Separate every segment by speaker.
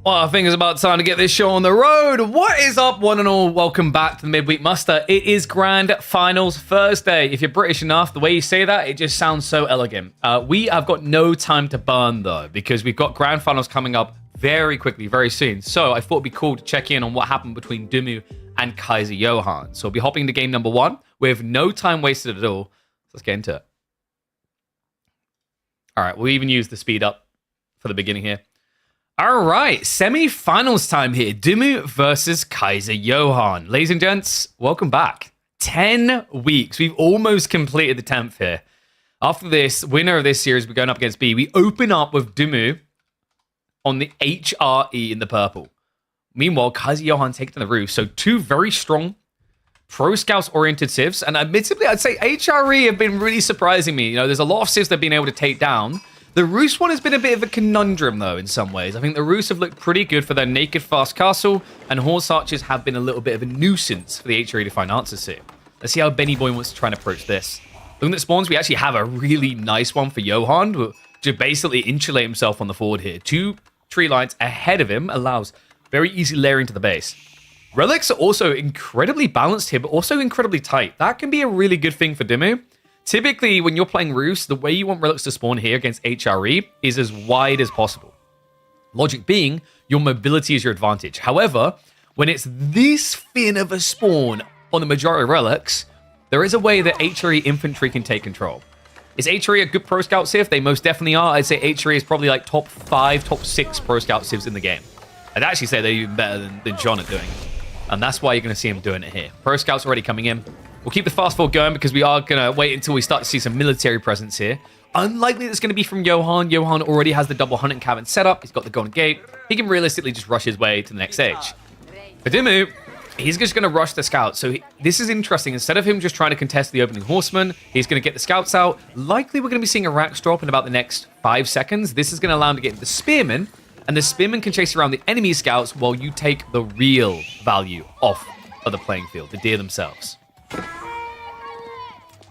Speaker 1: Well, I think it's about time to get this show on the road. What is up, one and all? Welcome back to the Midweek Muster. It is Grand Finals Thursday. If you're British enough, the way you say that, it just sounds so elegant. We have got no time to burn, though, because we've got Grand Finals coming up very quickly, very soon. So I thought it'd be cool to check in on what happened between Dumu and Kaiser Johan. So we'll be hopping into game number one with no time wasted at all. Let's get into it. All right, we'll even use the speed up for the beginning here. All right, semi-finals time here. Dumu versus Kaiser Johan. Ladies and gents, welcome back. 10 weeks. We've almost completed the 10th here. After this, winner of this series, we're going up against B. We open up with Dumu on the HRE in the purple. Meanwhile, Kaiser Johan taking the roof. So two very strong pro scouts-oriented civs. And admittedly, I'd say HRE have been really surprising me. You know, there's a lot of civs they've been able to take down. The Roos one has been a bit of a conundrum, though, in some ways. I think the Roos have looked pretty good for their naked fast castle, and Horse Archers have been a little bit of a nuisance for the HRE to find answers to. Let's see how Benny Boy wants to try and approach this. Looking at spawns, we actually have a really nice one for Johan to basically insulate himself on the forward here. Two tree lines ahead of him allows very easy layering to the base. Relics are also incredibly balanced here, but also incredibly tight. That can be a really good thing for Dumu. Typically, when you're playing Roos, the way you want Relics to spawn here against HRE is as wide as possible. Logic being, your mobility is your advantage. However, when it's this thin of a spawn on the majority of Relics, there is a way that HRE infantry can take control. Is HRE a good pro scout civ? They most definitely are. I'd say HRE is probably like top 5, top 6 pro scout civs in the game. I'd actually say they're even better than John at doing it. And that's why you're going to see him doing it here. Pro scouts already coming in. We'll keep the fast forward going because we are going to wait until we start to see some military presence here. Unlikely that's going to be from Johan. Johan already has the double hunting cabin set up. He's got the golden gate. He can realistically just rush his way to the next stage. For Dumu, he's just going to rush the scouts. So this is interesting. Instead of him just trying to contest the opening horseman, he's going to get the scouts out. Likely we're going to be seeing a Rax drop in about the next 5 seconds. This is going to allow him to get the spearmen. And the spearmen can chase around the enemy scouts while you take the real value off of the playing field, the deer themselves.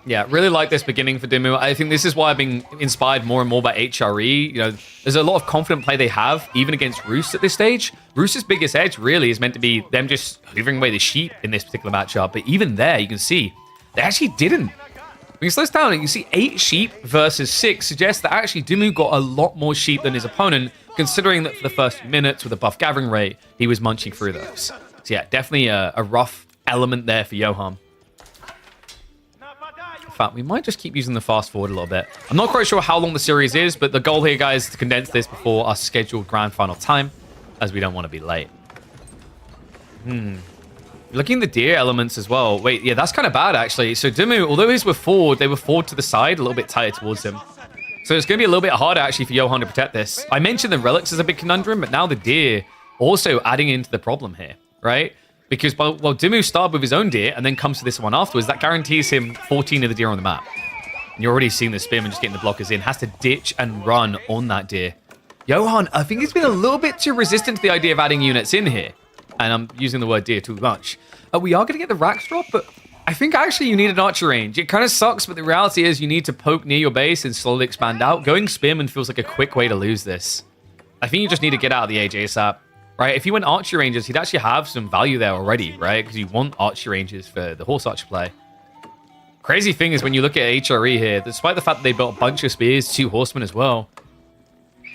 Speaker 1: Yeah, really like this beginning for Dumu. I think this is why I've been inspired more and more by HRE. You know, there's a lot of confident play they have, even against Roos at this stage. Roos's biggest edge really is meant to be them just hoovering away the sheep in this particular matchup. But even there, you can see, they actually didn't. When you slow this down, you see 8 sheep versus 6 suggests that actually Dumu got a lot more sheep than his opponent, considering that for the first few minutes with a buff gathering rate, he was munching through those. So yeah, definitely a rough element there for Johan. In fact, we might just keep using the fast forward a little bit. I'm not quite sure how long the series is, but the goal here, guys, is to condense this before our scheduled grand final time, as we don't want to be late. Looking at the deer elements as well. Wait, yeah, that's kind of bad, actually. So Dumu, although his were forward, they were forward to the side, a little bit tighter towards him. So it's going to be a little bit harder, actually, for Johan to protect this. I mentioned the relics as a big conundrum, but now the deer also adding into the problem here, right? Because while Dumu started with his own deer and then comes to this one afterwards, that guarantees him 14 of the deer on the map. And you're already seeing the spearman just getting the blockers in. Has to ditch and run on that deer. Johan, I think he's been a little bit too resistant to the idea of adding units in here. And I'm using the word deer too much. We are going to get the Rax drop, but I think actually you need an archer range. It kind of sucks, but the reality is you need to poke near your base and slowly expand out. Going spearman feels like a quick way to lose this. I think you just need to get out of the ASAP. Right, if you went archer ranges, he'd actually have some value there already, right? Because you want archer ranges for the horse archer play. Crazy thing is when you look at HRE here, despite the fact that they built a bunch of spears, 2 horsemen as well,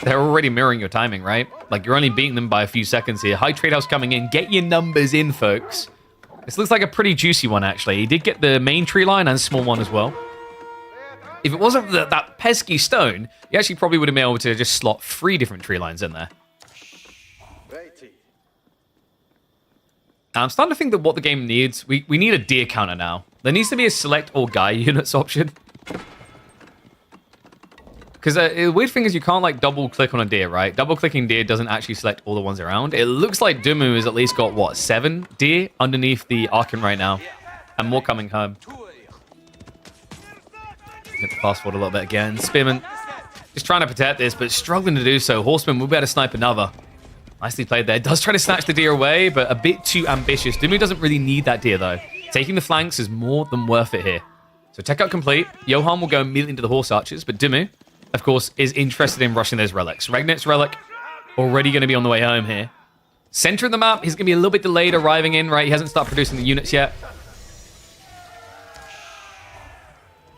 Speaker 1: they're already mirroring your timing, right? Like, you're only beating them by a few seconds here. High trade house coming in. Get your numbers in, folks. This looks like a pretty juicy one, actually. He did get the main tree line and small one as well. If it wasn't for that pesky stone, he actually probably would have been able to just slot 3 different tree lines in there. I'm starting to think that what the game needs, we need a deer counter now. There needs to be a select all guy units option. Because the weird thing is you can't like double click on a deer, right? Double clicking deer doesn't actually select all the ones around. It looks like Dumu has at least got, what, 7 deer underneath the Archon right now. And more coming home. Get the fast forward a little bit again. Spearman just trying to protect this, but struggling to do so. Horseman will be able to snipe another. Nicely played there. Does try to snatch the deer away, but a bit too ambitious. Dumu doesn't really need that deer, though. Taking the flanks is more than worth it here. So tech out complete. Johan will go immediately into the horse archers, but Dumu, of course, is interested in rushing those relics. Regnit's relic already going to be on the way home here. Center of the map, he's going to be a little bit delayed arriving in, right? He hasn't started producing the units yet.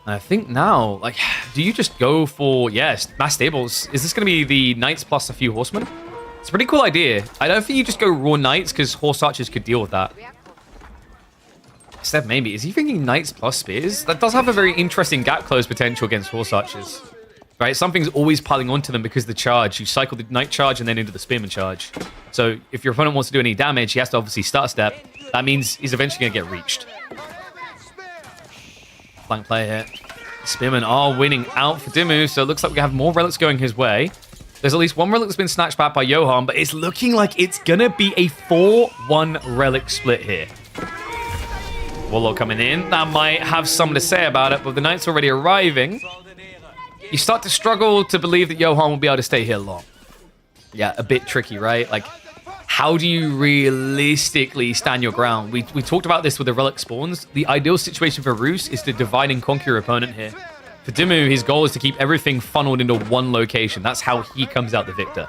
Speaker 1: I think now, like, do you just go for, yes, mass stables? Is this going to be the knights plus a few horsemen? It's a pretty cool idea. I don't think you just go raw knights because horse archers could deal with that. Instead, maybe. Is he thinking knights plus spears? That does have a very interesting gap close potential against horse archers. Right? Something's always piling onto them because the charge. You cycle the knight charge and then into the spearman charge. So if your opponent wants to do any damage, he has to obviously start a step. That means he's eventually going to get reached. Flank play here. Spearmen are winning out for Dimmu, so it looks like we have more relics going his way. There's at least one relic that's been snatched back by Johan, but it's looking like it's gonna be a 4-1 relic split here. Warlord coming in. That might have something to say about it, but the knights already arriving. You start to struggle to believe that Johan will be able to stay here long. Yeah, a bit tricky, right? Like, how do you realistically stand your ground? We talked about this with the relic spawns. The ideal situation for Roos is to divide and conquer your opponent here. For Dimmu, his goal is to keep everything funneled into one location. That's how he comes out the victor.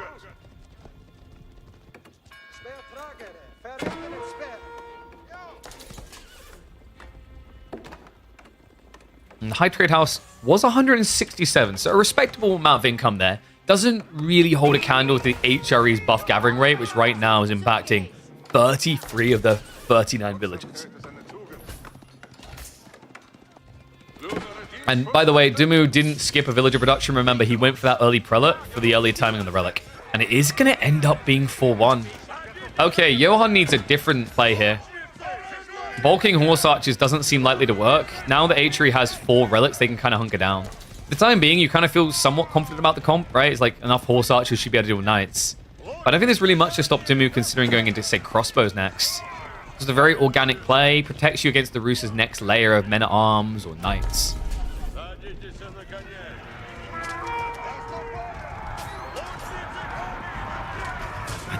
Speaker 1: And the high trade house was 167, so a respectable amount of income there. Doesn't really hold a candle to the HRE's buff gathering rate, which right now is impacting 33 of the 39 villages. And by the way, Dimmu didn't skip a villager production. Remember, he went for that early prelate for the early timing on the relic. And it is going to end up being 4-1. Okay, Johan needs a different play here. Bulking horse archers doesn't seem likely to work. Now that HRE has 4 relics, they can kind of hunker down. For the time being, you kind of feel somewhat confident about the comp, right? It's like enough horse archers should be able to deal with knights. But I don't think there's really much to stop Dimmu considering going into, say, crossbows next. Just a very organic play. Protects you against the Roos's next layer of men-at-arms or knights.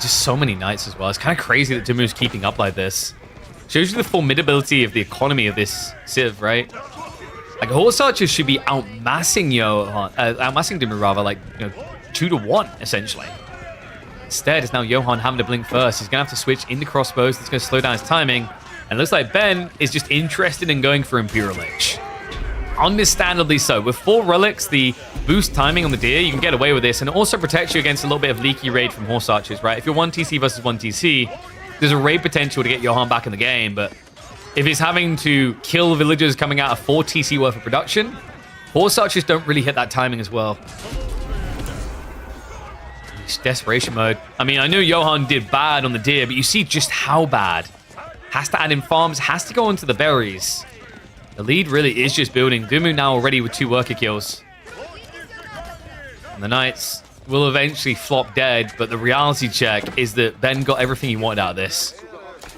Speaker 1: Just so many knights as well. It's kind of crazy that Dimmu's keeping up like this. Shows you the formidability of the economy of this Civ, right? Like, horse archers should be outmassing Dimmu rather, like, 2-1 essentially. Instead, it's now Johan having to blink first. He's gonna have to switch into crossbows. That's gonna slow down his timing. And it looks like Ben is just interested in going for Imperial Lich. Understandably so. With 4 relics, the boost timing on the deer, you can get away with this, and it also protects you against a little bit of leaky raid from horse archers, right? If you're 1 TC versus 1 TC, there's a raid potential to get Johan back in the game, but if he's having to kill villagers coming out of 4 TC worth of production, horse archers don't really hit that timing as well. It's desperation mode. I mean, I know Johan did bad on the deer, but you see just how bad. Has to add in farms, has to go into the berries. The lead really is just building. Dimmu now already with 2 worker kills. And the knights will eventually flop dead, but the reality check is that Ben got everything he wanted out of this.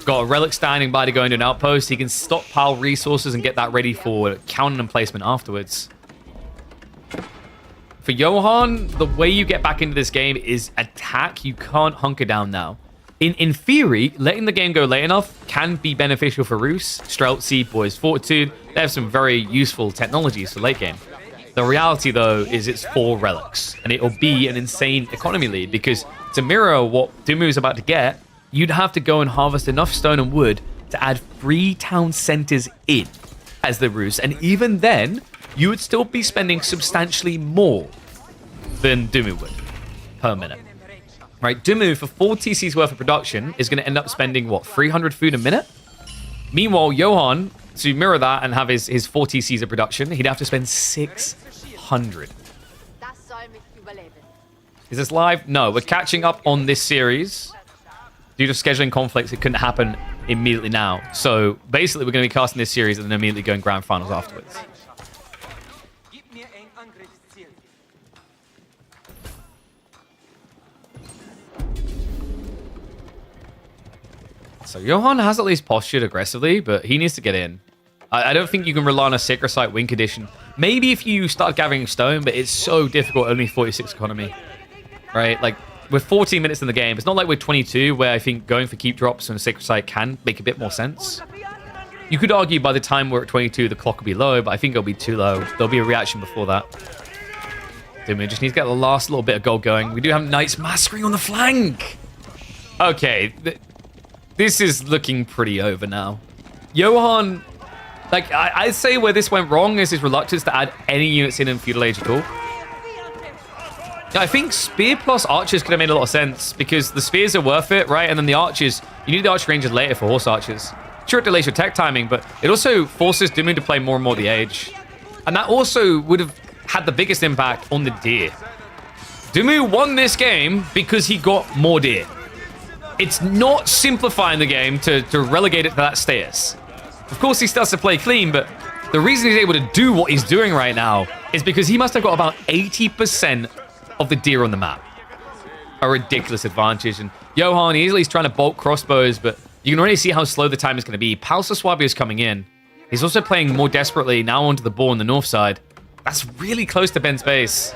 Speaker 1: Got a relic standing by to go into an outpost. He can stockpile resources and get that ready for counter and placement afterwards. For Johan, the way you get back into this game is attack. You can't hunker down now. In theory, letting the game go late enough can be beneficial for Roos, Streltsy, Boys Fortitude. They have some very useful technologies for late game. The reality, though, is it's 4 relics, and it'll be an insane economy lead, because to mirror what Dimmu is about to get, you'd have to go and harvest enough stone and wood to add 3 town centers in as the Roos, and even then, you would still be spending substantially more than Dimmu would per minute. Right, Dimmu, for 4 TC's worth of production, is going to end up spending, what, 300 food a minute? Meanwhile, Johan, to mirror that and have his 4 TC's of production, he'd have to spend 600. Is this live? No, we're catching up on this series. Due to scheduling conflicts, it couldn't happen immediately now. So, basically, we're going to be casting this series and then immediately going grand finals afterwards. So Johan has at least postured aggressively, but he needs to get in. I don't think you can rely on a Sacred Site win condition. Maybe if you start gathering stone, but it's so difficult, only 46 economy. Right? Like, we're 14 minutes in the game. It's not like we're 22, where I think going for keep drops on a Sacred Site can make a bit more sense. You could argue by the time we're at 22, the clock will be low, but I think it'll be too low. There'll be a reaction before that. Dimmu just needs to get the last little bit of gold going. We do have Knights massacring on the flank. Okay, this is looking pretty over now. Johan, like, I'd say where this went wrong is his reluctance to add any units in Feudal Age at all. I think Spear plus Archers could have made a lot of sense because the Spears are worth it, right? And then the Archers, you need the Archer Rangers later for Horse Archers. Sure, it delays your tech timing, but it also forces Dumu to play more and more the Age. And that also would have had the biggest impact on the Deer. Dumu won this game because he got more Deer. It's not simplifying the game to relegate it to that status. Of course, he still has to play clean, but the reason he's able to do what he's doing right now is because he must have got about 80% of the Deer on the map. A ridiculous advantage. And Johan easily is trying to bolt crossbows, but you can already see how slow the time is going to be. Palsaswabi is coming in. He's also playing more desperately now onto the ball on the north side. That's really close to Ben's base.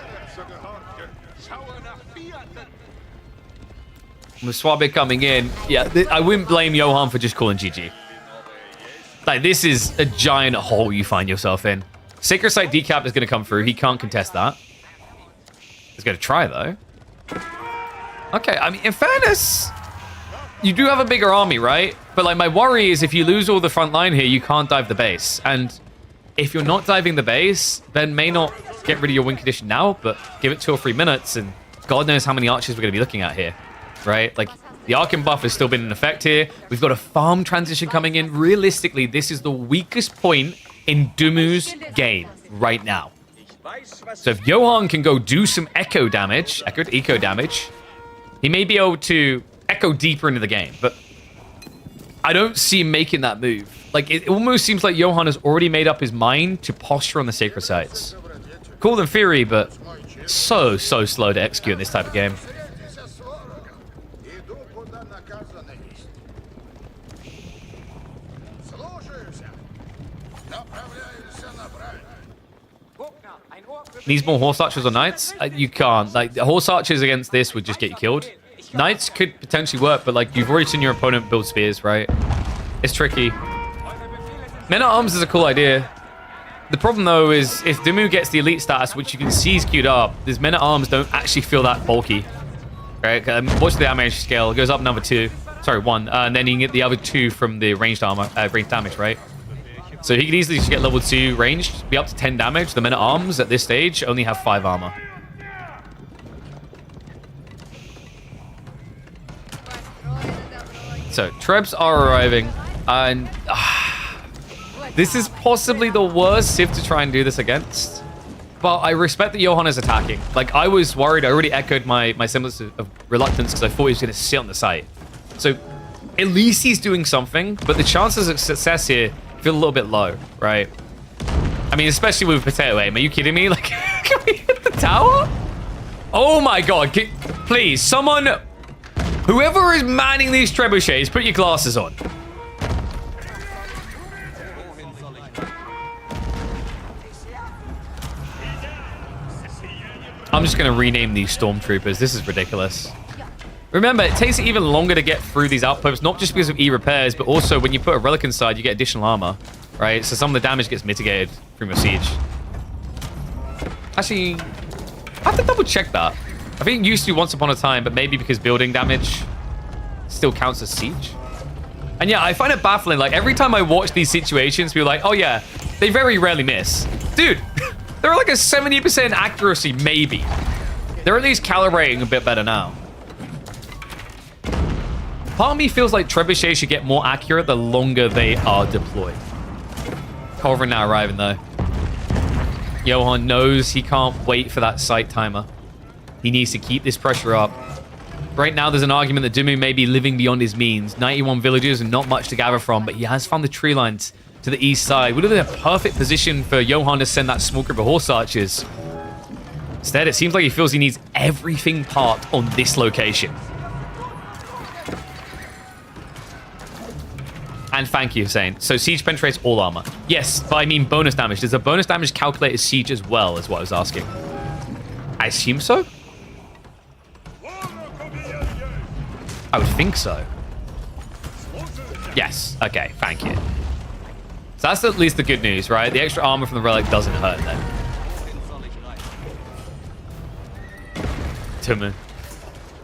Speaker 1: Muswabi coming in. Yeah, I wouldn't blame Johan for just calling GG. Like, this is a giant hole you find yourself in. Sacred Site decap is going to come through. He can't contest that. He's going to try, though. Okay, I mean, in fairness, you do have a bigger army, right? But, like, my worry is if you lose all the front line here, you can't dive the base. And if you're not diving the base, Ben may not get rid of your win condition now, but give it 2 or 3 minutes, and God knows how many archers we're going to be looking at here, right? Like, the Arcane buff has still been in effect here. We've got a farm transition coming in. Realistically, this is the weakest point in Dumu's game right now. So if Johan can go do some eco damage, he may be able to echo deeper into the game, but I don't see him making that move. Like, it almost seems like Johan has already made up his mind to posture on the sacred sites. Cool in theory, but so slow to execute in this type of game. Needs more horse archers or knights? You can't. Like, the horse archers against this would just get you killed. Knights could potentially work, but like, you've already seen your opponent build spears, right? It's tricky. Men-at-Arms is a cool idea. The problem, though, is if Dumu gets the elite status, which you can see is queued up, these Men-at-Arms don't actually feel that bulky, right? Watch the damage scale. It goes up number 2. Sorry, 1. And then you can get the other 2 from the ranged armor, ranged damage, right? So he could easily just get level 2 ranged, be up to 10 damage. The Men-at-Arms at this stage only have 5 armor. So Trebs are arriving, and this is possibly the worst Civ to try and do this against. But I respect that Johan is attacking. Like, I was worried. I already echoed my semblance of reluctance because I thought he was going to sit on the site. So at least he's doing something, but the chances of success here feel a little bit low, right? I mean, especially with potato aim. Are you kidding me? Like, can we hit the tower? Oh my god. Please, someone... Whoever is manning these trebuchets, put your glasses on. I'm just going to rename these stormtroopers. This is ridiculous. Remember, it takes even longer to get through these outposts, not just because of E-repairs, but also when you put a relic inside, you get additional armor, right? So some of the damage gets mitigated from your siege. Actually, I have to double check that. I think it used to once upon a time, but maybe because building damage still counts as siege. And yeah, I find it baffling. Like, every time I watch these situations, people are like, oh yeah, they very rarely miss. Dude, they're like a 70% accuracy, maybe. They're at least calibrating a bit better now. Part of me feels like trebuchets should get more accurate the longer they are deployed. Culverin now arriving, though. Johan knows he can't wait for that site timer. He needs to keep this pressure up. Right now, there's an argument that Dumu may be living beyond his means. 91 villages and not much to gather from, but he has found the tree lines to the east side. Would have been a perfect position for Johan to send that small group of horse archers. Instead, it seems like he feels he needs everything parked on this location. And thank you, Hussein. So siege penetrates all armor. Yes, but I mean bonus damage. Does the bonus damage calculate as siege as well, is what I was asking. I assume so? I would think so. Yes. Okay, thank you. So that's at least the good news, right? The extra armor from the relic doesn't hurt then. Timon.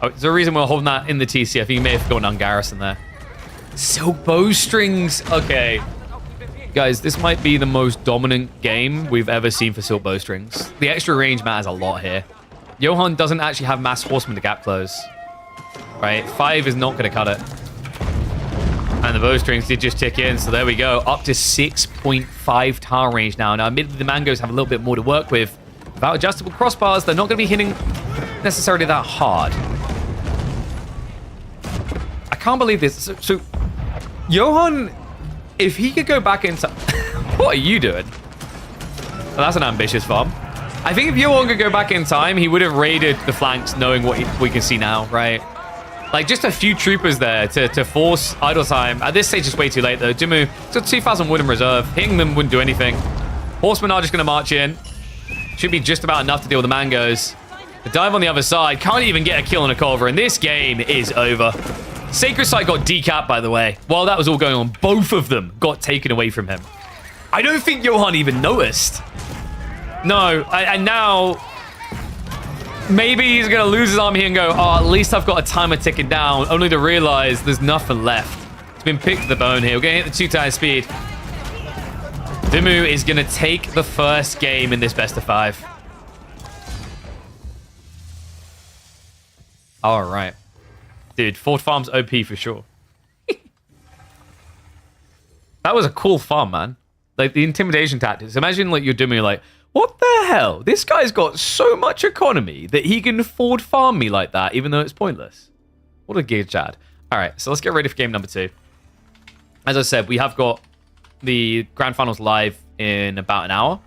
Speaker 1: Oh, there's a reason we're holding that in the TC. I think he may have forgotten on Garrison there. Silk bowstrings. Okay. Guys, this might be the most dominant game we've ever seen for Silk bowstrings. The extra range matters a lot here. Johan doesn't actually have mass horsemen to gap close. Right? 5 is not going to cut it. And the bowstrings did just tick in, so there we go. Up to 6.5 tower range now. Now, admittedly, the Mangoes have a little bit more to work with. Without adjustable crossbars, they're not going to be hitting necessarily that hard. I can't believe this. So Johan, if he could go back into... What are you doing? Well, that's an ambitious farm. I think if Johan could go back in time, he would have raided the flanks knowing what we can see now, right? Like, just a few troopers there to force idle time. At this stage, it's way too late, though. Jimmu, he's got 2,000 wood in reserve. Hitting them wouldn't do anything. Horsemen are just going to march in. Should be just about enough to deal with the Mangoes. The dive on the other side. Can't even get a kill on a Culver, and this game is over. Sacred Site got decapped, by the way. While that was all going on, both of them got taken away from him. I don't think Johan even noticed. No, and now... Maybe he's going to lose his army and go, oh, at least I've got a timer ticking down, only to realize there's nothing left. It's been picked to the bone here. We're going to hit the 2 times speed. Dimmu is going to take the first game in this best of 5. All right. Dude, Fort Farm's OP for sure. That was a cool farm, man. Like, the intimidation tactics. Imagine, like, you're Dimmu, like, what the hell? This guy's got so much economy that he can afford farm me like that, even though it's pointless. What a gear Chad. All right, so let's get ready for game number 2. As I said, we have got the Grand Finals live in about an hour.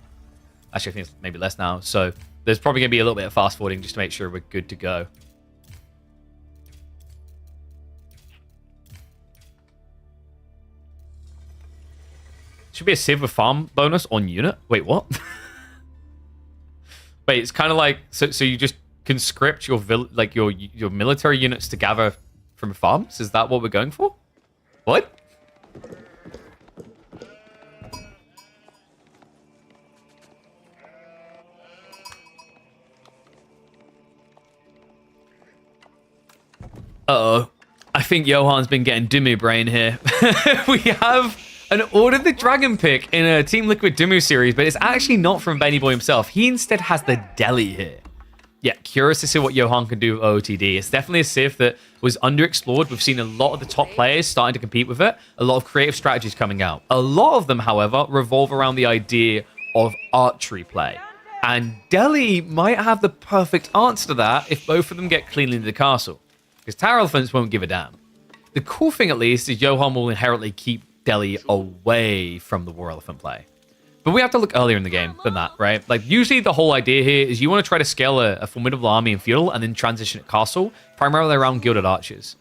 Speaker 1: Actually, I think it's maybe less now. So there's probably going to be a little bit of fast forwarding just to make sure we're good to go. Should be a Civ with farm bonus on unit. Wait, what? Wait, it's kind of like so you just conscript your your military units to gather from farms? Is that what we're going for? What? Uh-oh. I think Johan's been getting Dimmu brain here. We have an Order the Dragon pick in a Team Liquid Dimmu series, but it's actually not from Benny Boy himself. He instead has the Deli here. Yeah, curious to see what Johan can do with OOTD. It's definitely a Civ that was underexplored. We've seen a lot of the top players starting to compete with it. A lot of creative strategies coming out. A lot of them, however, revolve around the idea of archery play. And Deli might have the perfect answer to that if both of them get cleanly into the castle. Because Tower Elephants won't give a damn. The cool thing, at least, is Johan will inherently keep Deli away from the War Elephant play. But we have to look earlier in the game than that, right? Like, usually the whole idea here is you want to try to scale a formidable army in feudal and then transition at castle, primarily around gilded archers.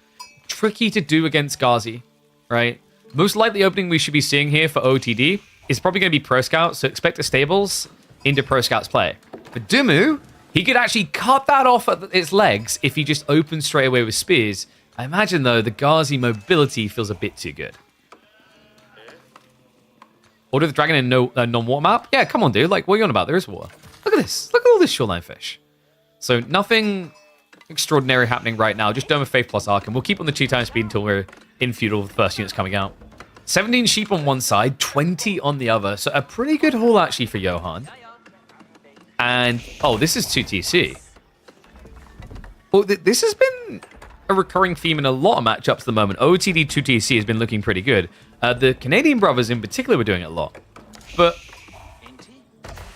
Speaker 1: Tricky to do against Ghazi, right? Most likely opening we should be seeing here for OTD is probably going to be Pro Scouts, so expect the stables into Pro Scouts play. For Dimmu, he could actually cut that off at its legs if he just opens straight away with spears. I imagine, though, the Ghazi mobility feels a bit too good. Order the Dragon in non-water map? Yeah, come on, dude. Like, what are you on about? There is water. Look at this. Look at all this shoreline fish. So nothing extraordinary happening right now. Just Dome of Faith plus Ark, and we'll keep on the 2 times speed until we're in feudal with the first units coming out. 17 sheep on one side, 20 on the other. So a pretty good haul, actually, for Johan. And, oh, this is 2TC. Well, this has been a recurring theme in a lot of matchups at the moment. OTD 2TC has been looking pretty good. The Canadian brothers in particular were doing it a lot. But,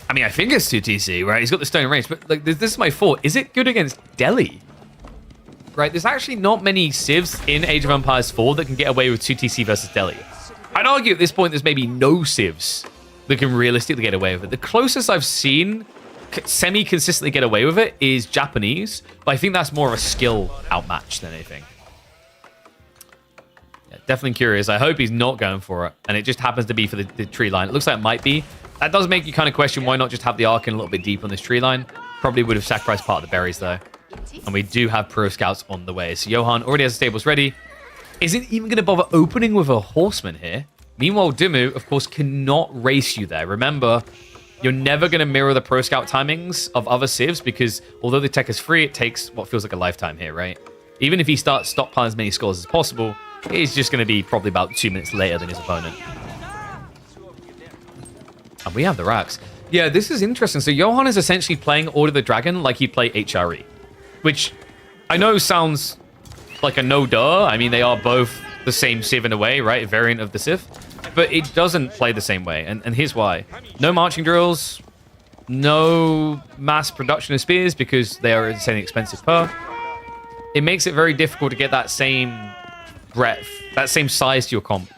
Speaker 1: I mean, I think it's 2TC, right? He's got the stone range, but like, this is my thought. Is it good against Delhi? Right, there's actually not many civs in Age of Empires 4 that can get away with 2TC versus Delhi. I'd argue at this point there's maybe no civs that can realistically get away with it. The closest I've seen semi-consistently get away with it is Japanese, but I think that's more of a skill outmatch than anything. Yeah, definitely curious. I hope he's not going for it, and it just happens to be for the tree line. It looks like it might be. That does make you kind of question why not just have the Ark in a little bit deep on this tree line. Probably would have sacrificed part of the berries, though. And we do have Pro Scouts on the way. So Johan already has the stables ready. Isn't even going to bother opening with a horseman here. Meanwhile, Dimmu, of course, cannot race you there. Remember, You're never going to mirror the Pro Scout timings of other civs because although the tech is free, it takes what feels like a lifetime here, right? Even if he starts stockpiling as many scores as possible, he's just going to be probably about 2 minutes later than his opponent. And we have the racks. Yeah, this is interesting. So Johan is essentially playing Order the Dragon like he'd play HRE, which I know sounds like a no-duh. I mean, they are both the same civ in a way, right? A variant of the civ. But it doesn't play the same way, and here's why. No marching drills, no mass production of spears because they are insanely expensive per. It makes it very difficult to get that same breadth, that same size to your comp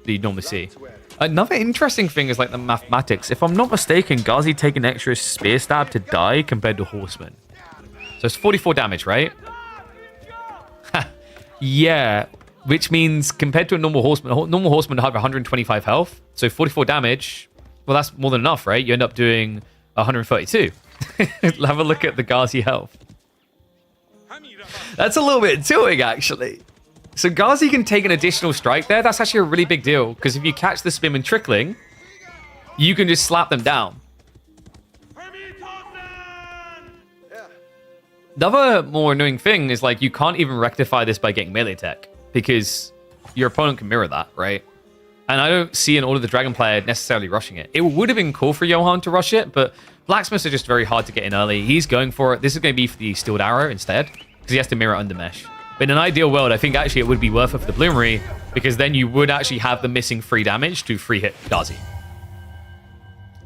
Speaker 1: that you normally see. Another interesting thing is like the mathematics. If I'm not mistaken, Ghazi take an extra spear stab to die compared to Horseman. So it's 44 damage, right? Yeah, which means compared to a normal Horseman would have 125 health. So 44 damage, well, that's more than enough, right? You end up doing 132. Have a look at the Ghazi health. That's a little bit tilting, actually. So Ghazi can take an additional strike there. That's actually a really big deal, because if you catch the Spearman trickling, you can just slap them down. The other more annoying thing is, like, you can't even rectify this by getting melee tech, because your opponent can mirror that, right? And I don't see an Order of the Dragon player necessarily rushing it. It would have been cool for Johan to rush it, but Blacksmiths are just very hard to get in early. He's going for it. This is going to be for the Steeled Arrow instead, because he has to mirror under mesh. But in an ideal world, I think actually it would be worth it for the Bloomery, because then you would actually have the missing free damage to free hit Ghazi.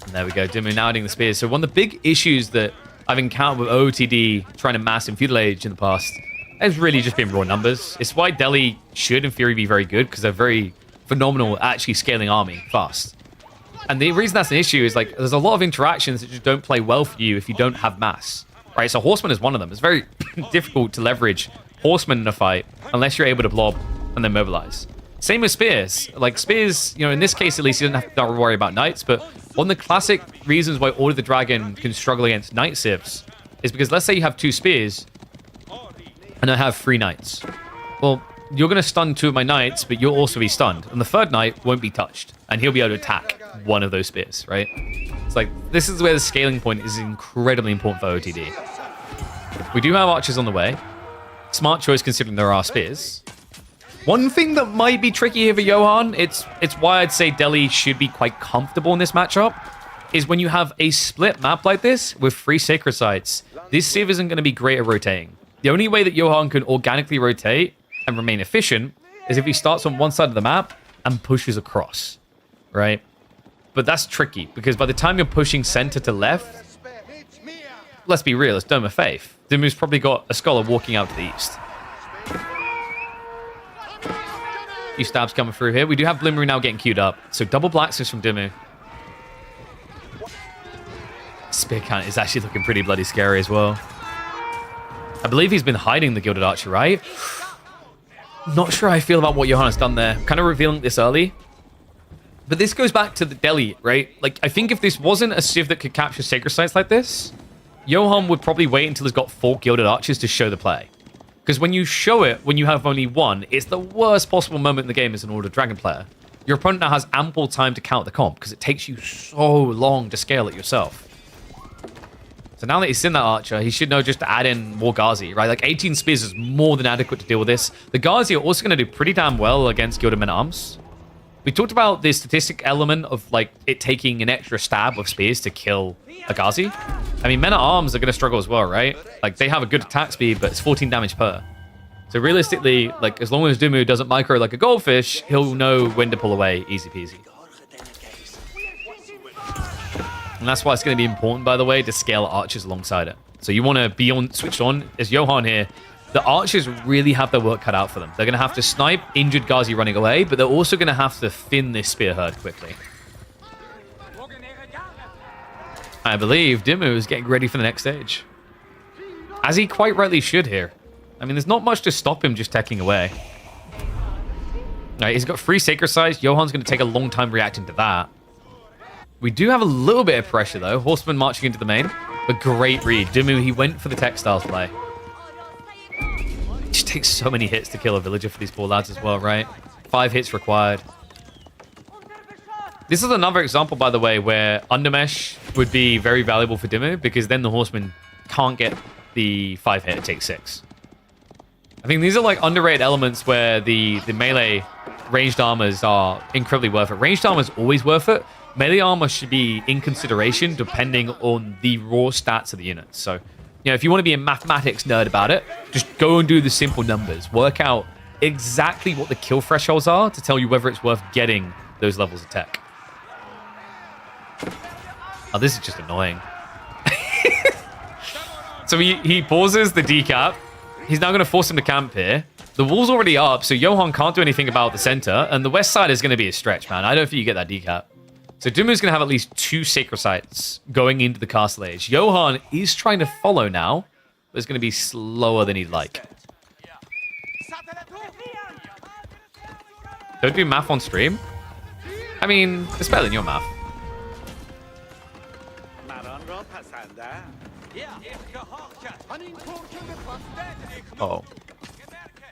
Speaker 1: And there we go, Dimmu now adding the spears. So one of the big issues that I've encountered with OOTD trying to mass in Feudal Age in the past has really just been raw numbers. It's why Delhi should, in theory, be very good, because they're very phenomenal at actually scaling army fast. And the reason that's an issue is, like, there's a lot of interactions that just don't play well for you if you don't have mass, right? So Horseman is one of them. It's very difficult to leverage Horseman in a fight unless you're able to blob and then mobilize. Same with Spears. Like, Spears, you know, in this case at least, you don't have to worry about Knights, but one of the classic reasons why Order of the Dragon can struggle against Knight civs is because let's say you have 2 Spears and I have 3 Knights. Well, you're going to stun 2 of my Knights, but you'll also be stunned. And the 3rd Knight won't be touched, and he'll be able to attack one of those Spears, right? It's like, this is where the scaling point is incredibly important for OTD. We do have archers on the way. Smart choice considering there are spears. One thing that might be tricky here for Johan, it's why I'd say Delhi should be quite comfortable in this matchup, is when you have a split map like this with 3 sacred sites, this civ isn't going to be great at rotating. The only way that Johan can organically rotate and remain efficient is if he starts on one side of the map and pushes across, right? But that's tricky, because by the time you're pushing center to left, let's be real, it's Dome of Faith. Dimmu's probably got a scholar walking out to the east. Few stabs coming through here. We do have Bloomery now getting queued up. So double Blacksmiths from Dimmu. Spear count is actually looking pretty bloody scary as well. I believe he's been hiding the Gilded Archer, right? Not sure how I feel about what Johan has done there. Kind of revealing this early. But this goes back to the Delhi, right? Like, I think if this wasn't a civ that could capture sacred sites like this, Johan would probably wait until he's got 4 Gilded Archers to show the play. Because when you show it, when you have only 1, it's the worst possible moment in the game as an Order of Dragon player. Your opponent now has ample time to count the comp, because it takes you so long to scale it yourself. So now that he's seen that Archer, he should know just to add in more Ghazi, right? Like, 18 Spears is more than adequate to deal with this. The Ghazi are also going to do pretty damn well against Gilded Men-at-Arms. We talked about the statistic element of, like, it taking an extra stab of Spears to kill a Ghazi. I mean, Men-at-Arms are going to struggle as well, right? Like, they have a good attack speed, but it's 14 damage per. So realistically, like, as long as Dimmu doesn't micro like a goldfish, he'll know when to pull away, easy peasy. And that's why it's going to be important, by the way, to scale archers alongside it. So you want to be switched on, as Johan here. The archers really have their work cut out for them. They're going to have to snipe injured Ghazi running away, but they're also going to have to thin this spear herd quickly. I believe Dimmu is getting ready for the next stage. As he quite rightly should here. I mean, there's not much to stop him just teching away. Right, he's got 3 sacred sites. Johan's going to take a long time reacting to that. We do have a little bit of pressure, though. Horseman marching into the main. But great read. Dimmu, he went for the textiles play. It just takes so many hits to kill a villager for these poor lads as well, right? 5 hits required. This is another example, by the way, where undermesh would be very valuable for Dimmu because then the horseman can't get the 5-hit and take 6. I think these are like underrated elements where the melee ranged armors are incredibly worth it. Ranged armor is always worth it. Melee armor should be in consideration depending on the raw stats of the units. So, you know, if you want to be a mathematics nerd about it, just go and do the simple numbers. Work out exactly what the kill thresholds are to tell you whether it's worth getting those levels of tech. Oh, this is just annoying. So he pauses the decap. He's now going to force him to camp here. The wall's already up, so Johan can't do anything about the center, and the west side is going to be a stretch, man. I don't think you get that decap. So Dimmu's going to have at least 2 sacred sites going into the castle age. Johan is trying to follow now, but it's going to be slower than he'd like. Don't do math on stream. I mean, it's better than your math. Oh.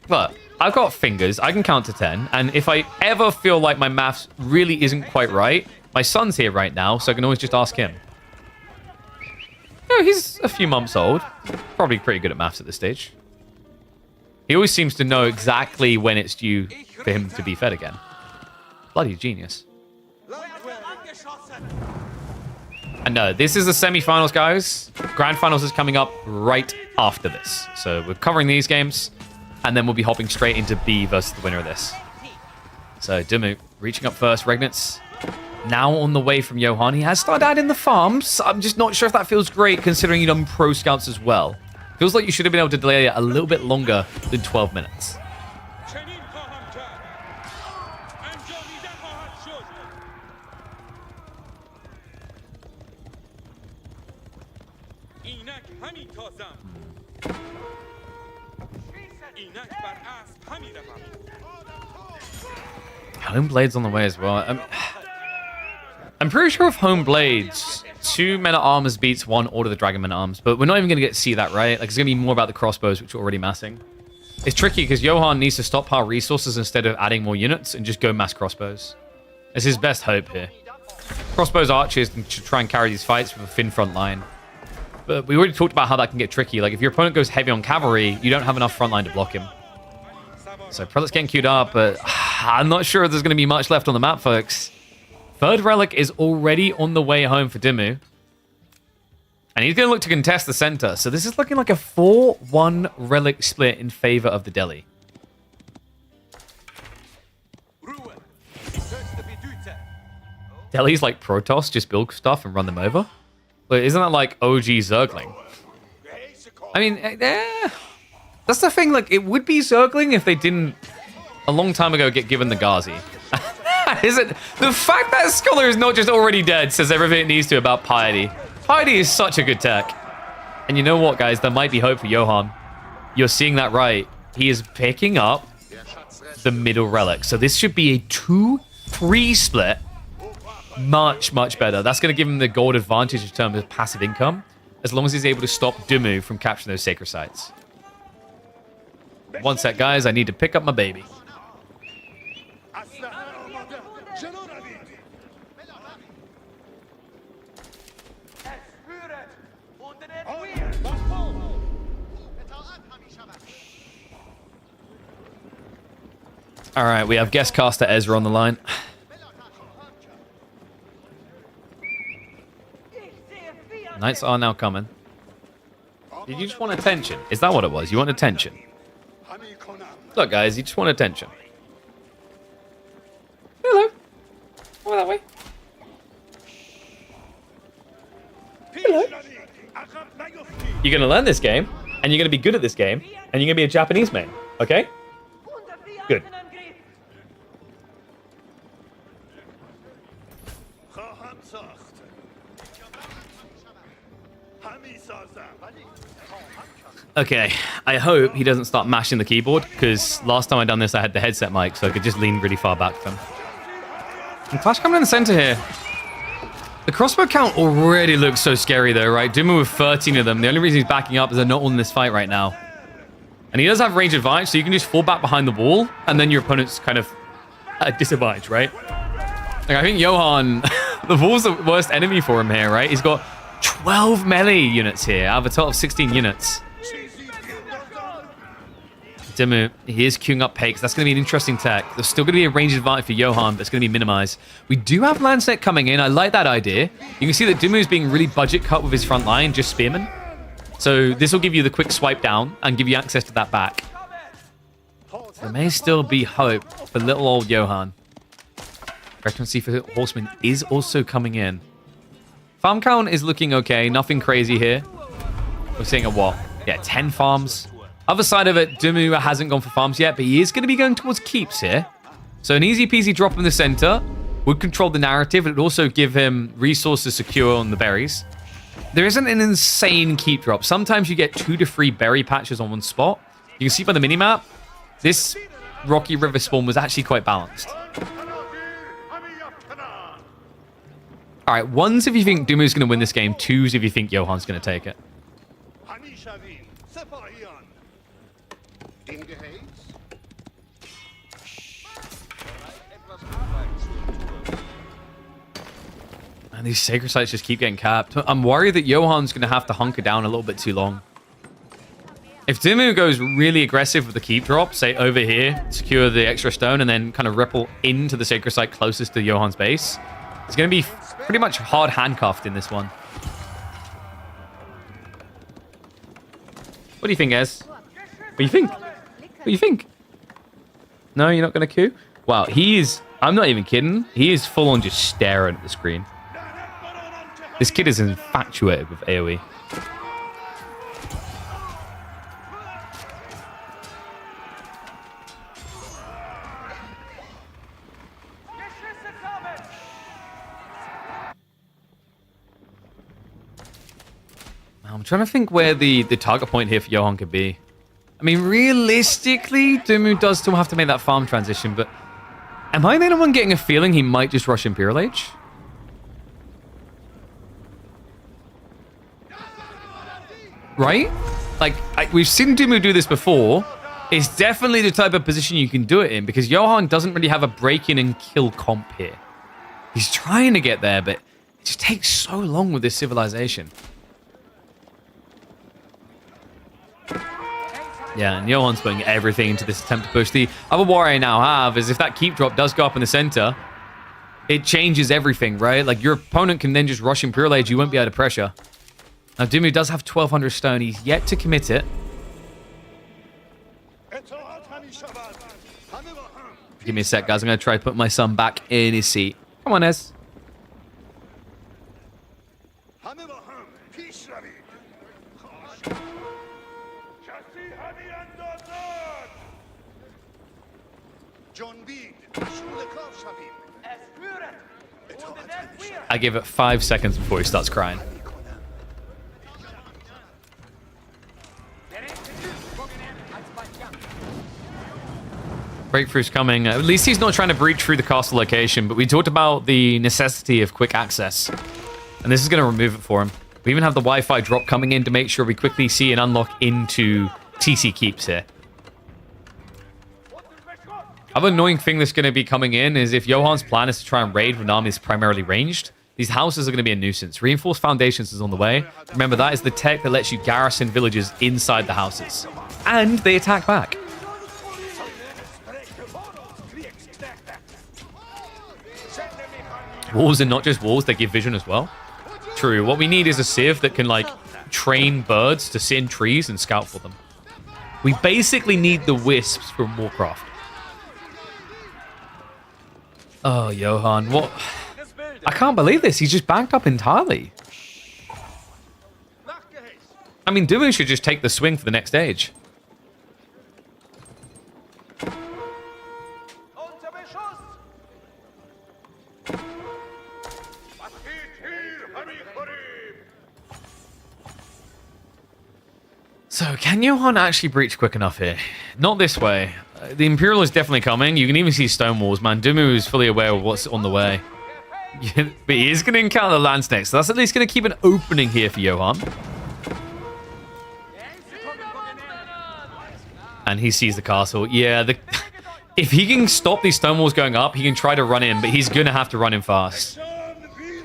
Speaker 1: But I've got fingers. I can count to 10. And if I ever feel like my maths really isn't quite right, my son's here right now, so I can always just ask him. You know, he's a few months old. Probably pretty good at maths at this stage. He always seems to know exactly when it's due for him to be fed again. Bloody genius. And no, this is the semi-finals, guys. Grand finals is coming up right after this. So we're covering these games, and then we'll be hopping straight into B versus the winner of this. So Dimmu reaching up first. Regnitz now on the way from Johan. He has started out in the farms. I'm just not sure if that feels great, considering you've done pro scouts as well. Feels like you should have been able to delay it a little bit longer than 12 minutes. Home Blades on the way as well. I'm pretty sure if Home Blades, 2 Men at Arms beats 1 Order of the Dragon Men at Arms, but we're not even going to get to see that, right? Like, it's going to be more about the crossbows, which are already massing. It's tricky because Johan needs to stockpile resources instead of adding more units and just go mass crossbows. It's his best hope here. Crossbows archers should try and carry these fights with a thin front line. But we already talked about how that can get tricky. Like, if your opponent goes heavy on cavalry, you don't have enough front line to block him. So Predate's getting queued up, but I'm not sure if there's going to be much left on the map, folks. Third Relic is already on the way home for Dimmu. And he's going to look to contest the center. So this is looking like a 4-1 Relic split in favor of the Delhi. Delhi's like Protoss, just build stuff and run them over. But isn't that like OG Zergling? I mean, that's the thing. Like, it would be Zergling if they didn't, a long time ago, get given the Ghazi. Is it the fact that Scholar is not just already dead says everything it needs to about Piety. Piety is such a good tech. And you know what, guys? There might be hope for Johan. You're seeing that right. He is picking up the middle relic. So this should be a 2-3 split. Much, much better. That's going to give him the gold advantage in terms of passive income, as long as he's able to stop Dimmu from capturing those sacred sites. One sec, guys. I need to pick up my baby. All right, we have guest caster Ezra on the line. Knights are now coming. Did you just want attention? Is that what it was? You want attention? Look, guys, you just want attention. Hello. Over that way. Hello. You're going to learn this game, and you're going to be good at this game, and you're going to be a Japanese main, okay? Good. Okay, I hope he doesn't start mashing the keyboard, because last time I done this, I had the headset mic, so I could just lean really far back from him. And Clash coming in the center here. The crossbow count already looks so scary, though, right? Dimmu with 13 of them. The only reason he's backing up is they're not all in this fight right now. And he does have range advantage, so you can just fall back behind the wall, and then your opponent's kind of at a disadvantage, right? Like, I think Johan, the wall's the worst enemy for him here, right? He's got 12 melee units here out of a total of 16 units. Dimu, he is queuing up Pakes. That's going to be an interesting tech. There's still going to be a range advantage for Johan, but it's going to be minimized. We do have Lancet coming in. I like that idea. You can see that Dimu is being really budget cut with his front line, just Spearman. So this will give you the quick swipe down and give you access to that back. There may still be hope for little old Johan. Frequency for Horseman is also coming in. Farm count is looking okay. Nothing crazy here. We're seeing a what? Yeah, 10 farms. Other side of it, Dimu hasn't gone for farms yet, but he is going to be going towards keeps here. So an easy peasy drop in the center would control the narrative. It would also give him resources secure on the berries. There isn't an insane keep drop. Sometimes you get 2 to 3 berry patches on one spot. You can see by the minimap, this Rocky River spawn was actually quite balanced. All right, ones if you think Dumu's going to win this game, 2s if you think Johan's going to take it. And these sacred sites just keep getting capped. I'm worried that Johan's going to have to hunker down a little bit too long. If Dimu goes really aggressive with the keep drop, say over here, secure the extra stone, and then kind of ripple into the sacred site closest to Johan's base, it's going to be pretty much hard handcuffed in this one. What do you think, Ez? What do you think? What do you think? No, you're not going to queue? Wow, he is... I'm not even kidding. He is full on just staring at the screen. This kid is infatuated with AoE. I'm trying to think where the target point here for Johan could be. I mean, realistically, Dimu does still have to make that farm transition, but am I the only one getting a feeling he might just rush Imperial Age? Right? Like, we've seen Dimu do this before. It's definitely the type of position you can do it in, because Johan doesn't really have a break-in and kill comp here. He's trying to get there, but it just takes so long with this civilization. Yeah, and Johan's putting everything into this attempt to push. The other worry I now have is if that keep drop does go up in the center, it changes everything, right? Like, your opponent can then just rush Imperial Age. You won't be able to pressure. Now, Dimu does have 1,200 stone. He's yet to commit it. Give me a sec, guys. I'm going to try to put my son back in his seat. Come on, Ez. I give it 5 seconds before he starts crying. Breakthrough's coming. At least he's not trying to breach through the castle location, but we talked about the necessity of quick access. And this is going to remove it for him. We even have the Wi-Fi drop coming in to make sure we quickly see an unlock into TC Keeps here. Other annoying thing that's going to be coming in is if Johan's plan is to try and raid when armies primarily ranged, these houses are going to be a nuisance. Reinforced foundations is on the way. Remember, that is the tech that lets you garrison villages inside the houses. And they attack back. Walls are not just walls, they give vision as well. True. What we need is a civ that can, like, train birds to sit in trees and scout for them. We basically need the wisps from Warcraft. Oh, Johan, what? I can't believe this. He's just backed up entirely. I mean, Dimu should just take the swing for the next stage. So, can Johan actually breach quick enough here? Not this way. The Imperial is definitely coming. You can even see stone walls, man. Dimu is fully aware of what's on the way. But he is going to encounter the lance next, so that's at least going to keep an opening here for Johan. And he sees the castle. Yeah, If he can stop these stone walls going up, he can try to run in, but he's going to have to run in fast.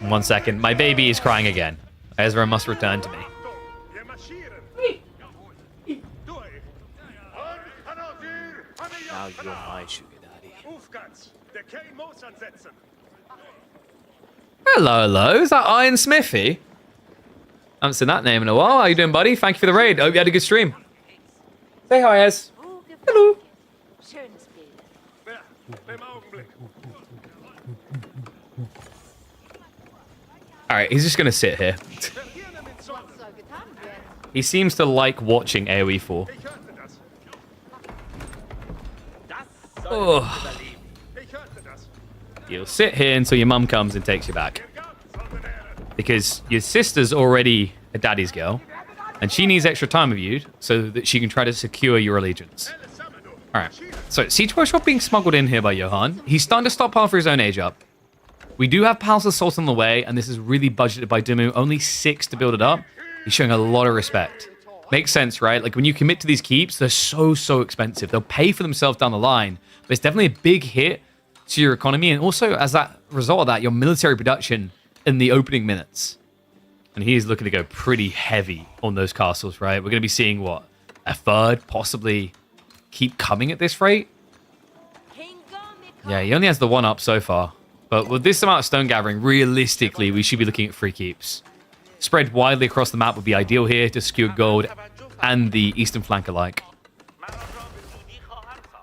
Speaker 1: 1 second. My baby is crying again. Ezra must return to me.
Speaker 2: Now you're my sugar daddy.
Speaker 1: Hello, hello. Is that Iron Smithy? I haven't seen that name in a while. How you doing, buddy? Thank you for the raid. Hope you had a good stream. Say hi, Ez. Hello. Alright, he's just going to sit here. He seems to like watching AoE fall. Oh. You'll sit here until your mum comes and takes you back. Because your sister's already a daddy's girl, and she needs extra time with you so that she can try to secure your allegiance. Alright, so Siege Workshop being smuggled in here by Johan. He's starting to stockpile for his own age up. We do have Palace Assault on the way, and this is really budgeted by Dimu. Only 6 to build it up. He's showing a lot of respect. Makes sense, right? Like, when you commit to these keeps, they're so expensive. They'll pay for themselves down the line, but it's definitely a big hit to your economy, and also, as a result of that, your military production in the opening minutes. And he is looking to go pretty heavy on those castles, right? We're going to be seeing, what, a third, possibly keep coming at this rate? Yeah, he only has the 1 up so far. But with this amount of stone gathering, realistically, we should be looking at 3 keeps. Spread widely across the map would be ideal here to secure gold and the eastern flank alike.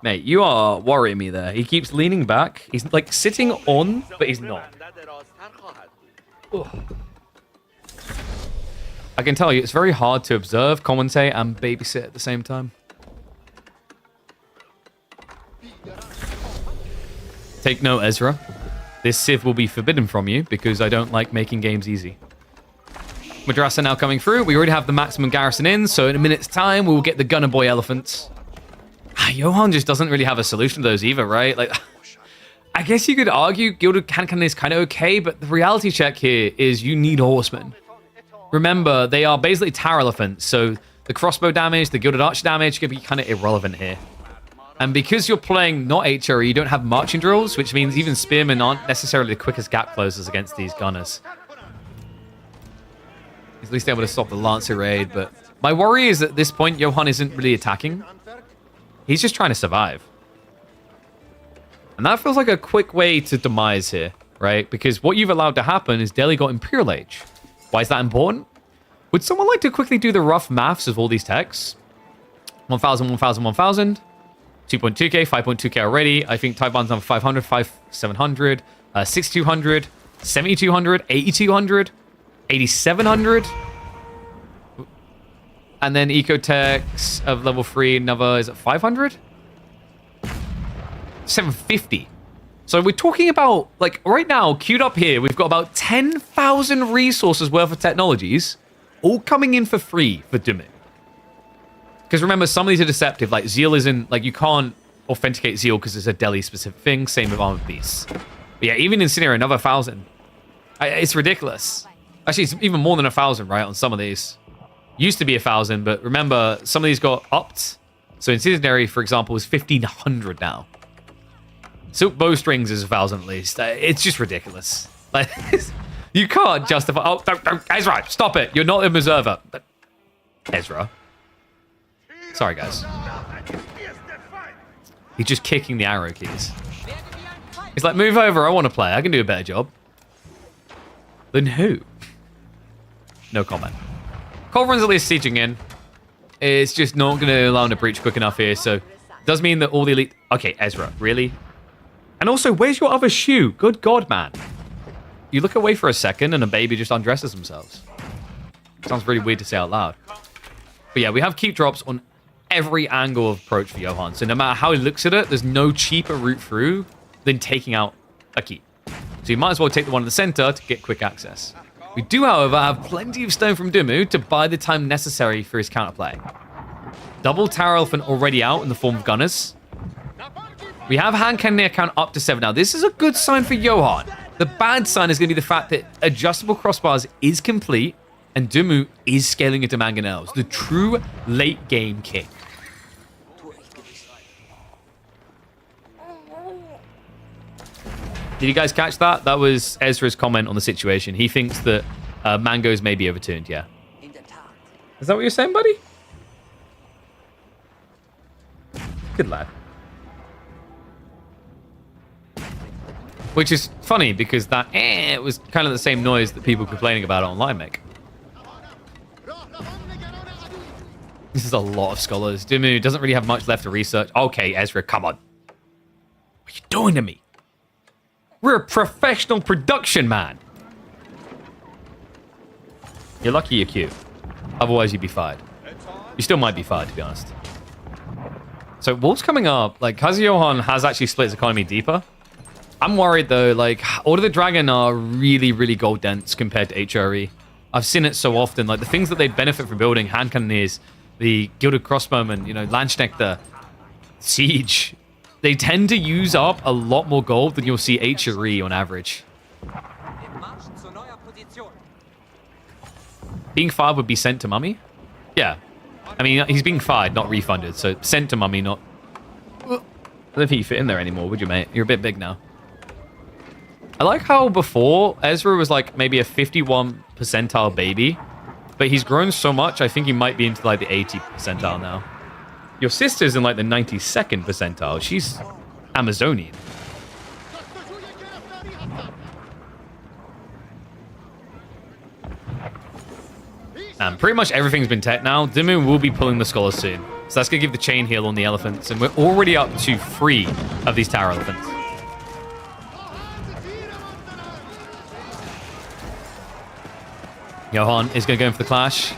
Speaker 1: Mate, you are worrying me there. He keeps leaning back. He's like sitting on, but he's not. Ugh. I can tell you, it's very hard to observe, commentate, and babysit at the same time. Take note, Ezra. This Civ will be forbidden from you because I don't like making games easy. Madrasa now coming through. We already have the maximum garrison in, so in a minute's time, we will get the Gunner Boy elephants. Johan just doesn't really have a solution to those either, right? Like, I guess you could argue Gilded Cannon is kind of okay, but the reality check here is you need horsemen. Remember, they are basically tower elephants, so the crossbow damage, the Gilded Archer damage could be kind of irrelevant here. And because you're playing not HRE, you don't have marching drills, which means even spearmen aren't necessarily the quickest gap closers against these gunners. He's at least able to stop the Lancer raid, but my worry is that at this point, Johan isn't really attacking. He's just trying to survive. And that feels like a quick way to demise here, right? Because what you've allowed to happen is Delhi got Imperial Age. Why is that important? Would someone like to quickly do the rough maths of all these techs? 1,000, 1,000, 1,000. 2.2k, 5.2k already. I think Taiwan's on 500, 700, 6,200, 7,200, 8,200, 8,700. And then Ecotechs of level 3, another, is it 500? 750. So we're talking about, like, right now, queued up here, we've got about 10,000 resources worth of technologies, all coming in for free for Dimu. Because remember, some of these are deceptive. Like, Zeal isn't... Like, you can't authenticate Zeal because it's a Delhi-specific thing. Same with Armored Beasts. But yeah, even Incineroar, another 1,000. It's ridiculous. Actually, it's even more than 1,000, right, on some of these. Used to be 1,000, but remember, some of these got upped. So Incineroar, for example, is 1,500 now. Silk Bowstrings is 1,000 at least. It's just ridiculous. Like, you can't justify... Oh, don't, Ezra, stop it. You're not a Observer. But Ezra... Sorry, guys. He's just kicking the arrow keys. He's like, move over, I want to play. I can do a better job. Then who? No comment. Culveron's at least sieging in. It's just not going to allow him to breach quick enough here, so... It does mean that all the elite... Okay, Ezra, really? And also, where's your other shoe? Good God, man. You look away for a second and a baby just undresses themselves. Sounds really weird to say out loud. But yeah, we have keep drops on every angle of approach for Johan. So no matter how he looks at it, there's no cheaper route through than taking out a keep. So you might as well take the one in the center to get quick access. We do, however, have plenty of stone from Dimu to buy the time necessary for his counterplay. Double Tower Elephant already out in the form of gunners. We have hand cannon account up to 7 now. This is a good sign for Johan. The bad sign is going to be the fact that adjustable crossbars is complete and Dimu is scaling into mangonels. The true late game king. Did you guys catch that? That was Ezra's comment on the situation. He thinks that mangoes may be overturned, yeah. Is that what you're saying, buddy? Good lad. Which is funny because that it was kind of the same noise that people complaining about online make. This is a lot of scholars. Dumu doesn't really have much left to research. Okay, Ezra, come on. What are you doing to me? We're a professional production man. You're lucky you're cute. Otherwise, you'd be fired. You still might be fired, to be honest. So, Wolf's coming up. Like, Kaiser Johan has actually split his economy deeper. I'm worried, though. Like, Order of the Dragon are really, really gold dense compared to HRE. I've seen it so often. Like, the things that they benefit from building, hand cannoneers, the Gilded Crossbowmen, you know, Landsknechter, Siege, they tend to use up a lot more gold than you'll see HRE on average. Being fired would be sent to Mummy? Yeah. I mean, he's being fired, not refunded. So sent to Mummy, not... I don't think you fit in there anymore, would you, mate? You're a bit big now. I like how before, Ezra was like maybe a 51 percentile baby. But he's grown so much, I think he might be into like the 80 percentile now. Your sister's in like the 92nd percentile. She's Amazonian. And pretty much everything's been tech now. Dimu will be pulling the scholars soon. So that's going to give the chain heal on the elephants. And we're already up to 3 of these tower elephants. Johan is going to go in for the clash.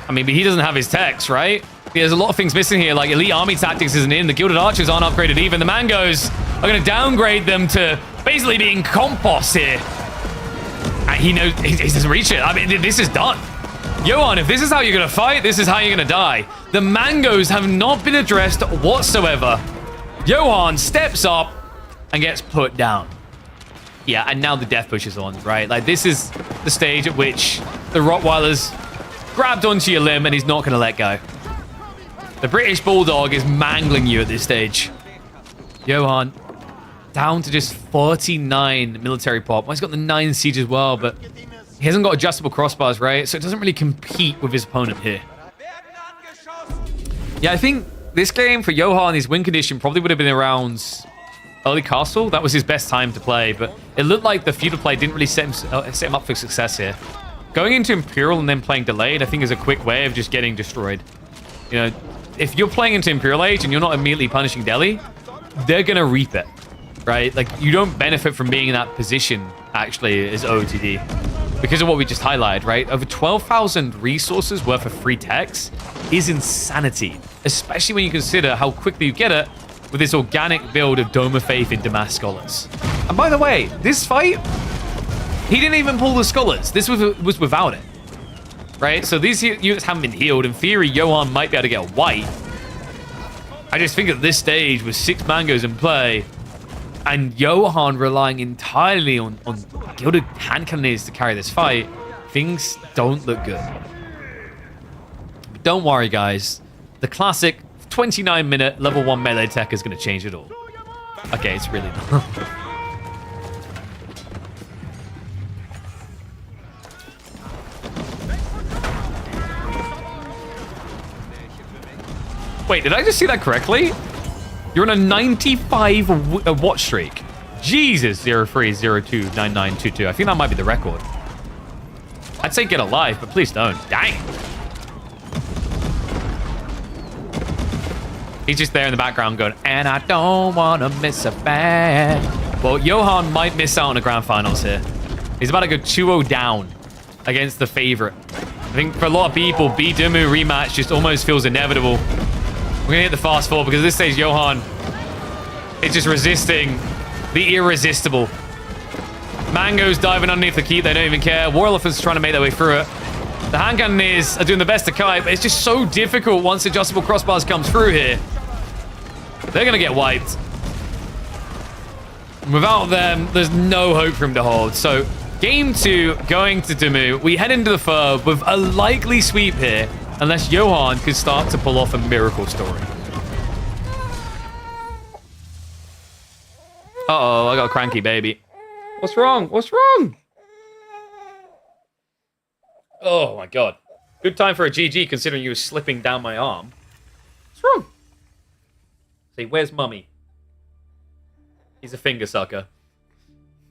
Speaker 1: I mean, but he doesn't have his techs, right? There's a lot of things missing here, like Elite Army Tactics isn't in. The Gilded Archers aren't upgraded even. The Mangoes are going to downgrade them to basically being compost here. And he knows he doesn't reach it. I mean, this is done. Johan, if this is how you're going to fight, this is how you're going to die. The Mangoes have not been addressed whatsoever. Johan steps up and gets put down. Yeah, and now the death push is on, right? Like, this is the stage at which the Rottweiler's grabbed onto your limb and he's not going to let go. The British Bulldog is mangling you at this stage. Johan, down to just 49 military pop. Well, he's got the 9 siege as well, but he hasn't got adjustable crossbars, right? So it doesn't really compete with his opponent here. Yeah, I think this game for Johan, his win condition probably would have been around early castle. That was his best time to play, but it looked like the feudal play didn't really set him up for success here. Going into Imperial and then playing delayed, I think is a quick way of just getting destroyed. You know, if you're playing into Imperial Age and you're not immediately punishing Delhi, they're going to reap it, right? Like, you don't benefit from being in that position, actually, as OOTD. Because of what we just highlighted, right? Over 12,000 resources worth of free techs is insanity. Especially when you consider how quickly you get it with this organic build of Dome of Faith into mass scholars. And by the way, this fight, he didn't even pull the scholars. This was without it. Right? So these units haven't been healed. In theory, Johan might be able to get a white. I just think at this stage, with 6 mangoes in play, and Johan relying entirely on Gilded Hand Cannoneers to carry this fight, things don't look good. But don't worry, guys. The classic 29-minute level 1 melee tech is going to change it all. Okay, it's really not. Wait, did I just see that correctly? You're on a 95 watch streak. Jesus, 03029922. I think that might be the record. I'd say get alive, but please don't. Dang. He's just there in the background going, and I don't want to miss a fan. Well, Johan might miss out on the grand finals here. He's about to go 2-0 down against the favorite. I think for a lot of people, B-Dumu rematch just almost feels inevitable. We're going to hit the fast forward because at this stage, Johan is just resisting the irresistible. Mango's diving underneath the keep. They don't even care. War Elephants trying to make their way through it. The hand cannoneers are doing the best to kite, but it's just so difficult once adjustable crossbars comes through here. They're going to get wiped. Without them, there's no hope for him to hold. So, game 2 going to Dumu. We head into the Furb with a likely sweep here, unless Johan could start to pull off a miracle story. Uh-oh, I got a cranky baby. What's wrong? What's wrong? Oh, my God. Good time for a GG, considering you were slipping down my arm. What's wrong? Say, where's Mummy? He's a finger sucker.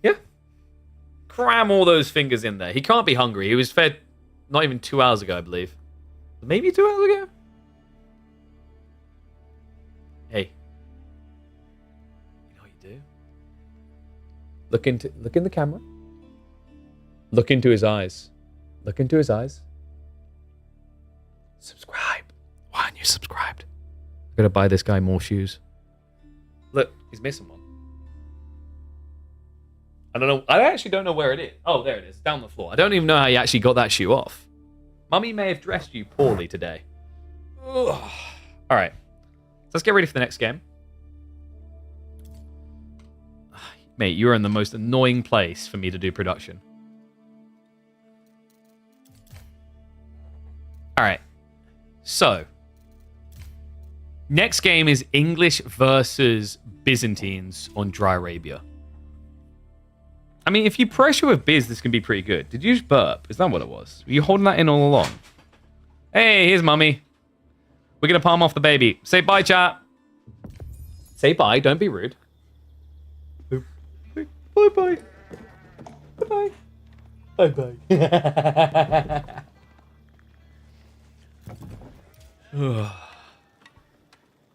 Speaker 1: Yeah. Cram all those fingers in there. He can't be hungry. He was fed not even 2 hours ago, I believe. Maybe 2 hours ago? Hey. You know what you do? Look in the camera. Look into his eyes. Look into his eyes. Subscribe. Why aren't you subscribed? I'm gonna buy this guy more shoes. Look, he's missing one. I don't know. I actually don't know where it is. Oh, there it is. Down the floor. I don't even know how he actually got that shoe off. Mummy may have dressed you poorly today. Ugh. All right. Let's get ready for the next game. Mate, you're in the most annoying place for me to do production. All right. So, next game is English versus Byzantines on Dry Arabia. I mean, if you pressure with Biz, this can be pretty good. Did you just burp? Is that what it was? Were you holding that in all along? Hey, here's Mummy. We're going to palm off the baby. Say bye, chat. Say bye. Don't be rude. Bye-bye. Bye-bye. Bye-bye.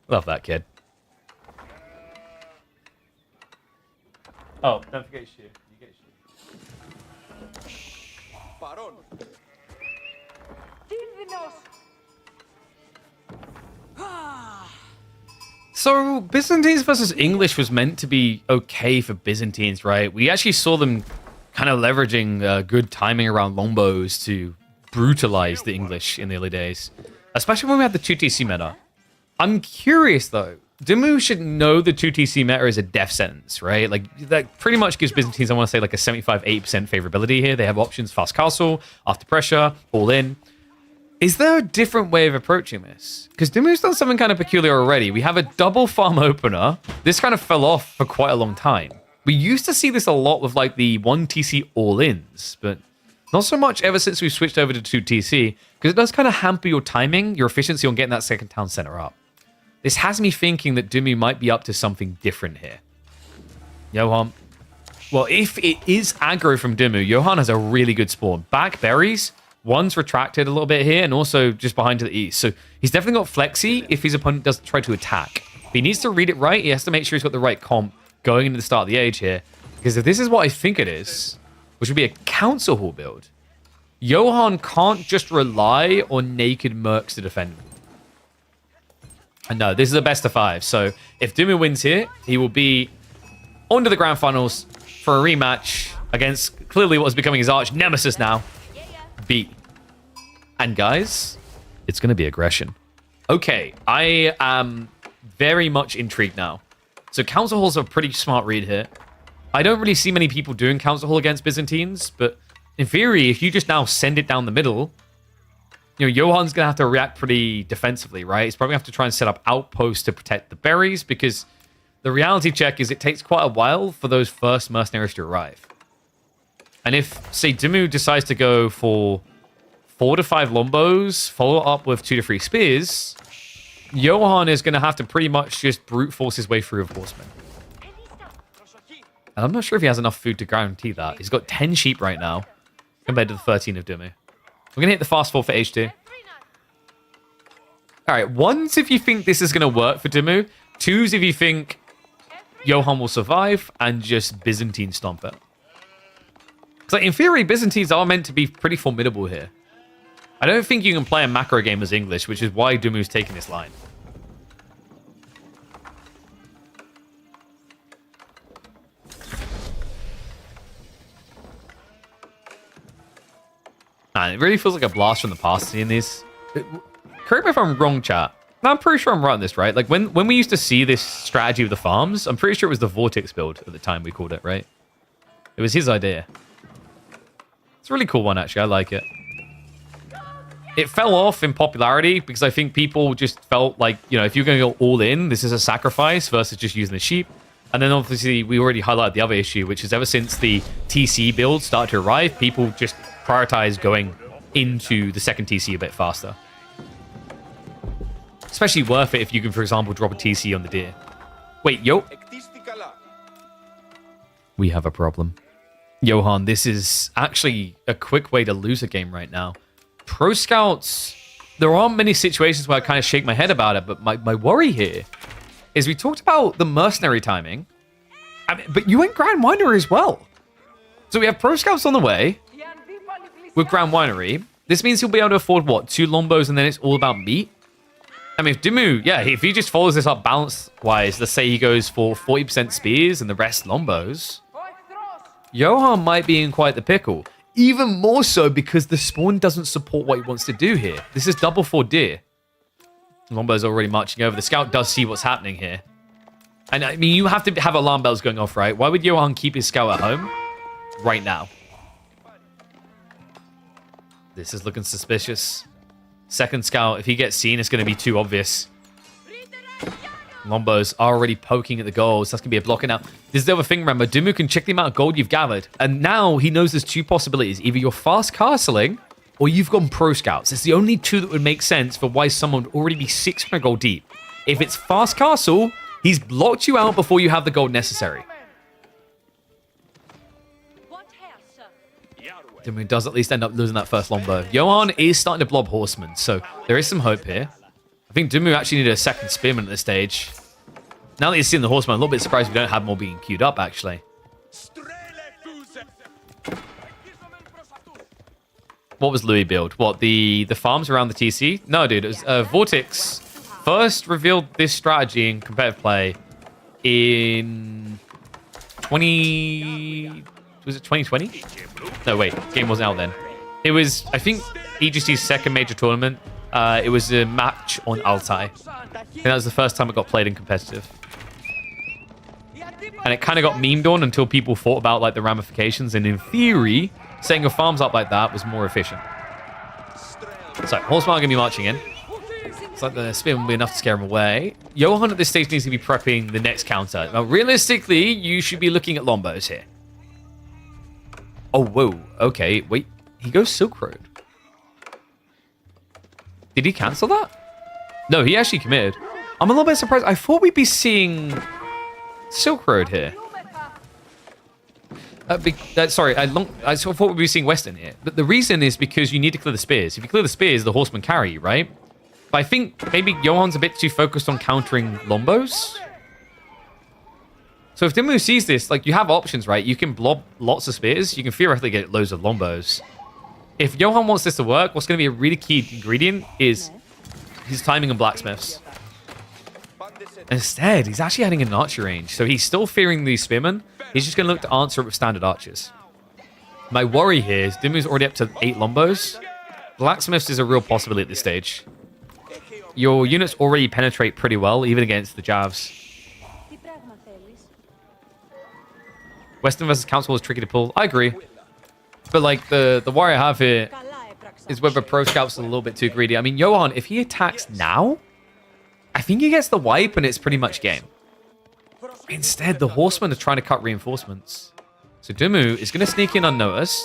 Speaker 1: Love that kid. Oh, don't forget your shoe. You get your shoe. So, Byzantines versus English was meant to be okay for Byzantines, right? We actually saw them kind of leveraging good timing around longbows to brutalize the English in the early days, especially when we had the 2TC meta. I'm curious, though. Dimu should know the 2TC meta is a death sentence, right? Like, that pretty much gives Byzantines, I want to say, like a 75-80% favorability here. They have options, fast castle, after pressure, all in. Is there a different way of approaching this? Because Dimu's done something kind of peculiar already. We have a double farm opener. This kind of fell off for quite a long time. We used to see this a lot with like the 1TC all-ins, but not so much ever since we've switched over to 2TC, because it does kind of hamper your timing, your efficiency on getting that second town center up. This has me thinking that Dimu might be up to something different here. Johan. Well, if it is aggro from Dimu, Johan has a really good spawn. Back berries. One's retracted a little bit here, and also just behind to the east. So he's definitely got flexi if his opponent does try to attack. But he needs to read it right. He has to make sure he's got the right comp going into the start of the age here. Because if this is what I think it is, which would be a council hall build, Johan can't just rely on naked mercs to defend him. And no, this is a best of 5. So if Dimu wins here, he will be on to the grand finals for a rematch against clearly what is becoming his arch nemesis now, B. And guys, it's going to be aggression. Okay, I am very much intrigued now. So Council Hall's a pretty smart read here. I don't really see many people doing Council Hall against Byzantines, but in theory, if you just now send it down the middle, you know, Johan's going to have to react pretty defensively, right? He's probably going to have to try and set up outposts to protect the berries, because the reality check is it takes quite a while for those first mercenaries to arrive. And if, say, Dimu decides to go for 4 to 5 lombos, follow up with 2 to 3 spears, Johan is going to have to pretty much just brute force his way through with horsemen. And I'm not sure if he has enough food to guarantee that. He's got 10 sheep right now, compared to the 13 of Dimu. We're going to hit the fast forward for H2. All right, 1's if you think this is going to work for Dimu. 2's if you think Johan will survive and just Byzantine stomp it. Because like, in theory, Byzantines are meant to be pretty formidable here. I don't think you can play a macro game as English, which is why Dumu's taking this line. Man, it really feels like a blast from the past seeing these. Correct me if I'm wrong, chat. No, I'm pretty sure I'm right on this, right? Like, when we used to see this strategy of the farms, I'm pretty sure it was the Vortex build at the time we called it, right? It was his idea. It's a really cool one, actually. I like it. It fell off in popularity because I think people just felt like, you know, if you're going to go all in, this is a sacrifice versus just using the sheep. And then obviously we already highlighted the other issue, which is ever since the TC builds start to arrive, people just prioritize going into the second TC a bit faster. Especially worth it if you can, for example, drop a TC on the deer. Wait, yo. We have a problem. Johan, this is actually a quick way to lose a game right now. Pro Scouts, there aren't many situations where I kind of shake my head about it, but my worry here is we talked about the mercenary timing, but you went Grand Winery as well. So we have Pro Scouts on the way with Grand Winery. This means he'll be able to afford, what, 2 Lombos and then it's all about meat? I mean, if Dimu, yeah, if he just follows this up balance-wise, let's say he goes for 40% spears and the rest Lombos, Johan might be in quite the pickle. Even more so because the spawn doesn't support what he wants to do here. This is double for deer. Lombo's already marching over. The scout does see what's happening here. And I mean, you have to have alarm bells going off, right? Why would Johan keep his scout at home right now? This is looking suspicious. Second scout, if he gets seen, it's going to be too obvious. Lombo's already poking at the goals. That's going to be a blocker now. This is the other thing, remember. Dumu can check the amount of gold you've gathered. And now he knows there's 2 possibilities. Either you're fast castling or you've gone pro scouts. It's the only 2 that would make sense for why someone would already be 600 gold deep. If it's fast castle, he's blocked you out before you have the gold necessary. Dumu does at least end up losing that first Lombo. Johan is starting to blob horsemen, so there is some hope here. I think Dumu actually needed a second spearman at this stage. Now that he's seen the horseman, I'm a little bit surprised we don't have more being queued up, actually. What was Louis build? What, the farms around the TC? No, dude, it was Vortex first revealed this strategy in competitive play in 20... Was it 2020? No, wait. Game wasn't out then. It was, I think, EGC's second major tournament. It was a match on Altai. I think that was the first time it got played in competitive. And it kind of got memed on until people thought about like the ramifications. And in theory, setting your farms up like that was more efficient. So, Horseman are going to be marching in. It's like the spin will be enough to scare him away. Johan at this stage needs to be prepping the next counter. Now, realistically, you should be looking at Lombos here. Oh, whoa. Okay, wait. He goes Silk Road. Did he cancel that? No, he actually committed. I'm a little bit surprised. I thought we'd be seeing Silk Road here. Sorry, I thought we'd be seeing Western here. But the reason is because you need to clear the spears. If you clear the spears, the horsemen carry you, right? But I think maybe Johan's a bit too focused on countering Lombos. So if Dimu sees this, like, you have options, right? You can blob lots of spears. You can theoretically get loads of Lombos. If Johan wants this to work, what's going to be a really key ingredient is his timing and blacksmiths. Instead, he's actually adding an archer range. So he's still fearing these spearmen. He's just going to look to answer it with standard archers. My worry here is Dimu's already up to 8 Lombos. Blacksmiths is a real possibility at this stage. Your units already penetrate pretty well, even against the Javs. Western versus Council is tricky to pull. I agree. But, like, the worry I have here is whether Pro Scouts are a little bit too greedy. I mean, Johan, if he attacks now, I think he gets the wipe and it's pretty much game. Instead, the Horsemen are trying to cut reinforcements. So Dimu is going to sneak in unnoticed.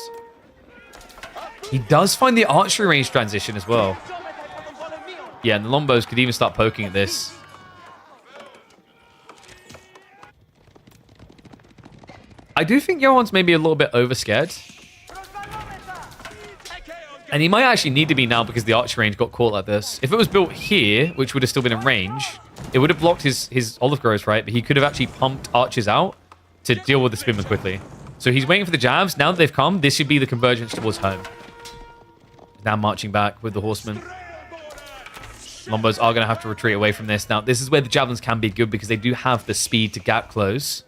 Speaker 1: He does find the archery range transition as well. Yeah, and the Lombos could even start poking at this. I do think Johan's maybe a little bit overscared. And he might actually need to be now because the archer range got caught like this. If it was built here, which would have still been in range, it would have blocked his olive groves, right? But he could have actually pumped archers out to deal with the spearmen quickly. So he's waiting for the jabs. Now that they've come, this should be the convergence towards home. Now marching back with the horsemen. Lombos are going to have to retreat away from this. Now, this is where the javelins can be good because they do have the speed to gap close.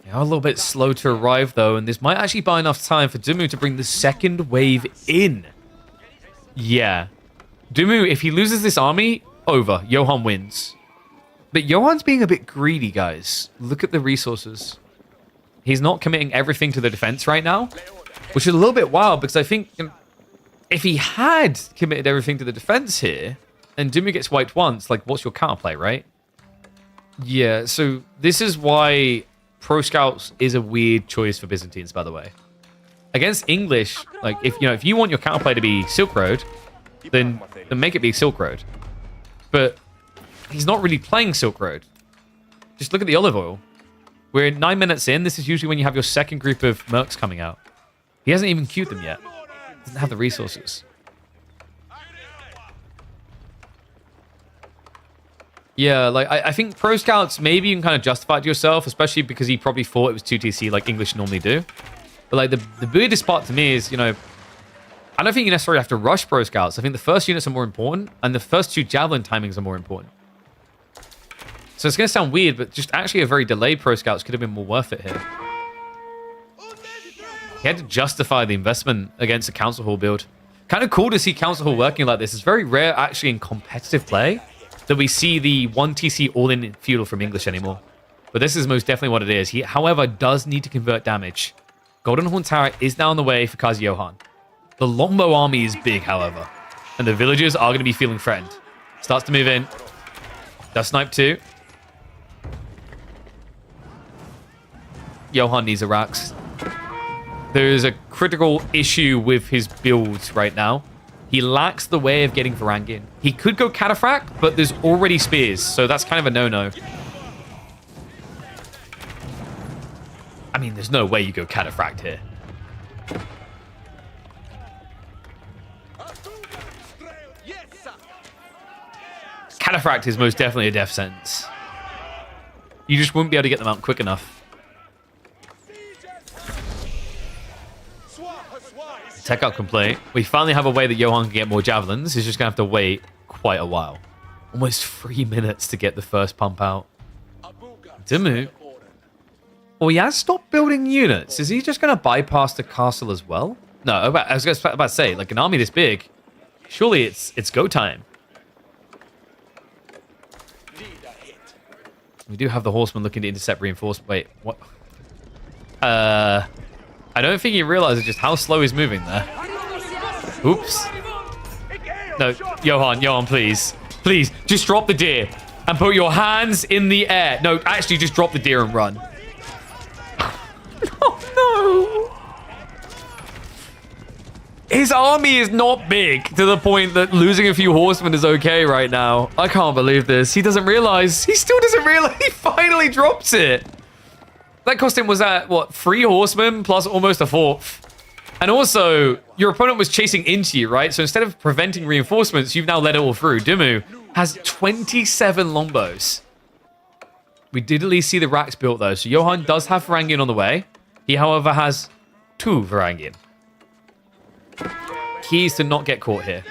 Speaker 1: They are a little bit slow to arrive, though, and this might actually buy enough time for Dimu to bring the second wave in. Yeah. Dimu, if he loses this army, over. Johan wins. But Johan's being a bit greedy, guys. Look at the resources. He's not committing everything to the defense right now, which is a little bit wild because I think if he had committed everything to the defense here, and Dimu gets wiped once, like, what's your counterplay, right? Yeah, so this is why Pro Scouts is a weird choice for Byzantines, by the way. Against English, like if you want your counterplay to be Silk Road, then make it be Silk Road. But he's not really playing Silk Road. Just look at the olive oil. We're 9 minutes in. This is usually when you have your second group of mercs coming out. He hasn't even queued them yet. Doesn't have the resources. Yeah, like I think Pro Scouts, maybe you can kind of justify it to yourself, especially because he probably thought it was 2TC like English normally do. But like the weirdest part to me is, I don't think you necessarily have to rush Pro Scouts. I think the first units are more important, and the first 2 Javelin timings are more important. So it's going to sound weird, but just actually a very delayed Pro Scouts could have been more worth it here. He had to justify the investment against a Council Hall build. Kind of cool to see Council Hall working like this. It's very rare actually in competitive play that we see the 1TC all-in feudal from English anymore. But this is most definitely what it is. He, however, does need to convert damage. Golden Horn Tower is now on the way for Kazi Johan. The Lombo army is big, however. And the villagers are going to be feeling threatened. Starts to move in. Does snipe too. Johan needs a Rax. There is a critical issue with his builds right now. He lacks the way of getting Varangian. He could go Cataphract, but there's already spears, so that's kind of a no-no. I mean, there's no way you go Cataphract here. Cataphract is most definitely a death sentence. You just wouldn't be able to get them out quick enough. Tech out complete. We finally have a way that Johan can get more javelins. He's just going to have to wait quite a while. Almost 3 minutes to get the first pump out. Dimu. Well, he has stopped building units. Is he just going to bypass the castle as well? No, I was about to say, like an army this big, surely it's go time. We do have the horseman looking to intercept reinforcement. Wait, what? I don't think he realizes just how slow he's moving there. Oops. No, Johan, please. Please, just drop the deer and put your hands in the air. No, actually, just drop the deer and run. Oh, no. His army is not big to the point that losing a few horsemen is okay right now. I can't believe this. He doesn't realize. He still doesn't realize. He finally drops it. That cost him was at, what, 3 horsemen plus almost a 4th. And also, your opponent was chasing into you, right? So instead of preventing reinforcements, you've now let it all through. Dimu has 27 Lombos. We did at least see the racks built, though. So Johan does have Varangian on the way. He, however, has 2 Varangian. Keys to not get caught here.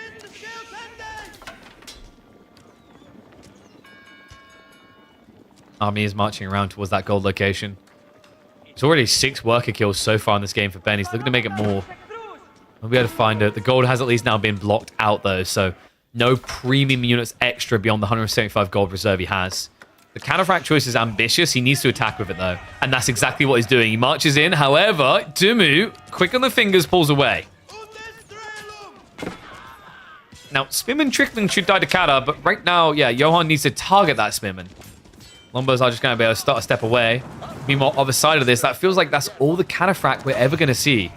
Speaker 1: Army is marching around towards that gold location. There's already 6 worker kills so far in this game for Ben. He's looking to make it more. We'll be able to find it. The gold has at least now been blocked out, though, so no premium units extra beyond the 175 gold reserve he has. The Cataphract choice is ambitious. He needs to attack with it, though, and that's exactly what he's doing. He marches in. However, Dimu, quick on the fingers, pulls away. Now, Spearman Trickling should die to Kata, but right now, yeah, Johan needs to target that Spearman. Lombos are just going to be able to start a step away. Meanwhile, other side of this, that feels like that's all the Cataphract we're ever going to see.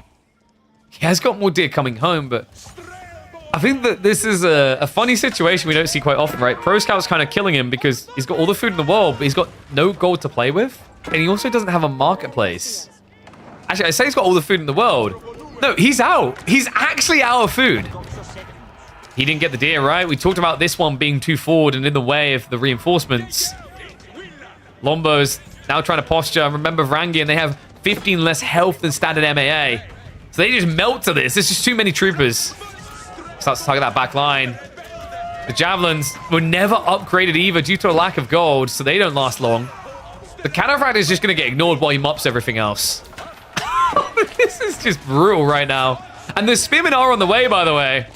Speaker 1: He has got more deer coming home, but I think that this is a funny situation we don't see quite often, right? Pro Scout's kind of killing him because he's got all the food in the world, but he's got no gold to play with. And he also doesn't have a marketplace. Actually, I say he's got all the food in the world. No, he's out. He's actually out of food. He didn't get the deer, right? We talked about this one being too forward and in the way of the reinforcements. Lombo's now trying to posture. Remember, Varangian, they have 15 less health than standard MAA. So they just melt to this. There's just too many troopers. Starts to target that back line. The javelins were never upgraded either due to a lack of gold, so they don't last long. The Cataphract is just going to get ignored while he mops everything else. This is just brutal right now. And the Spearmen are on the way, by the way.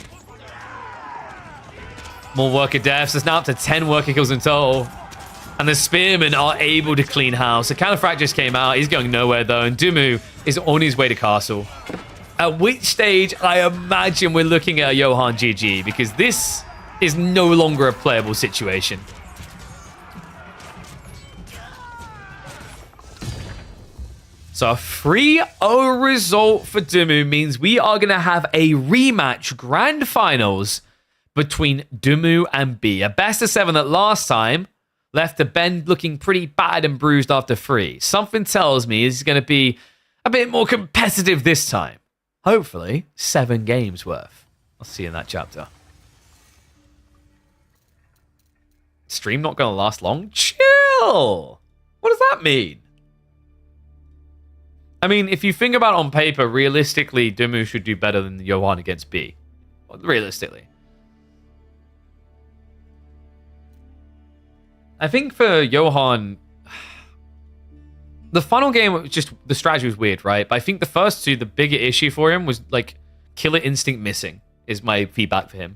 Speaker 1: More worker deaths. There's now up to 10 worker kills in total. And the Spearmen are able to clean house. The Cataphract just came out. He's going nowhere, though. And Dimu is on his way to castle. At which stage, I imagine we're looking at a Johan GG, because this is no longer a playable situation. So a 3-0 result for Dumu means we are going to have a rematch grand finals between Dumu and B. A best of 7 that last time left the Ben looking pretty bad and bruised after 3. Something tells me it's going to be a bit more competitive this time. Hopefully, 7 games worth. I'll see you in that chapter. Stream not going to last long? Chill! What does that mean? I mean, if you think about it on paper, realistically, Dumu should do better than Johan against B. Realistically. I think for Johan, the final game was just, the strategy was weird, right? But I think the first 2, the bigger issue for him was like killer instinct missing, is my feedback for him.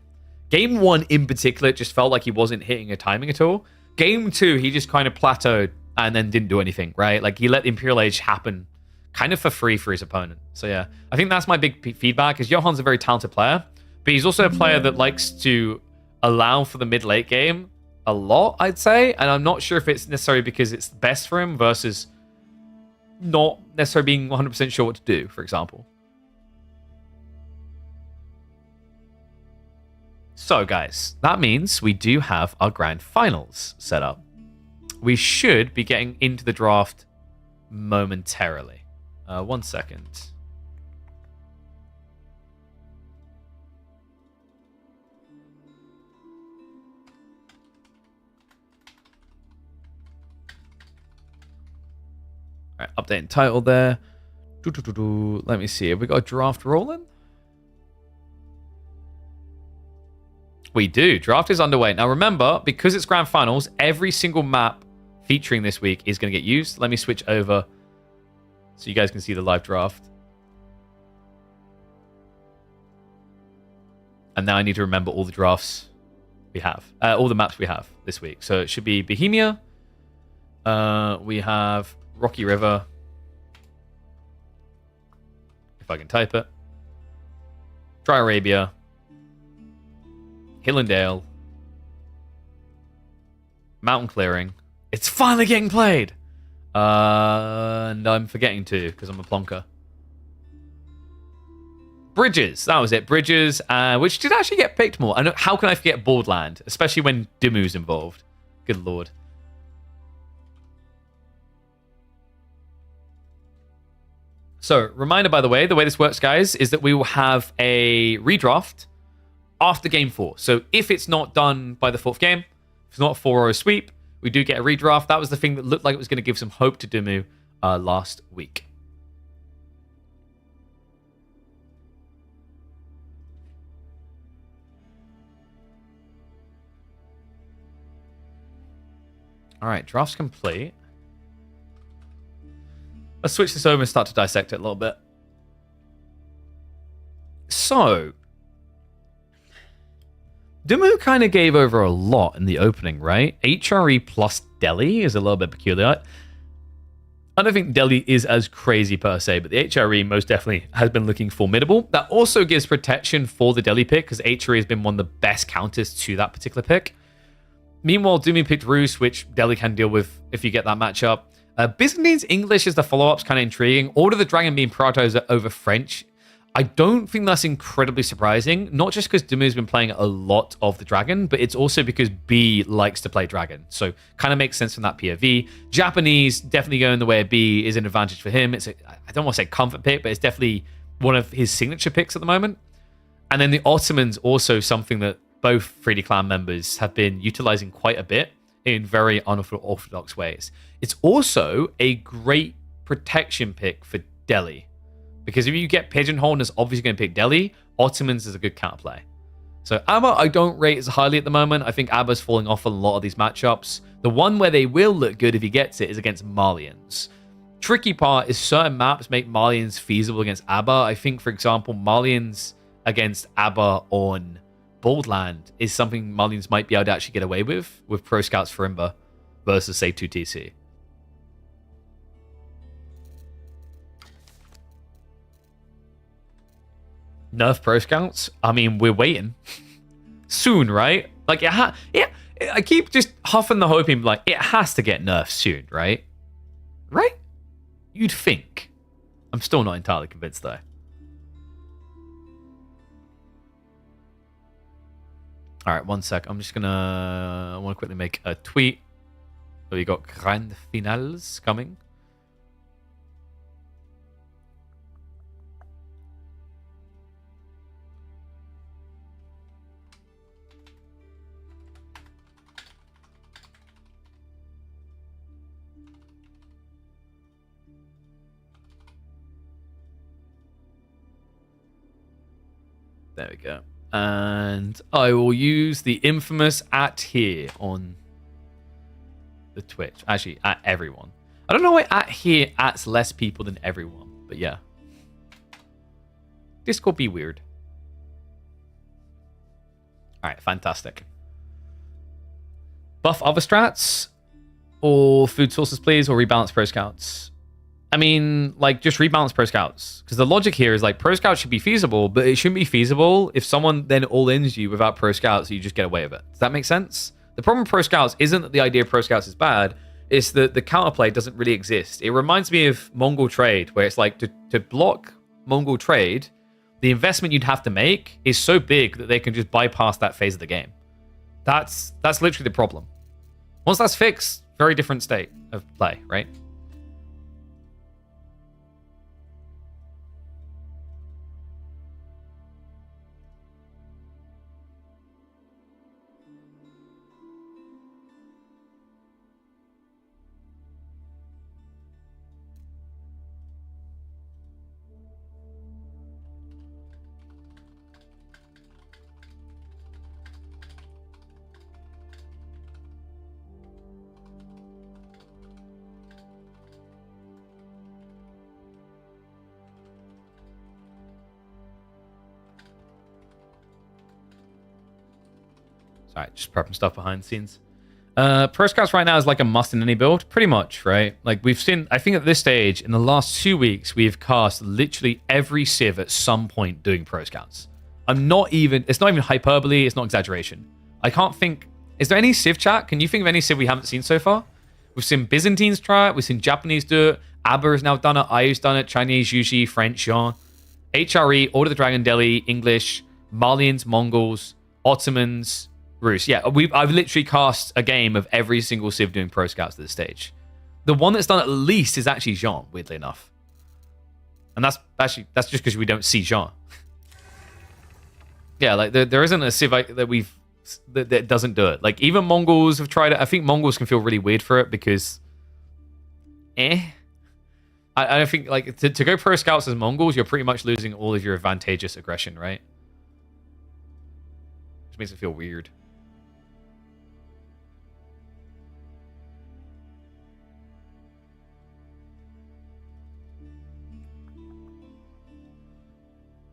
Speaker 1: Game 1 in particular, it just felt like he wasn't hitting a timing at all. Game 2, he just kind of plateaued and then didn't do anything, right? Like he let Imperial Age happen kind of for free for his opponent. So yeah, I think that's my big feedback, is Johan's a very talented player, but he's also a player that likes to allow for the mid-late game a lot, I'd say. And I'm not sure if it's necessarily because it's best for him versus not necessarily being 100% sure what to do, for example. So guys, that means we do have our grand finals set up. We should be getting into the draft momentarily. 1 second. All right, updating title there. Let me see. Have we got a draft rolling? We do. Draft is underway. Now remember, because it's grand finals, every single map featuring this week is going to get used. Let me switch over so you guys can see the live draft. And now I need to remember all the drafts we have. All the maps we have this week. So it should be Bohemia. We have Rocky River. If I can type it. Dry Arabia. Hillendale. Mountain Clearing. It's finally getting played! And I'm forgetting to, because I'm a plonker. Bridges. That was it. Bridges, which did actually get picked more. And how can I forget Boardland? Especially when Dimu's involved. Good lord. So, reminder, by the way this works, guys, is that we will have a redraft after game 4. So, if it's not done by the 4th game, if it's not a 4-0 sweep, we do get a redraft. That was the thing that looked like it was going to give some hope to Dimu last week. All right, draft's complete. Let's switch this over and start to dissect it a little bit. So, Dimu kind of gave over a lot in the opening, right? HRE plus Delhi is a little bit peculiar. I don't think Delhi is as crazy per se, but the HRE most definitely has been looking formidable. That also gives protection for the Delhi pick, because HRE has been one of the best counters to that particular pick. Meanwhile, Dimu picked Roos, which Delhi can deal with if you get that matchup. Byzantine's English as the follow-up's kind of intriguing. Order of the Dragon being prioritized over French. I don't think that's incredibly surprising, not just because Dimu's been playing a lot of the Dragon, but it's also because B likes to play Dragon. So kind of makes sense from that POV. Japanese definitely going the way of B is an advantage for him. It's I don't want to say comfort pick, but it's definitely one of his signature picks at the moment. And then the Ottomans also something that both 3D Clan members have been utilizing quite a bit in very unorthodox ways. It's also a great protection pick for Delhi. Because if you get pigeonholed, it's obviously going to pick Delhi. Ottomans is a good counterplay. So Abba, I don't rate as highly at the moment. I think Abba's falling off a lot of these matchups. The one where they will look good if he gets it is against Malians. Tricky part is certain maps make Malians feasible against Abba. I think, for example, Malians against Abba on Boldland is something Malians might be able to actually get away with Pro Scouts Farimba versus, say, 2TC. Nerf Pro Scouts? I mean, we're waiting. Soon, right? Like, yeah, I keep just huffing the hoping, like, it has to get nerfed soon, right? Right? You'd think. I'm still not entirely convinced, though. All right, 1 sec. I'm just gonna... I want to quickly make a tweet. So we got grand finals coming. There we go. And I will use the infamous @ here on the Twitch. Actually, @ everyone. I don't know why @ here ats less people than everyone, but yeah. Discord be weird. Alright, fantastic. Buff other strats? Or food sources, please? Or rebalance pro scouts? I mean, like, just rebalance pro scouts. Because the logic here is, like, pro scouts should be feasible, but it shouldn't be feasible if someone then all-ins you without pro scouts, so you just get away with it. Does that make sense? The problem with pro scouts isn't that the idea of pro scouts is bad, it's that the counterplay doesn't really exist. It reminds me of Mongol trade, where it's like, to block Mongol trade, the investment you'd have to make is so big that they can just bypass that phase of the game. That's literally the problem. Once that's fixed, very different state of play, right? Alright, just prepping stuff behind the scenes. Pro Scouts right now is like a must in any build, pretty much, right? Like we've seen, I think at this stage, in the last 2 weeks, we've cast literally every Civ at some point doing Pro Scouts. It's not even hyperbole, it's not exaggeration. I can't think, is there any Civ chat? Can you think of any Civ we haven't seen so far? We've seen Byzantines try it, we've seen Japanese do it, ABBA has now done it, IU's done it, Chinese, Yuji, French, Jean, HRE, Order of the Dragon, Delhi, English, Malians, Mongols, Ottomans, Rus. Yeah, I've literally cast a game of every single Civ doing Pro Scouts at this stage. The one that's done at least is actually Jean, weirdly enough. And that's just because we don't see Jean. Yeah, like there isn't a Civ that doesn't do it. Like even Mongols have tried it. I think Mongols can feel really weird for it because I think like to go Pro Scouts as Mongols, you're pretty much losing all of your advantageous aggression, right? Which makes it feel weird.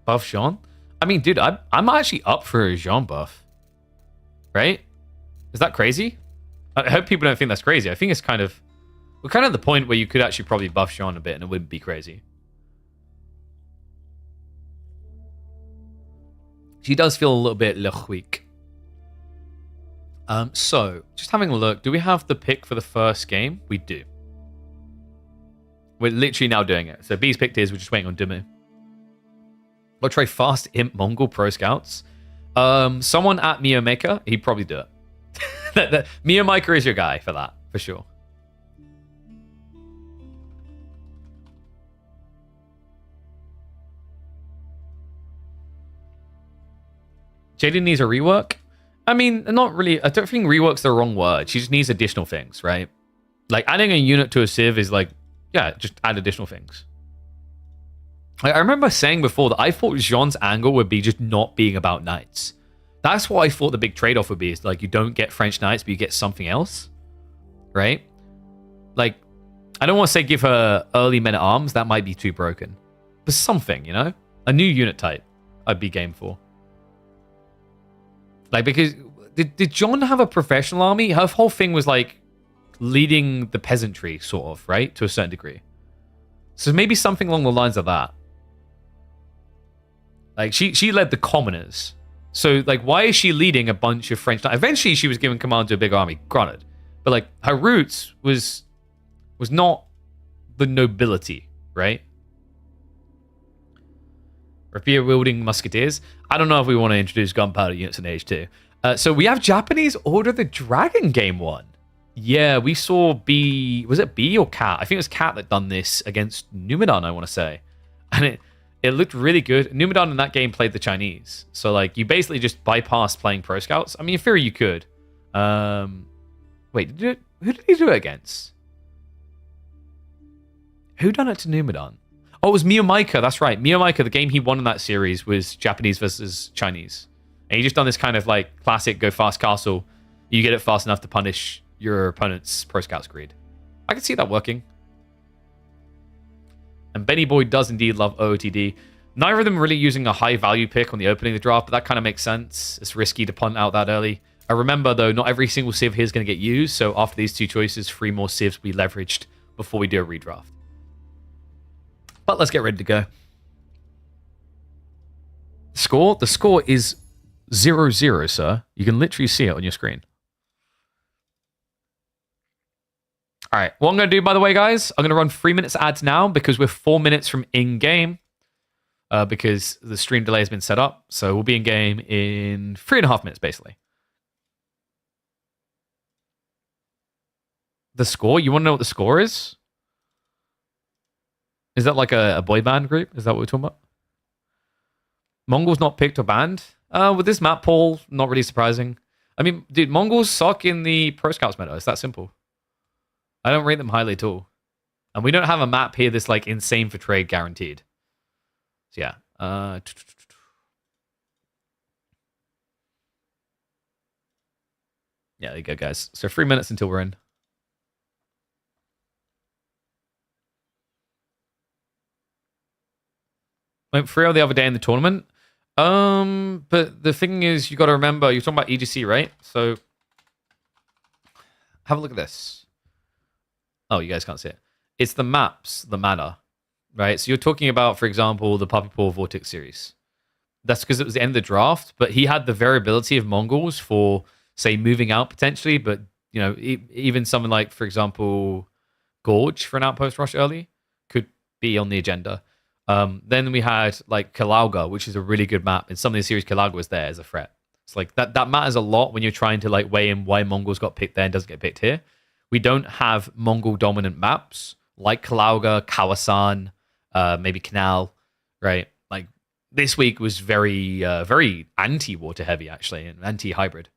Speaker 1: Buff Jean? I mean, dude, I'm actually up for a Jean buff. Right? Is that crazy? I hope people don't think that's crazy. I think it's kind of... We're kind of at the point where you could actually probably buff Jean a bit and it wouldn't be crazy. She does feel a little bit weak. So, just having a look. Do we have the pick for the first game? We do. We're literally now doing it. So B's picked his. We're just waiting on Dumu. I'll try fast imp Mongol Pro Scouts. Someone at Mio Maker, he'd probably do it. Mio Maker is your guy for that, for sure. Jaden needs a rework. I mean, not really. I don't think rework's the wrong word. She just needs additional things, right? Like adding a unit to a Civ is like, yeah, just add additional things. I remember saying before that I thought Jean's angle would be just not being about knights. That's what I thought the big trade-off would be. Is like you don't get French knights, but you get something else, right? Like, I don't want to say give her early men-at-arms. That might be too broken. But something, you know? A new unit type I'd be game for. Like, because did John have a professional army? Her whole thing was like leading the peasantry, sort of, right? To a certain degree. So maybe something along the lines of that. Like, she led the commoners. So, like, why is she leading a bunch of French... Eventually, she was given command to a big army, granted. But, like, her roots was not the nobility, right? Rapier-wielding musketeers. I don't know if we want to introduce gunpowder units in Age 2. So we have Japanese Order of the Dragon Game 1. Yeah, we saw B... Was it B or Cat? I think it was Cat that done this against Numidan, I want to say. And it looked really good. Numidan in that game played the Chinese. So, like, you basically just bypassed playing Pro Scouts. I mean, in theory, you could. Wait, who did he do it against? Who done it to Numidan? Oh, it was Miyomaika. That's right. Miyomaika, the game he won in that series was Japanese versus Chinese. And he just done this kind of, like, classic go fast castle. You get it fast enough to punish your opponent's Pro Scouts greed. I can see that working. And Benny Boy does indeed love OOTD. Neither of them really using a high value pick on the opening of the draft, but that kind of makes sense. It's risky to punt out that early. I remember, though, not every single civ here is going to get used, so after these two choices, 3 more civs will be leveraged before we do a redraft. But let's get ready to go. Score? The score is 0-0, sir. You can literally see it on your screen. All right, what I'm going to do, by the way, guys, I'm going to run 3 minutes ads now because we're 4 minutes from in-game because the stream delay has been set up. So we'll be in-game in 3.5 minutes, basically. The score? You want to know what the score is? Is that like a boy band group? Is that what we're talking about? Mongols not picked or banned? With this map poll, not really surprising. I mean, dude, Mongols suck in the Pro Scouts meta. It's that simple. I don't rate them highly at all. And we don't have a map here that's like insane for trade guaranteed. So yeah. Yeah, there you go, guys. So 3 minutes until we're in. Went 3-0 the other day in the tournament. But the thing is, you got to remember, you're talking about EGC, right? So have a look at this. Oh, you guys can't see it. It's the maps that matter, right? So you're talking about, for example, the Puppy Paw Vortex series. That's because it was the end of the draft, but he had the variability of Mongols for, say, moving out potentially. But, you know, even something like, for example, Gorge for an outpost rush early could be on the agenda. Then we had like Kalauga, which is a really good map. In some of the series, Kalauga was there as a threat. It's like that matters a lot when you're trying to like weigh in why Mongols got picked there and doesn't get picked here. We don't have Mongol dominant maps like Kalauga, Kawasan, maybe Canal, right? Like this week was very, very anti-water heavy actually, and anti-hybrid.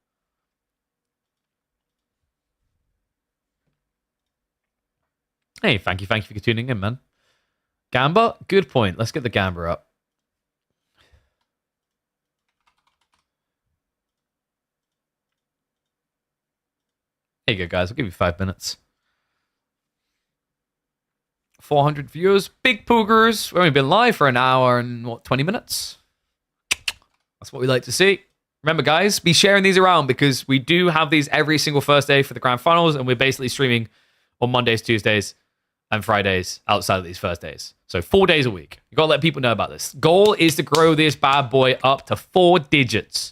Speaker 1: Hey, thank you for tuning in, man. Gamba, good point. Let's get the Gamba up. There you go, guys. I'll give you 5 minutes. 400 viewers. Big poogers. We've only been live for an hour and, 20 minutes? That's what we like to see. Remember, guys, be sharing these around because we do have these every single Thursday for the Grand Finals, and we're basically streaming on Mondays, Tuesdays, and Fridays outside of these Thursdays. So 4 days a week. You got to let people know about this. Goal is to grow this bad boy up to 4 digits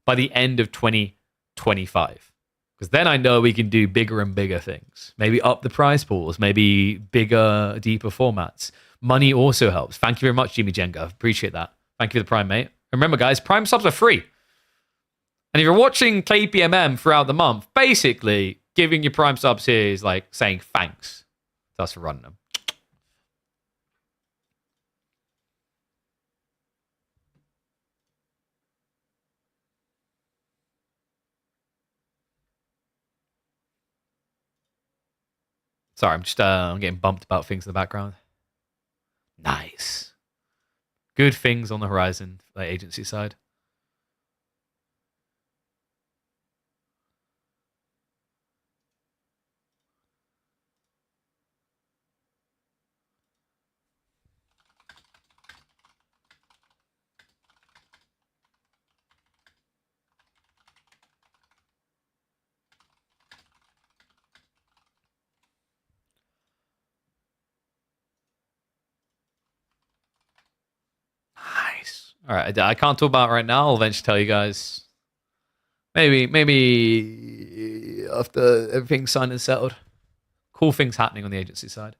Speaker 1: by the end of 2025. Because then I know we can do bigger and bigger things. Maybe up the prize pools, maybe bigger, deeper formats. Money also helps. Thank you very much, Jimmy Jenga. Appreciate that. Thank you for the Prime, mate. Remember, guys, Prime subs are free. And if you're watching KPMM throughout the month, basically giving your Prime subs here is like saying thanks to us for running them. Sorry, I'm getting bumped about things in the background. Nice. Good things on the horizon, like agency side. Nice. All right, I can't talk about it right now. I'll eventually tell you guys. Maybe after everything's signed and settled. Cool things happening on the agency side.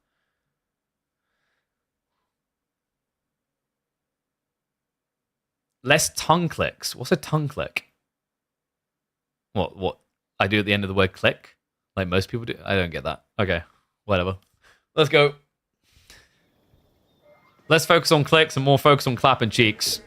Speaker 1: Less tongue clicks. What's a tongue click? What I do at the end of the word click? Like most people do? I don't get that. Okay, whatever. Let's go. Less focus on clicks and more focus on clapping cheeks.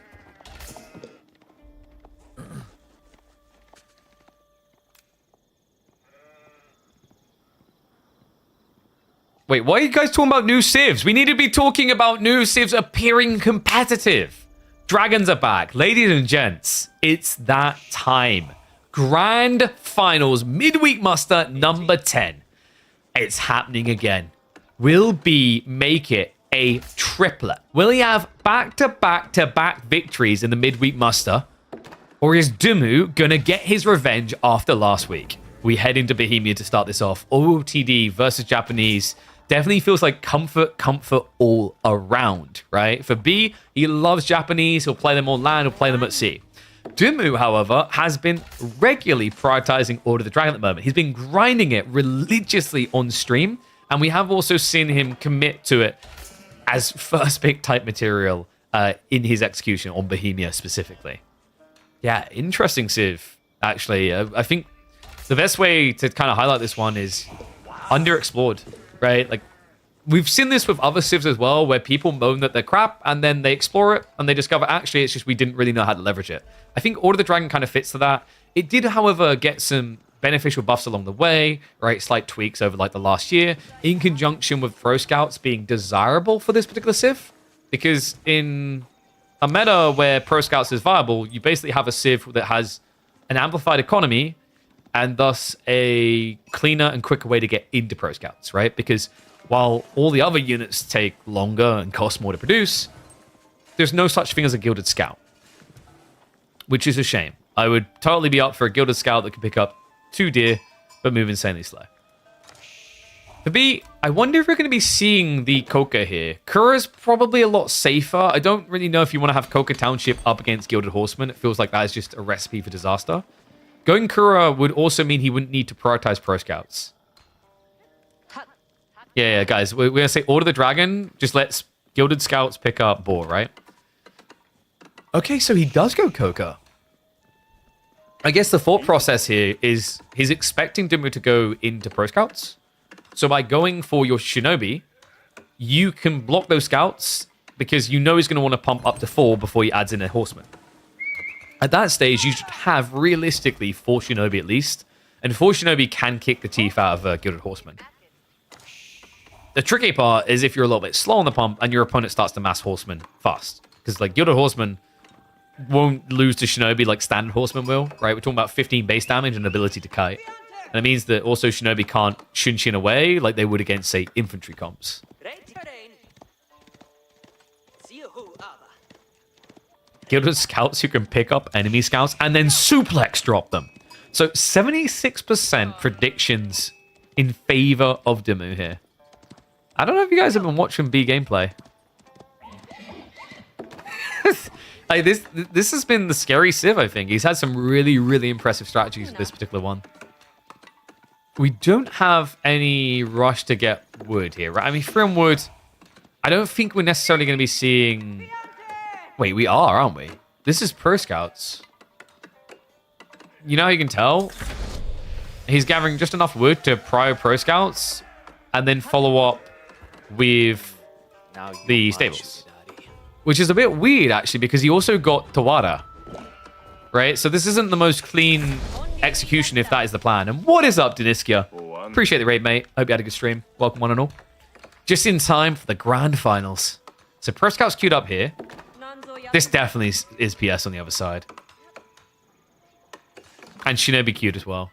Speaker 1: Wait, why are you guys talking about new civs? We need to be talking about new civs appearing competitive. Dragons are back. Ladies and gents, it's that time. Grand Finals Midweek Muster number 10. It's happening again. Will B make it a triplet? Will he have back-to-back-to-back victories in the Midweek Muster? Or is Dumu gonna get his revenge after last week? We head into Bohemia to start this off. OOTD versus Japanese. Definitely feels like comfort all around, right? For B, he loves Japanese. He'll play them on land, he'll play them at sea. Dumu, however, has been regularly prioritizing Order of the Dragon at the moment. He's been grinding it religiously on stream, and we have also seen him commit to it as first pick type material in his execution on Bohemia specifically. Yeah, interesting civ, actually. I think the best way to kind of highlight this one is underexplored. Right? Like, we've seen this with other civs as well, where people moan that they're crap, and then they explore it, and they discover, actually, it's just we didn't really know how to leverage it. I think Order of the Dragon kind of fits to that. It did, however, get some beneficial buffs along the way, right? Slight tweaks over, like, the last year, in conjunction with Pro Scouts being desirable for this particular civ, because in a meta where Pro Scouts is viable, you basically have a civ that has an amplified economy, and thus a cleaner and quicker way to get into Pro Scouts, right? Because while all the other units take longer and cost more to produce, there's no such thing as a Gilded Scout, which is a shame. I would totally be up for a Gilded Scout that could pick up 2 deer, but move insanely slow. For B, I wonder if we're going to be seeing the Koka here. Kura's probably a lot safer. I don't really know if you want to have Koka Township up against Gilded Horsemen. It feels like that is just a recipe for disaster. Going Kura would also mean he wouldn't need to prioritize Pro Scouts. Yeah, guys, we're going to say Order the Dragon just lets Gilded Scouts pick up Boar, right? Okay, so he does go Koka. I guess the thought process here is he's expecting Dumu to go into Pro Scouts. So by going for your Shinobi, you can block those Scouts because you know he's going to want to pump up to 4 before he adds in a Horseman. At that stage, you should have, realistically, 4 Shinobi at least. And 4 Shinobi can kick the teeth out of a Gilded Horseman. The tricky part is if you're a little bit slow on the pump and your opponent starts to mass Horseman fast. Because, like, Gilded Horseman won't lose to Shinobi like standard Horseman will, right? We're talking about 15 base damage and ability to kite. And it means that also Shinobi can't Shin away like they would against, say, infantry comps. Gilded Scouts who can pick up enemy scouts and then suplex drop them. So 76% predictions in favor of Dumu here. I don't know if you guys have been watching B gameplay. Like this has been the scary civ, I think. He's had some really, really impressive strategies with this particular one. We don't have any rush to get wood here, right? I mean, from wood, I don't think we're necessarily going to be seeing... Wait, we are, aren't we? This is Pro Scouts. You know how you can tell? He's gathering just enough wood to prio Pro Scouts and then follow up with the stables. Which is a bit weird, actually, because he also got Tawara. Right? So this isn't the most clean execution if that is the plan. And what is up, Deniskia? Appreciate the raid, mate. Hope you had a good stream. Welcome, one and all. Just in time for the grand finals. So Pro Scouts queued up here. This definitely is PS on the other side. And Shinobi queued as well.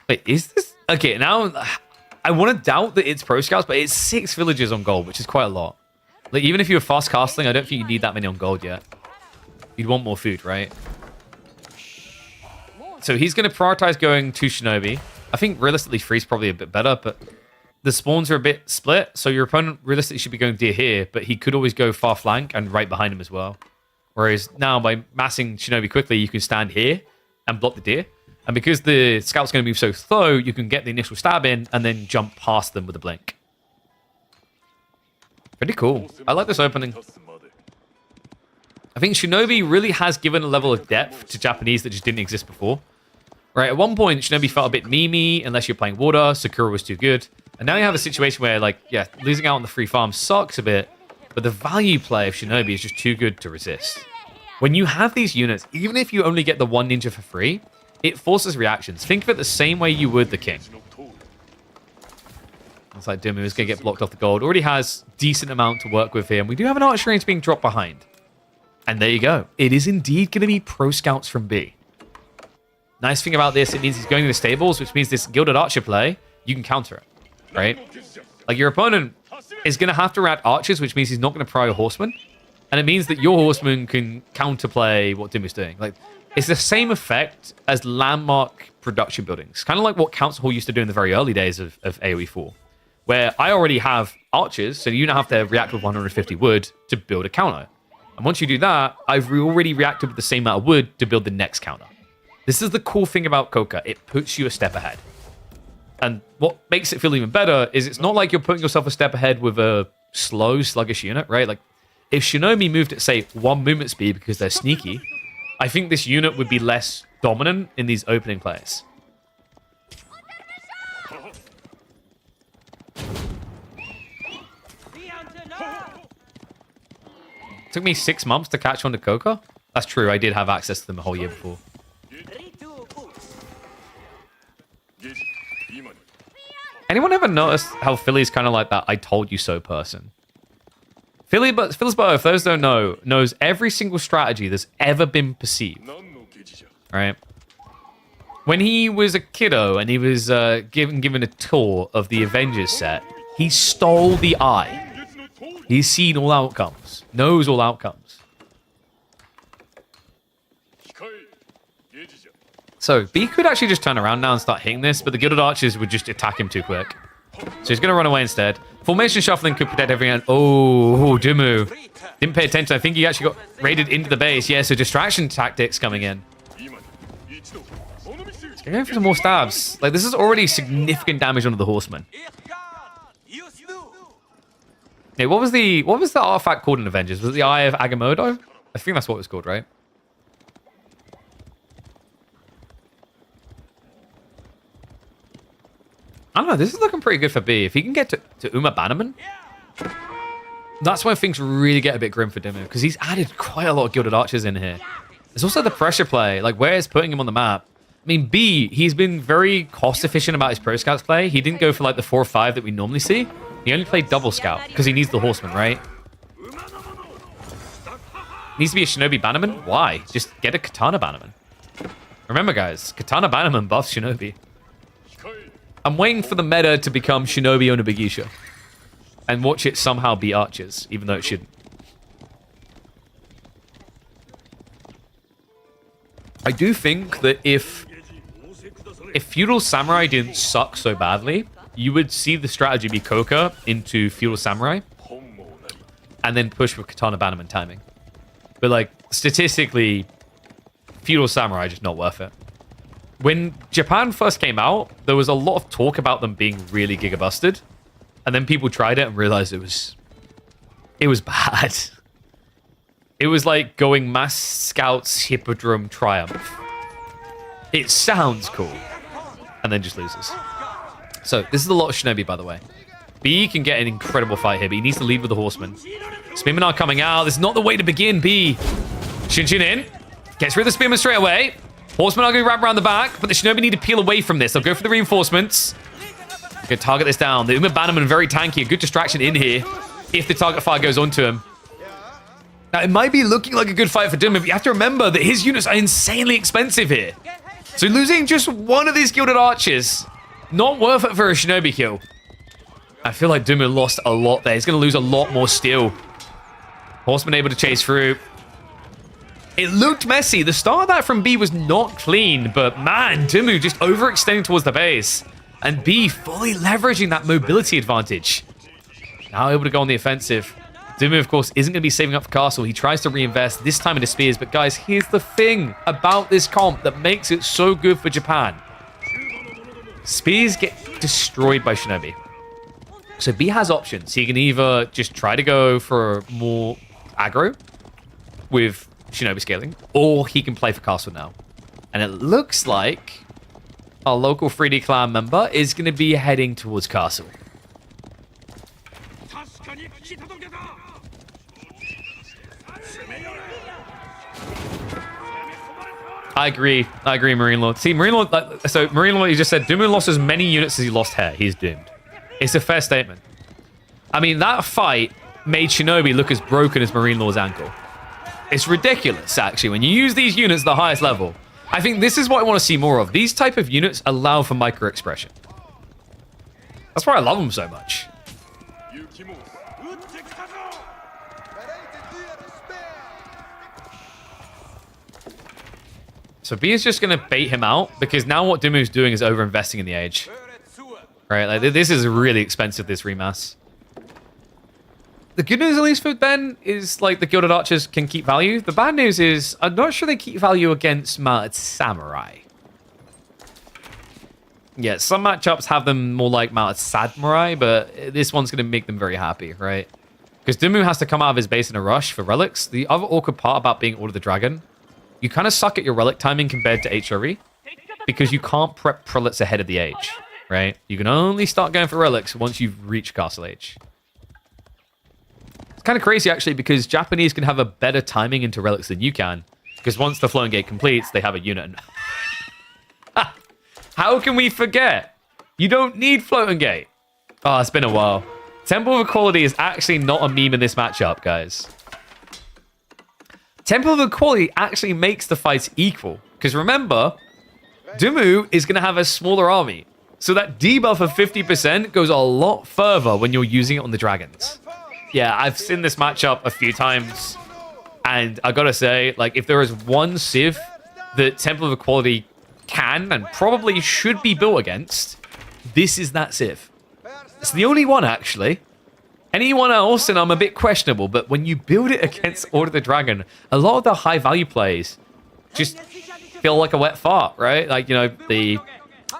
Speaker 1: Wait, is this... Okay, now I want to doubt that it's Pro Scouts, but it's 6 villagers on gold, which is quite a lot. Like, even if you're fast casting, I don't think you need that many on gold yet. You'd want more food, right? So he's going to prioritize going to Shinobi. I think realistically 3 is probably a bit better, but the spawns are a bit split, so your opponent realistically should be going deer here, but he could always go far flank and right behind him as well. Whereas now, by massing Shinobi quickly, you can stand here and block the deer. And because the scout's going to move so slow, you can get the initial stab in and then jump past them with a blink. Pretty cool. I like this opening. I think Shinobi really has given a level of depth to Japanese that just didn't exist before. Right, at one point, Shinobi felt a bit memey unless you're playing water. Sakura was too good. And now you have a situation where, like, yeah, losing out on the free farm sucks a bit, but the value play of Shinobi is just too good to resist. When you have these units, even if you only get the one ninja for free, it forces reactions. Think of it the same way you would the king. It's like Dumu is going to get blocked off the gold. Already has decent amount to work with here. And we do have an archer range being dropped behind. And there you go. It is indeed going to be pro scouts from B. Nice thing about this, it means he's going to the stables, which means this gilded archer play, you can counter it, right? Like your opponent is going to have to rat archers, which means he's not going to pry a horseman. And it means that your horseman can counterplay what Dumu's doing. Like, it's the same effect as landmark production buildings. Kind of like what Council Hall used to do in the very early days of AoE 4. Where I already have archers, so you now have to react with 150 wood to build a counter. And once you do that, I've already reacted with the same amount of wood to build the next counter. This is the cool thing about Koka. It puts you a step ahead. And what makes it feel even better is it's not like you're putting yourself a step ahead with a slow, sluggish unit, right? Like, if Shinobi moved at, say, 1 movement speed because they're sneaky, I think this unit would be less dominant in these opening plays. It took me 6 months to catch on to Koka. That's true, I did have access to them the whole year before. Anyone ever noticed how Philly's kind of like that I told you so person? Phil's Bow, if those don't know, knows every single strategy that's ever been perceived. Right? When he was a kiddo and he was given a tour of the Avengers set, he stole the eye. He's seen all outcomes, knows all outcomes. So B could actually just turn around now and start hitting this, but the Gilded Archers would just attack him too quick. So he's going to run away instead. Formation shuffling could protect everyone. Oh, Dumu. Didn't pay attention. I think he actually got raided into the base. Yeah, so distraction tactics coming in. He's going for some more stabs. Like, this is already significant damage onto the horseman. Hey, what was the artifact called in Avengers? Was it the Eye of Agamotto? I think that's what it was called, right? I don't know, this is looking pretty good for B. If he can get to Uma Bannerman, that's when things really get a bit grim for Dimu, because he's added quite a lot of Gilded Archers in here. There's also the pressure play, like where it's putting him on the map. I mean, B, he's been very cost efficient about his Pro Scouts play. He didn't go for like the 4 or 5 that we normally see. He only played Double Scout, because he needs the Horseman, right? Needs to be a Shinobi Bannerman? Why? Just get a Katana Bannerman. Remember, guys, Katana Bannerman buffs Shinobi. I'm waiting for the meta to become Shinobi Onobugisha and watch it somehow be archers, even though it shouldn't. I do think that if Feudal Samurai didn't suck so badly, you would see the strategy be Koka into Feudal Samurai and then push with Katana Bannerman timing. But like, statistically, Feudal Samurai just not worth it. When Japan first came out, there was a lot of talk about them being really gigabusted. And then people tried it and realized it was bad. It was like going Mass Scouts Hippodrome Triumph. It sounds cool. And then just loses. So, this is a lot of Shinobi, by the way. B can get an incredible fight here, but he needs to lead with the Horseman. Spearmen are coming out. This is not the way to begin, B. Shinshin in. Gets rid of the Spearman straight away. Horsemen are going to wrap around the back, but the Shinobi need to peel away from this. They'll go for the reinforcements. Going to target this down. The Uma Bannerman very tanky. A good distraction in here if the target fire goes onto him. Now, it might be looking like a good fight for Duma, but you have to remember that his units are insanely expensive here. So losing just one of these Gilded Archers, not worth it for a Shinobi kill. I feel like Duma lost a lot there. He's going to lose a lot more steel. Horseman able to chase through. It looked messy. The start of that from B was not clean, but man, Dumu just overextending towards the base. And B fully leveraging that mobility advantage. Now able to go on the offensive. Dumu, of course, isn't going to be saving up for Castle. He tries to reinvest, this time into Spears. But guys, here's the thing about this comp that makes it so good for Japan. Spears get destroyed by Shinobi. So B has options. He can either just try to go for more aggro, with Shinobi scaling, or he can play for Castle now. And it looks like our local 3D clan member is going to be heading towards Castle. I agree, Marine Lord. See, Marine Lord, Marine Lord, he just said, Dumu lost as many units as he lost hair. He's doomed. It's a fair statement. I mean, that fight made Shinobi look as broken as Marine Lord's ankle. It's ridiculous, actually, when you use these units at the highest level. I think this is what I want to see more of. These type of units allow for micro-expression. That's why I love them so much. So B is just going to bait him out, because now what Dumu's doing is over-investing in the age. Right, like, this is really expensive, this remass. The good news, at least for Ben, is like the Gilded Archers can keep value. The bad news is I'm not sure they keep value against Mounted Samurai. Yeah, some matchups have them more like Mounted Samurai, but this one's going to make them very happy, right? Because Dumu has to come out of his base in a rush for relics. The other awkward part about being Order of the Dragon, you kind of suck at your relic timing compared to HRE, because you can't prep prelates ahead of the age, right? You can only start going for relics once you've reached Castle Age. It's kind of crazy, actually, because Japanese can have a better timing into relics than you can, because once the Floating Gate completes, they have a unit. How can we forget? You don't need Floating Gate. Oh, it's been a while. Temple of Equality is actually not a meme in this matchup, guys. Temple of Equality actually makes the fights equal, because remember, Dumu is going to have a smaller army, so that debuff of 50% goes a lot further when you're using it on the dragons. Yeah, I've seen this matchup a few times, and I gotta say, like, if there is one civ that Temple of Equality can and probably should be built against, this is that civ. It's the only one, actually. Anyone else, and I'm a bit questionable, but when you build it against Order of the Dragon, a lot of the high-value plays just feel like a wet fart, right? Like, you know, the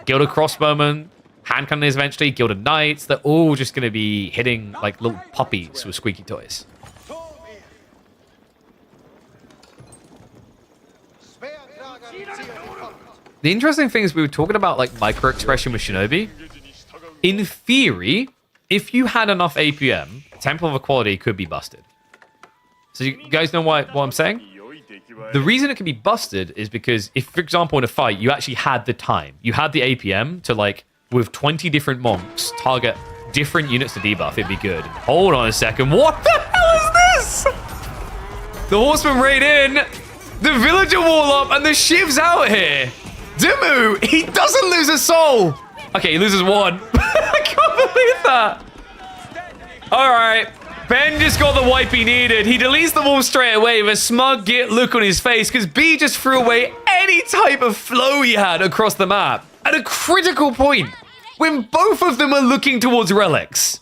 Speaker 1: Gilded Crossbowmen, Hand Cannons eventually, Gilded Knights, they're all just going to be hitting like little puppies with squeaky toys. The interesting thing is we were talking about like micro-expression with Shinobi. In theory, if you had enough APM, Temple of Equality could be busted. So you guys know what I'm saying? The reason it can be busted is because if, for example, in a fight, you actually had the time, you had the APM to like, with 20 different monks, target different units to debuff, it'd be good. Hold on a second. What the hell is this? The horsemen raid in, the villager wall up, and the shiv's out here. Dumu, he doesn't lose a soul. Okay, he loses one. I can't believe that. All right. Ben just got the wipe he needed. He deletes the wall straight away with a smug git look on his face because B just threw away any type of flow he had across the map at a critical point when both of them are looking towards relics.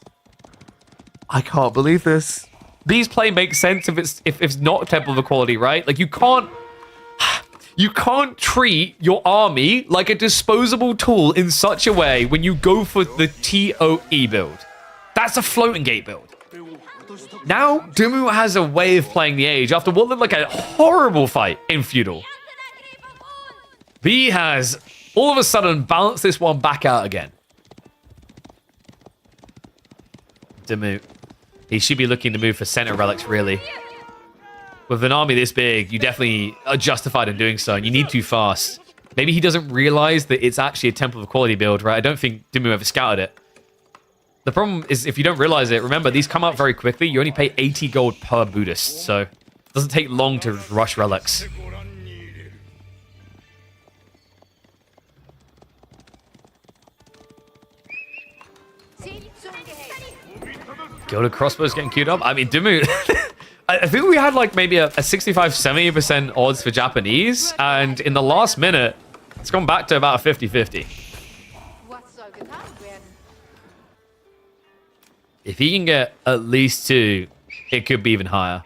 Speaker 1: I can't believe this. These play make sense if it's not Temple of Equality, right? Like you can't treat your army like a disposable tool in such a way when you go for the TOE build. That's a Floating Gate build. Now, Dumu has a way of playing the age after what looked like a horrible fight in Feudal. B has all of a sudden balanced this one back out again. Dumu, he should be looking to move for center relics, really. With an army this big, you definitely are justified in doing so, and you need to fast. Maybe he doesn't realize that it's actually a Temple of Equality build, right? I don't think Dumu ever scouted it. The problem is if you don't realize it, remember, these come out very quickly. You only pay 80 gold per Buddhist, so it doesn't take long to rush relics. Gilded Crossbows getting queued up. I mean, Dumu... I think we had like maybe a 65-70% odds for Japanese, and in the last minute, it's gone back to about a 50-50. If he can get at least 2, it could be even higher.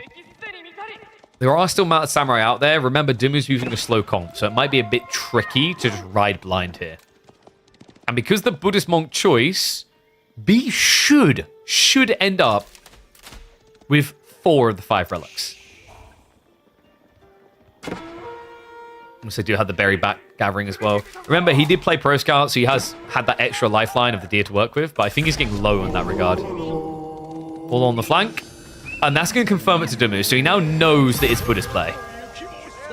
Speaker 1: There are still mounted samurai out there. Remember, Dumu's using a slow comp, so it might be a bit tricky to just ride blind here. And because the Buddhist monk choice, B should end up with 4 of the 5 relics. Also do have the berry back gathering as well. Remember, he did play Pro Scout, so he has had that extra lifeline of the deer to work with, but I think he's getting low in that regard. All on the flank. And that's going to confirm it to Dumu, so he now knows that it's Buddha's play.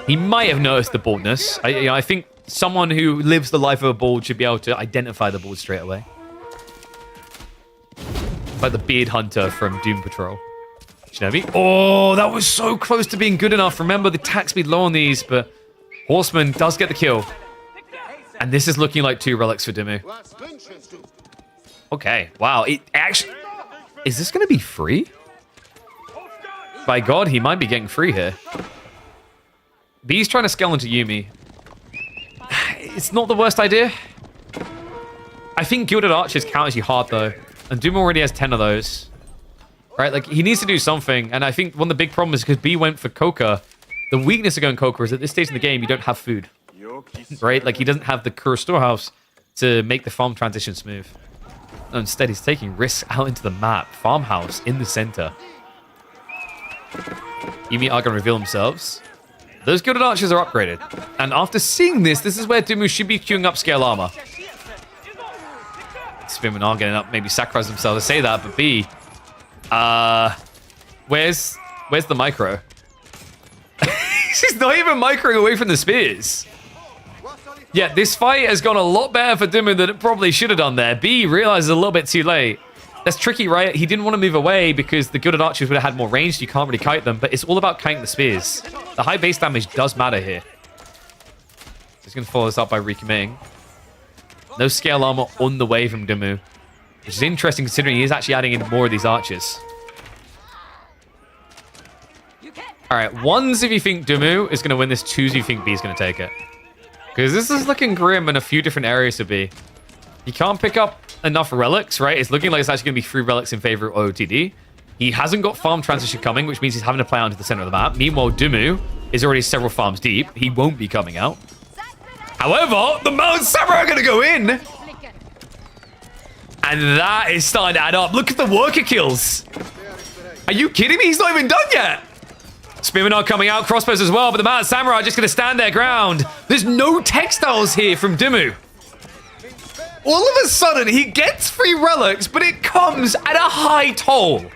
Speaker 1: He might have noticed the baldness. I think someone who lives the life of a bald should be able to identify the bald straight away. Like the beard hunter from Doom Patrol. Shinobi. Oh, that was so close to being good enough. Remember, the attack speed low on these, but Horseman does get the kill. And this is looking like 2 relics for Dimmu. Okay, wow. It actually... Is this going to be free? By God, he might be getting free here. B's trying to scale into Yuumi. It's not the worst idea. I think Gilded Archers counters you hard, though. And Doom already has 10 of those. Right? Like, he needs to do something. And I think one of the big problems is because B went for Coca. The weakness of going Coca is at this stage in the game, you don't have food. Right? Like, he doesn't have the Kura storehouse to make the farm transition smooth. No, instead, he's taking risks out into the map. Farmhouse in the center. Yuumi are going to reveal themselves. Those Gilded Archers are upgraded. And after seeing this, this is where Dimmu should be queuing up scale armor. Spearmen are getting up, maybe sacrifice themselves to say that, but B... Where's the micro? She's not even microing away from the spears. Yeah, this fight has gone a lot better for Dimmu than it probably should have done there. B realizes a little bit too late. That's tricky, right? He didn't want to move away because the Gilded Archers would have had more range, so you can't really kite them, but it's all about kiting the spears. The high base damage does matter here. He's going to follow this up by recommitting. No scale armor on the way from Dimmu, which is interesting considering he is actually adding in more of these archers. Alright, 1s if you think Dimmu is going to win this, 2s if you think B is going to take it. Because this is looking grim in a few different areas to B. He can't pick up enough relics, right? It's looking like it's actually going to be 3 relics in favor of OOTD. He hasn't got farm transition coming, which means he's having to play out into the center of the map. Meanwhile, Dimmu is already several farms deep. He won't be coming out. However, the Mountain Samurai are going to go in. And that is starting to add up. Look at the worker kills. Are you kidding me? He's not even done yet. Spearmen are coming out, crossbows as well, but the Mountain Samurai are just going to stand their ground. There's no textiles here from Dimmu. All of a sudden, he gets 3 relics, but it comes at a high toll.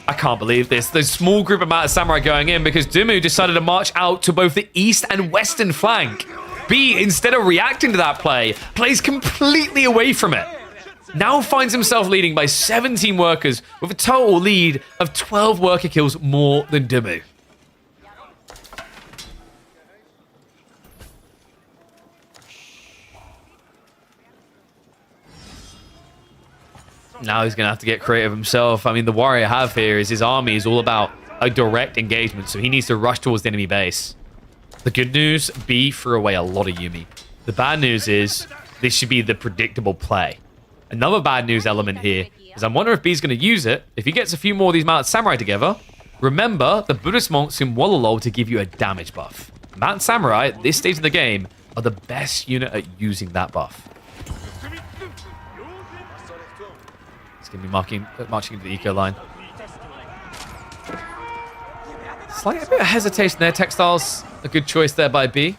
Speaker 1: I can't believe this. There's a small group of Mountain Samurai going in because Dimmu decided to march out to both the east and western flank. B, instead of reacting to that play, plays completely away from it. Now finds himself leading by 17 workers with a total lead of 12 worker kills more than Dimmu. Now he's going to have to get creative himself. I mean, the worry I have here is his army is all about a direct engagement, so he needs to rush towards the enemy base. The good news, B threw away a lot of Yuumi. The bad news is this should be the predictable play. Another bad news element here is I wonder if B's going to use it. If he gets a few more of these Mountain Samurai together, remember, the Buddhist monks can Wololo to give you a damage buff. Mountain Samurai, at this stage of the game, are the best unit at using that buff. He's going to be marching into the eco line. Slight bit of hesitation there. Textiles, a good choice there by B.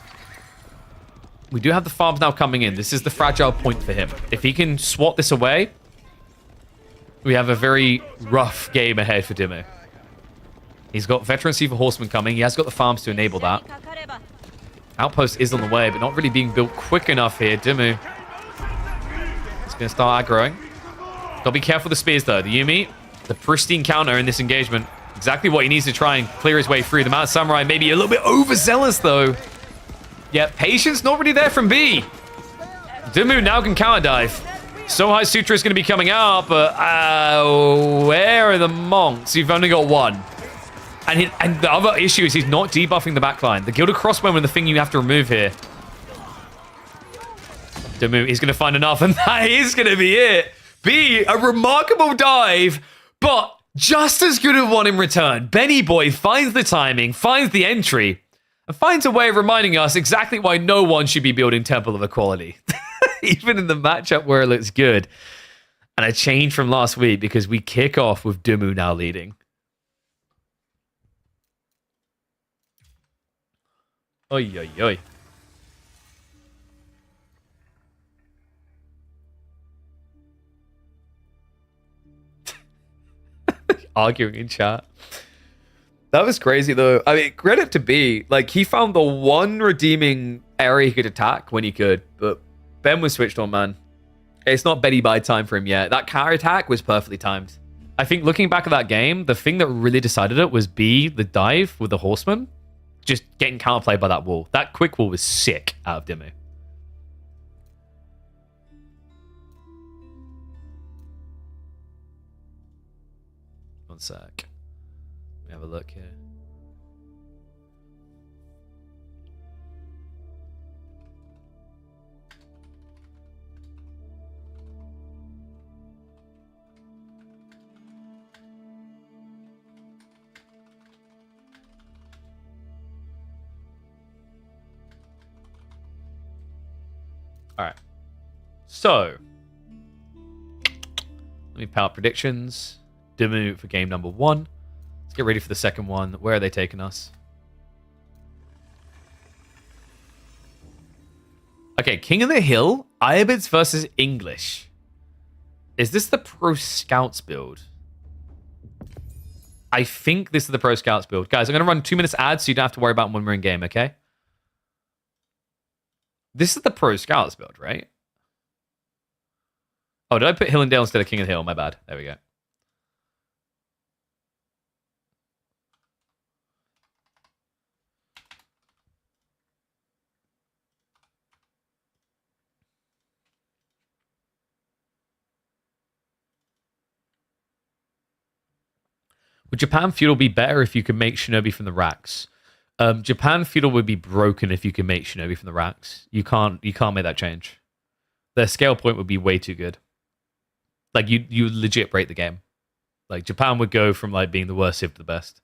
Speaker 1: We do have the farms now coming in. This is the fragile point for him. If he can swat this away, we have a very rough game ahead for Dimmu. He's got Veterancy for Horseman coming. He has got the farms to enable that. Outpost is on the way, but not really being built quick enough here. Dimmu is going to start aggroing. Gotta be careful with the spears, though. The Yuumi, the pristine counter in this engagement. Exactly what he needs to try and clear his way through. The Mountain Samurai maybe a little bit overzealous, though. Yeah, patience not really there from B. Dimmu now can counter dive. Sohai Sutra is going to be coming out, but where are the monks? You've only got 1. And the other issue is he's not debuffing the backline. The Gilded Crossbowman is the thing you have to remove here. Dimmu is going to find enough, and that is going to be it. B, a remarkable dive, but just as good of one in return. Benny Boy finds the timing, finds the entry, and finds a way of reminding us exactly why no one should be building Temple of Equality. Even in the matchup where it looks good. And a change from last week because we kick off with Dimmu now leading. Oi, oi, oi. Arguing in chat. That was crazy, though. I mean, credit to B. Like, he found the one redeeming area he could attack when he could, but Ben was switched on, man. It's not Betty Bye time for him yet. That counter attack was perfectly timed. I think looking back at that game, the thing that really decided it was B, the dive with the horseman, just getting counterplayed by that wall. That quick wall was sick out of Dimmu. One sec. Let me have a look here. All right. So, let me power up predictions. Dimmu for game number 1. Let's get ready for the second one. Where are they taking us? Okay, King of the Hill, Ibids versus English. Is this the Pro Scouts build? I think this is the Pro Scouts build. Guys, I'm going to run 2 minutes ads so you don't have to worry about them when we're in game, okay? This is the Pro Scouts build, right? Oh, did I put Hill and Dale instead of King of the Hill? My bad. There we go. Would Japan Feudal be better if you could make Shinobi from the racks? Japan Feudal would be broken if you could make Shinobi from the racks. You can't make that change. Their scale point would be way too good. Like you legit break the game. Like Japan would go from like being the worst civ to the best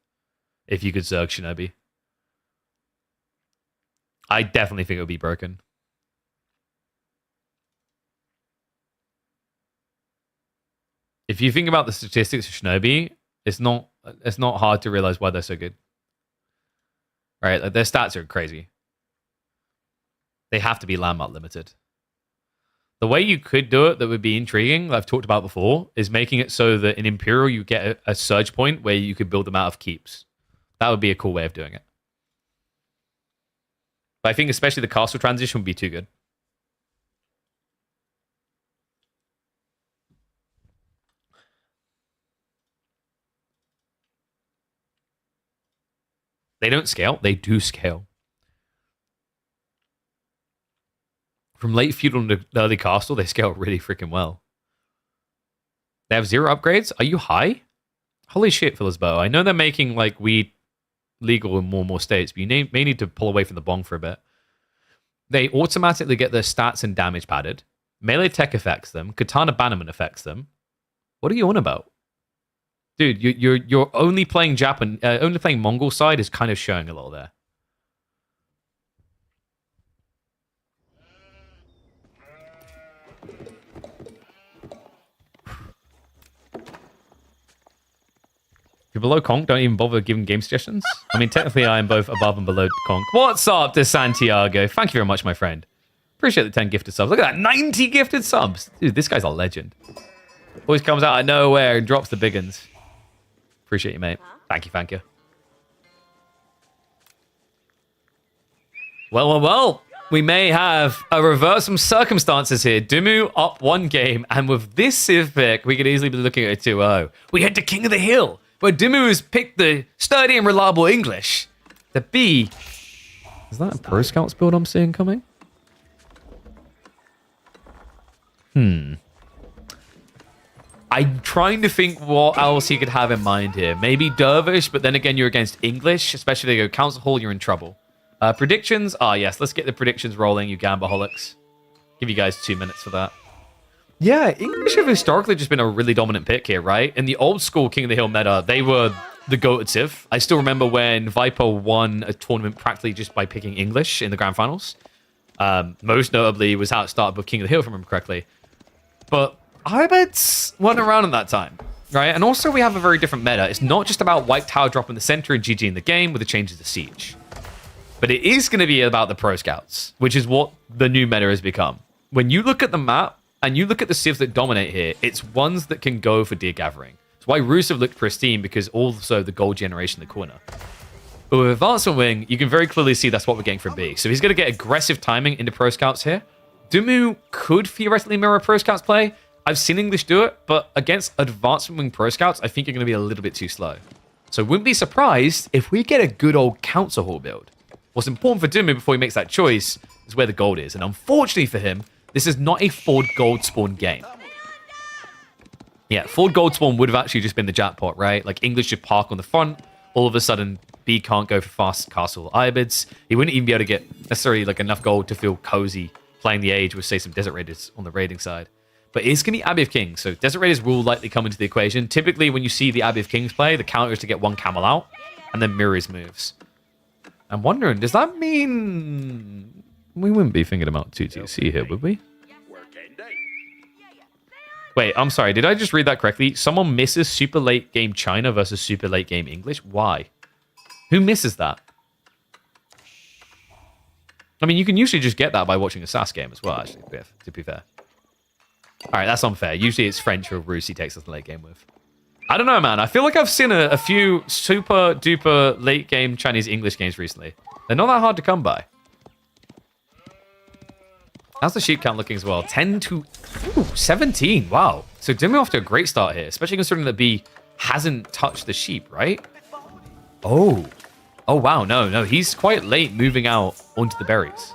Speaker 1: if you could Zerg Shinobi. I definitely think it would be broken. If you think about the statistics of Shinobi, it's not hard to realize why they're so good. Right? Like their stats are crazy. They have to be landmark limited. The way you could do it that would be intriguing, that I've talked about before, is making it so that in Imperial you get a surge point where you could build them out of keeps. That would be a cool way of doing it. But I think especially the castle transition would be too good. They don't scale. They do scale. From late feudal to early castle, they scale really freaking well. They have 0 upgrades. Are you high? Holy shit, Philosbo. I know they're making like weed legal in more and more states, but you may need to pull away from the bong for a bit. They automatically get their stats and damage padded. Melee tech affects them. Katana bannerman affects them. What are you on about? Dude, you're only playing Japan, only playing Mongol side is kind of showing a little there. If you're below Conk, don't even bother giving game suggestions. I mean, technically, I am both above and below Conk. What's up to Santiago? Thank you very much, my friend. Appreciate the 10 gifted subs. Look at that, 90 gifted subs. Dude, this guy's a legend. Always comes out of nowhere and drops the big uns. Appreciate you, mate. Thank you, thank you. Well. We may have a reverse some circumstances here. Dimmu up 1 game, and with this civ pick, we could easily be looking at a 2-0. We head to King of the Hill, where Dimmu has picked the sturdy and reliable English. The B. Is that a Pro Scouts build I'm seeing coming? I'm trying to think what else he could have in mind here. Maybe Dervish, but then again, you're against English, especially if they go Council Hall, you're in trouble. Predictions? Yes, let's get the predictions rolling, you Gambaholics. Give you guys 2 minutes for that. Yeah, English have historically just been a really dominant pick here, right? In the old school King of the Hill meta, they were the goated civ. I still remember when Viper won a tournament practically just by picking English in the grand finals. Most notably was how it started with King of the Hill, if I remember correctly. But Ibets weren't around at that time, right? And also we have a very different meta. It's not just about White Tower dropping the center and GG in the game with the changes to Siege. But it is going to be about the pro scouts, which is what the new meta has become. When you look at the map and you look at the civs that dominate here, it's ones that can go for deer gathering. That's why Rusev looked pristine, because also the gold generation in the corner. But with Advancement Wing, you can very clearly see that's what we're getting from B. So he's going to get aggressive timing into pro scouts here. Dumu could theoretically mirror pro scouts play. I've seen English do it, but against Advancement Wing pro scouts, I think you're going to be a little bit too slow. So wouldn't be surprised if we get a good old Council Hall build. What's important for Dumu before he makes that choice is where the gold is. And unfortunately for him, this is not a Ford gold spawn game. Yeah, Ford gold spawn would have actually just been the jackpot, right? Like English should park on the front. All of a sudden, B can't go for fast castle Ibids. He wouldn't even be able to get necessarily like enough gold to feel cozy playing the Age with, say, some Desert Raiders on the raiding side. But it's going to be Abbey of Kings, so Desert Raiders will likely come into the equation. Typically, when you see the Abbey of Kings play, the counter is to get one camel out and then mirror his moves. I'm wondering, does that mean we wouldn't be thinking about 2TC here, would we? Wait, I'm sorry. Did I just read that correctly? Someone misses super late game China versus super late game English? Why? Who misses that? I mean, you can usually just get that by watching a SAS game as well, actually, to be fair. All right, that's unfair. Usually it's French or Russe he takes us the late game with. I don't know, man. I feel like I've seen a few super duper late game Chinese English games recently. They're not that hard to come by. How's the sheep count looking as well? 10 to 17. Wow. So Demi off to a great start here, especially considering that B hasn't touched the sheep, right? Oh. Oh, wow. No. He's quite late moving out onto the berries.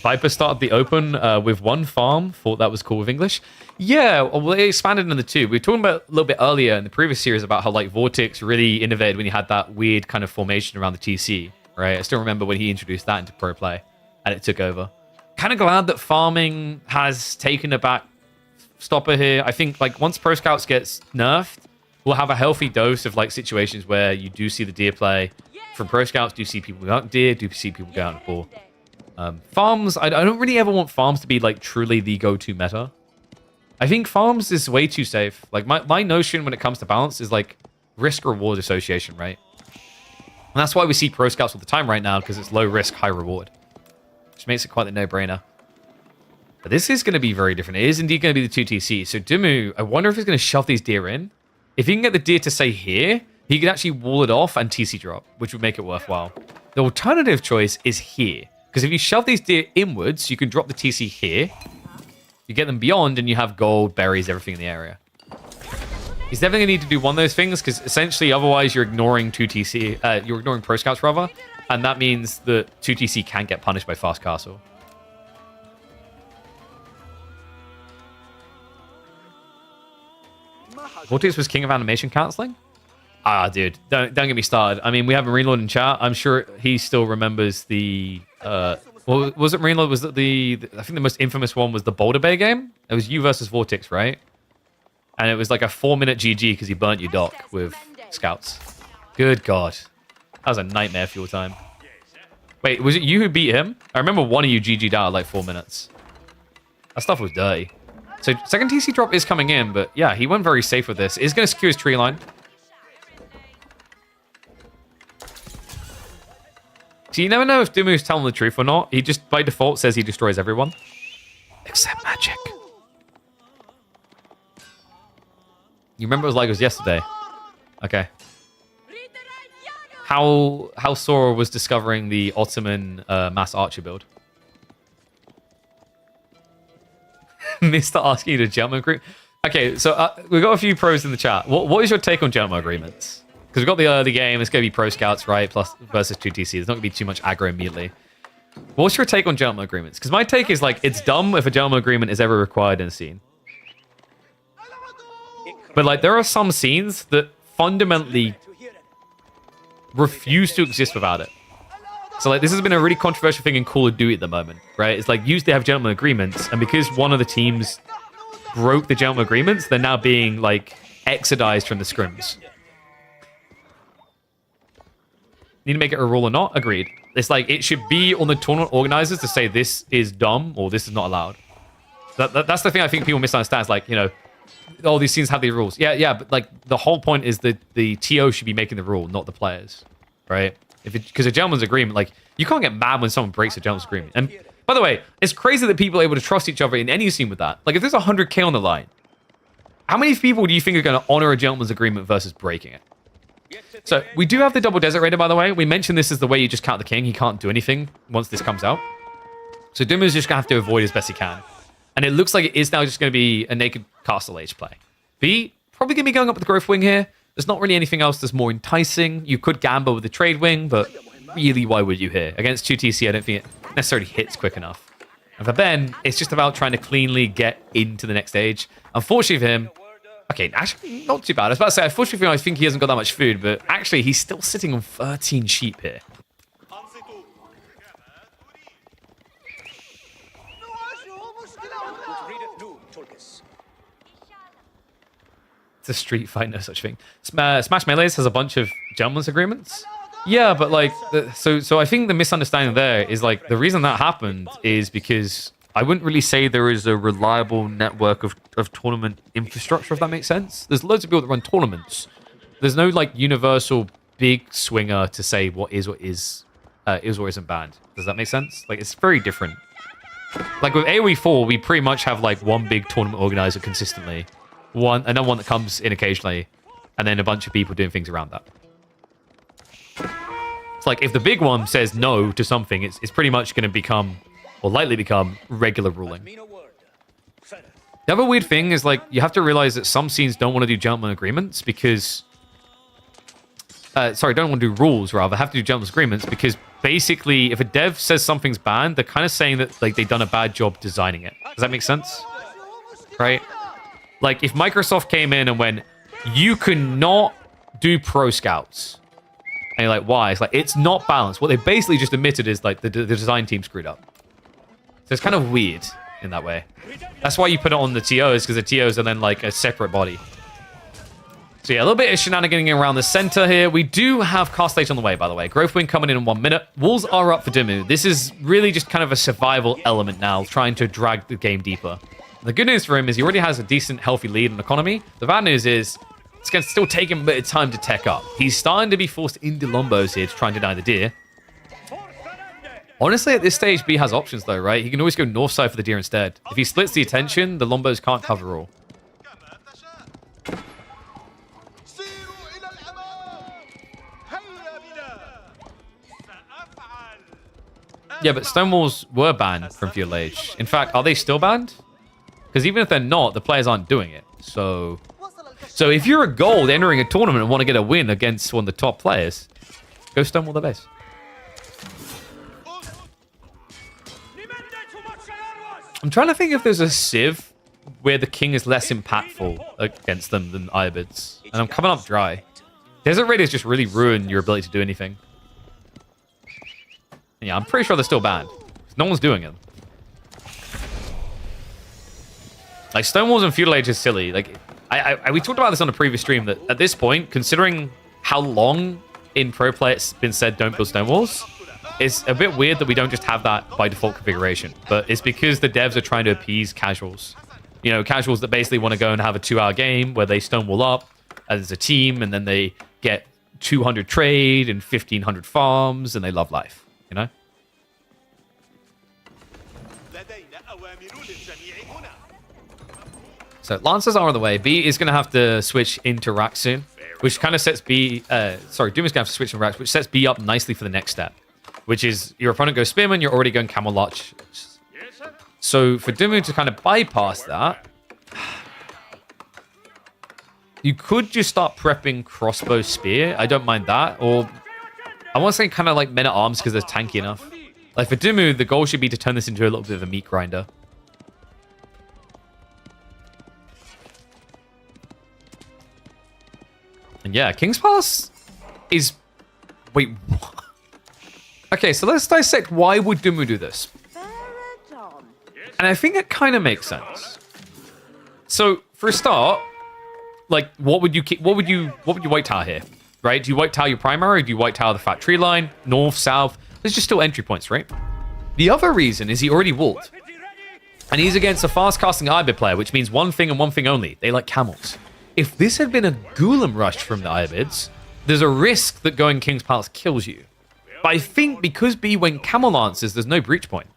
Speaker 1: Viper started the open with one farm. Thought that was cool with English. Yeah, well, they expanded into two. We were talking about a little bit earlier in the previous series about how like Vortex really innovated when you had that weird kind of formation around the TC, right? I still remember when he introduced that into pro play and it took over. Kind of glad that farming has taken a back stopper here. I think like once Pro Scouts gets nerfed, we'll have a healthy dose of like situations where you do see the deer play. From Pro Scouts, do you see people go out deer? Do you see people go out and ball? Farms, I don't really ever want farms to be like truly the go-to meta. I think farms is way too safe. Like my notion when it comes to balance is like risk-reward association, right? And that's why we see Pro Scouts all the time right now, because it's low risk, high reward. Which makes it quite a no-brainer. But this is going to be very different. It is indeed going to be the 2TC. So Dumu, I wonder if he's going to shove these deer in. If he can get the deer to say here, he can actually wall it off and TC drop, which would make it worthwhile. The alternative choice is here. Because if you shove these deer inwards, you can drop the TC here. You get them beyond, and you have gold, berries, everything in the area. He's definitely going to need to do one of those things, because essentially, otherwise, you're ignoring 2TC. You're ignoring Pro Scouts, rather. And that means that 2TC can get punished by Fast Castle. Vortex was king of animation cancelling? Ah, dude, don't get me started. I mean, we have Marine Lord in chat. I'm sure he still remembers the... well, was it Marine Lord? Was it the... I think the most infamous one was the Boulder Bay game. It was you versus Vortex, right? And it was like a 4-minute GG because he burnt your dock with scouts. Good God. That was a nightmare fuel time. Wait, was it you who beat him? I remember one of you GG'd out at like 4 minutes. That stuff was dirty. So second TC drop is coming in, but yeah, he went very safe with this. He's going to secure his tree line. So you never know if Dumu's telling the truth or not. He just, by default, says he destroys everyone. Except magic. You remember it was yesterday? Okay. How Sora was discovering the Ottoman mass archer build. Mr. asking you to gentleman agreement. Okay, so we've got a few pros in the chat. What is your take on gentleman agreements? Because we've got the early game. It's going to be Pro Scouts, right? Plus versus 2TC. There's not going to be too much aggro immediately. What's your take on gentleman agreements? Because my take is like, it's dumb if a gentleman agreement is ever required in a scene. But like, there are some scenes that fundamentally refuse to exist without it. So like, this has been a really controversial thing in Call of Duty at the moment, right? It's like, used to have gentleman agreements, and because one of the teams broke the gentleman agreements, they're now being like exodized from the scrims. Need to make it a rule or not? Agreed. It's like, it should be on the tournament organizers to say this is dumb or this is not allowed. That's the thing I think people misunderstand. It's like, you know, all these scenes have the rules. Yeah, but like the whole point is that the TO should be making the rule, not the players, right? Because a gentleman's agreement, like you can't get mad when someone breaks a gentleman's agreement. And by the way, it's crazy that people are able to trust each other in any scene with that. Like if there's 100k on the line, how many people do you think are going to honor a gentleman's agreement versus breaking it? So we do have the double Desert Raider, by the way. We mentioned this is the way you just count the king. He can't do anything once this comes out. So Dumu's just going to have to avoid as best he can. And it looks like it is now just going to be a naked Castle Age play. B, probably going to be going up with the Growth Wing here. There's not really anything else that's more enticing. You could gamble with the Trade Wing, but really, why would you here? Against 2TC, I don't think it necessarily hits quick enough. And for Ben, it's just about trying to cleanly get into the next stage. Unfortunately for him, okay, actually, not too bad. I was about to say, unfortunately for him, I think he hasn't got that much food, but actually, he's still sitting on 13 sheep here. It's a street fight, no such thing. Smash Melees has a bunch of gentleman's agreements. Yeah, but like, so I think the misunderstanding there is like, the reason that happened is because I wouldn't really say there is a reliable network of tournament infrastructure, if that makes sense. There's loads of people that run tournaments. There's no like universal big swinger to say what is or isn't banned. Does that make sense? Like, it's very different. Like with AoE 4, we pretty much have like one big tournament organizer consistently. Another one that comes in occasionally, and then a bunch of people doing things around that. It's like if the big one says no to something, it's pretty much going to become, or likely become, regular ruling. The other weird thing is like you have to realize that some scenes don't want to do gentleman agreements because, don't want to do rules rather. Have to do gentleman's agreements because basically, if a dev says something's banned, they're kind of saying that like they've done a bad job designing it. Does that make sense? Right? Like, if Microsoft came in and went, you cannot do pro scouts. And you're like, why? It's like, it's not balanced. What they basically just admitted is, like, the design team screwed up. So it's kind of weird in that way. That's why you put it on the TOs, because the TOs are then, like, a separate body. So, yeah, a little bit of shenaniganing around the center here. We do have Castle Age on the way, by the way. Growth Wing coming in 1 minute. Walls are up for Dumu. This is really just kind of a survival element now, trying to drag the game deeper. The good news for him is he already has a decent, healthy lead in economy. The bad news is it's going to still take him a bit of time to tech up. He's starting to be forced into Lombos here to try and deny the deer. Honestly, at this stage, B has options though, right? He can always go north side for the deer instead. If he splits the attention, the Lombos can't cover all. Yeah, but Stonewalls were banned from Feudal Age. In fact, are they still banned? Because even if they're not, the players aren't doing it. So if you're a gold entering a tournament and want to get a win against one of the top players, go Stonewall the base. I'm trying to think if there's a Civ where the king is less impactful against them than Irobids. And I'm coming up dry. Desert Raiders just really ruin your ability to do anything. And yeah, I'm pretty sure they're still banned. No one's doing it. Like, Stonewalls and Feudal Age is silly. Like, we talked about this on a previous stream, that at this point, considering how long in pro play it's been said don't build Stonewalls, it's a bit weird that we don't just have that by default configuration. But it's because the devs are trying to appease casuals. You know, casuals that basically want to go and have a 2-hour game where they Stonewall up as a team, and then they get 200 trade and 1,500 farms, and they love life, you know? So Lancers are on the way. B is going to have to switch into Rack soon, which kind of sets B... Doom is going to have to switch into Rack, which sets B up nicely for the next step, which is your opponent goes Spearman, you're already going Camelot. So for Doom to kind of bypass that, you could just start prepping Crossbow Spear. I don't mind that. Or I want to say kind of like Men at Arms because they're tanky enough. Like for Dumu, the goal should be to turn this into a little bit of a meat grinder. And yeah, King's Palace is... Wait, what? Okay, so let's dissect why would Dumu do this. And I think it kind of makes sense. So, for a start, like, what would you white tower here? Right? Do you white tower your primary, or do you white tower the fat tree line? North, south? There's just still entry points, right? The other reason is he already walled. And he's against a fast-casting Ibid player, which means one thing and one thing only. They like camels. If this had been a Golem rush from the Ibids, there's a risk that going King's Palace kills you. But I think because B went Camel Lancers, there's no breach point.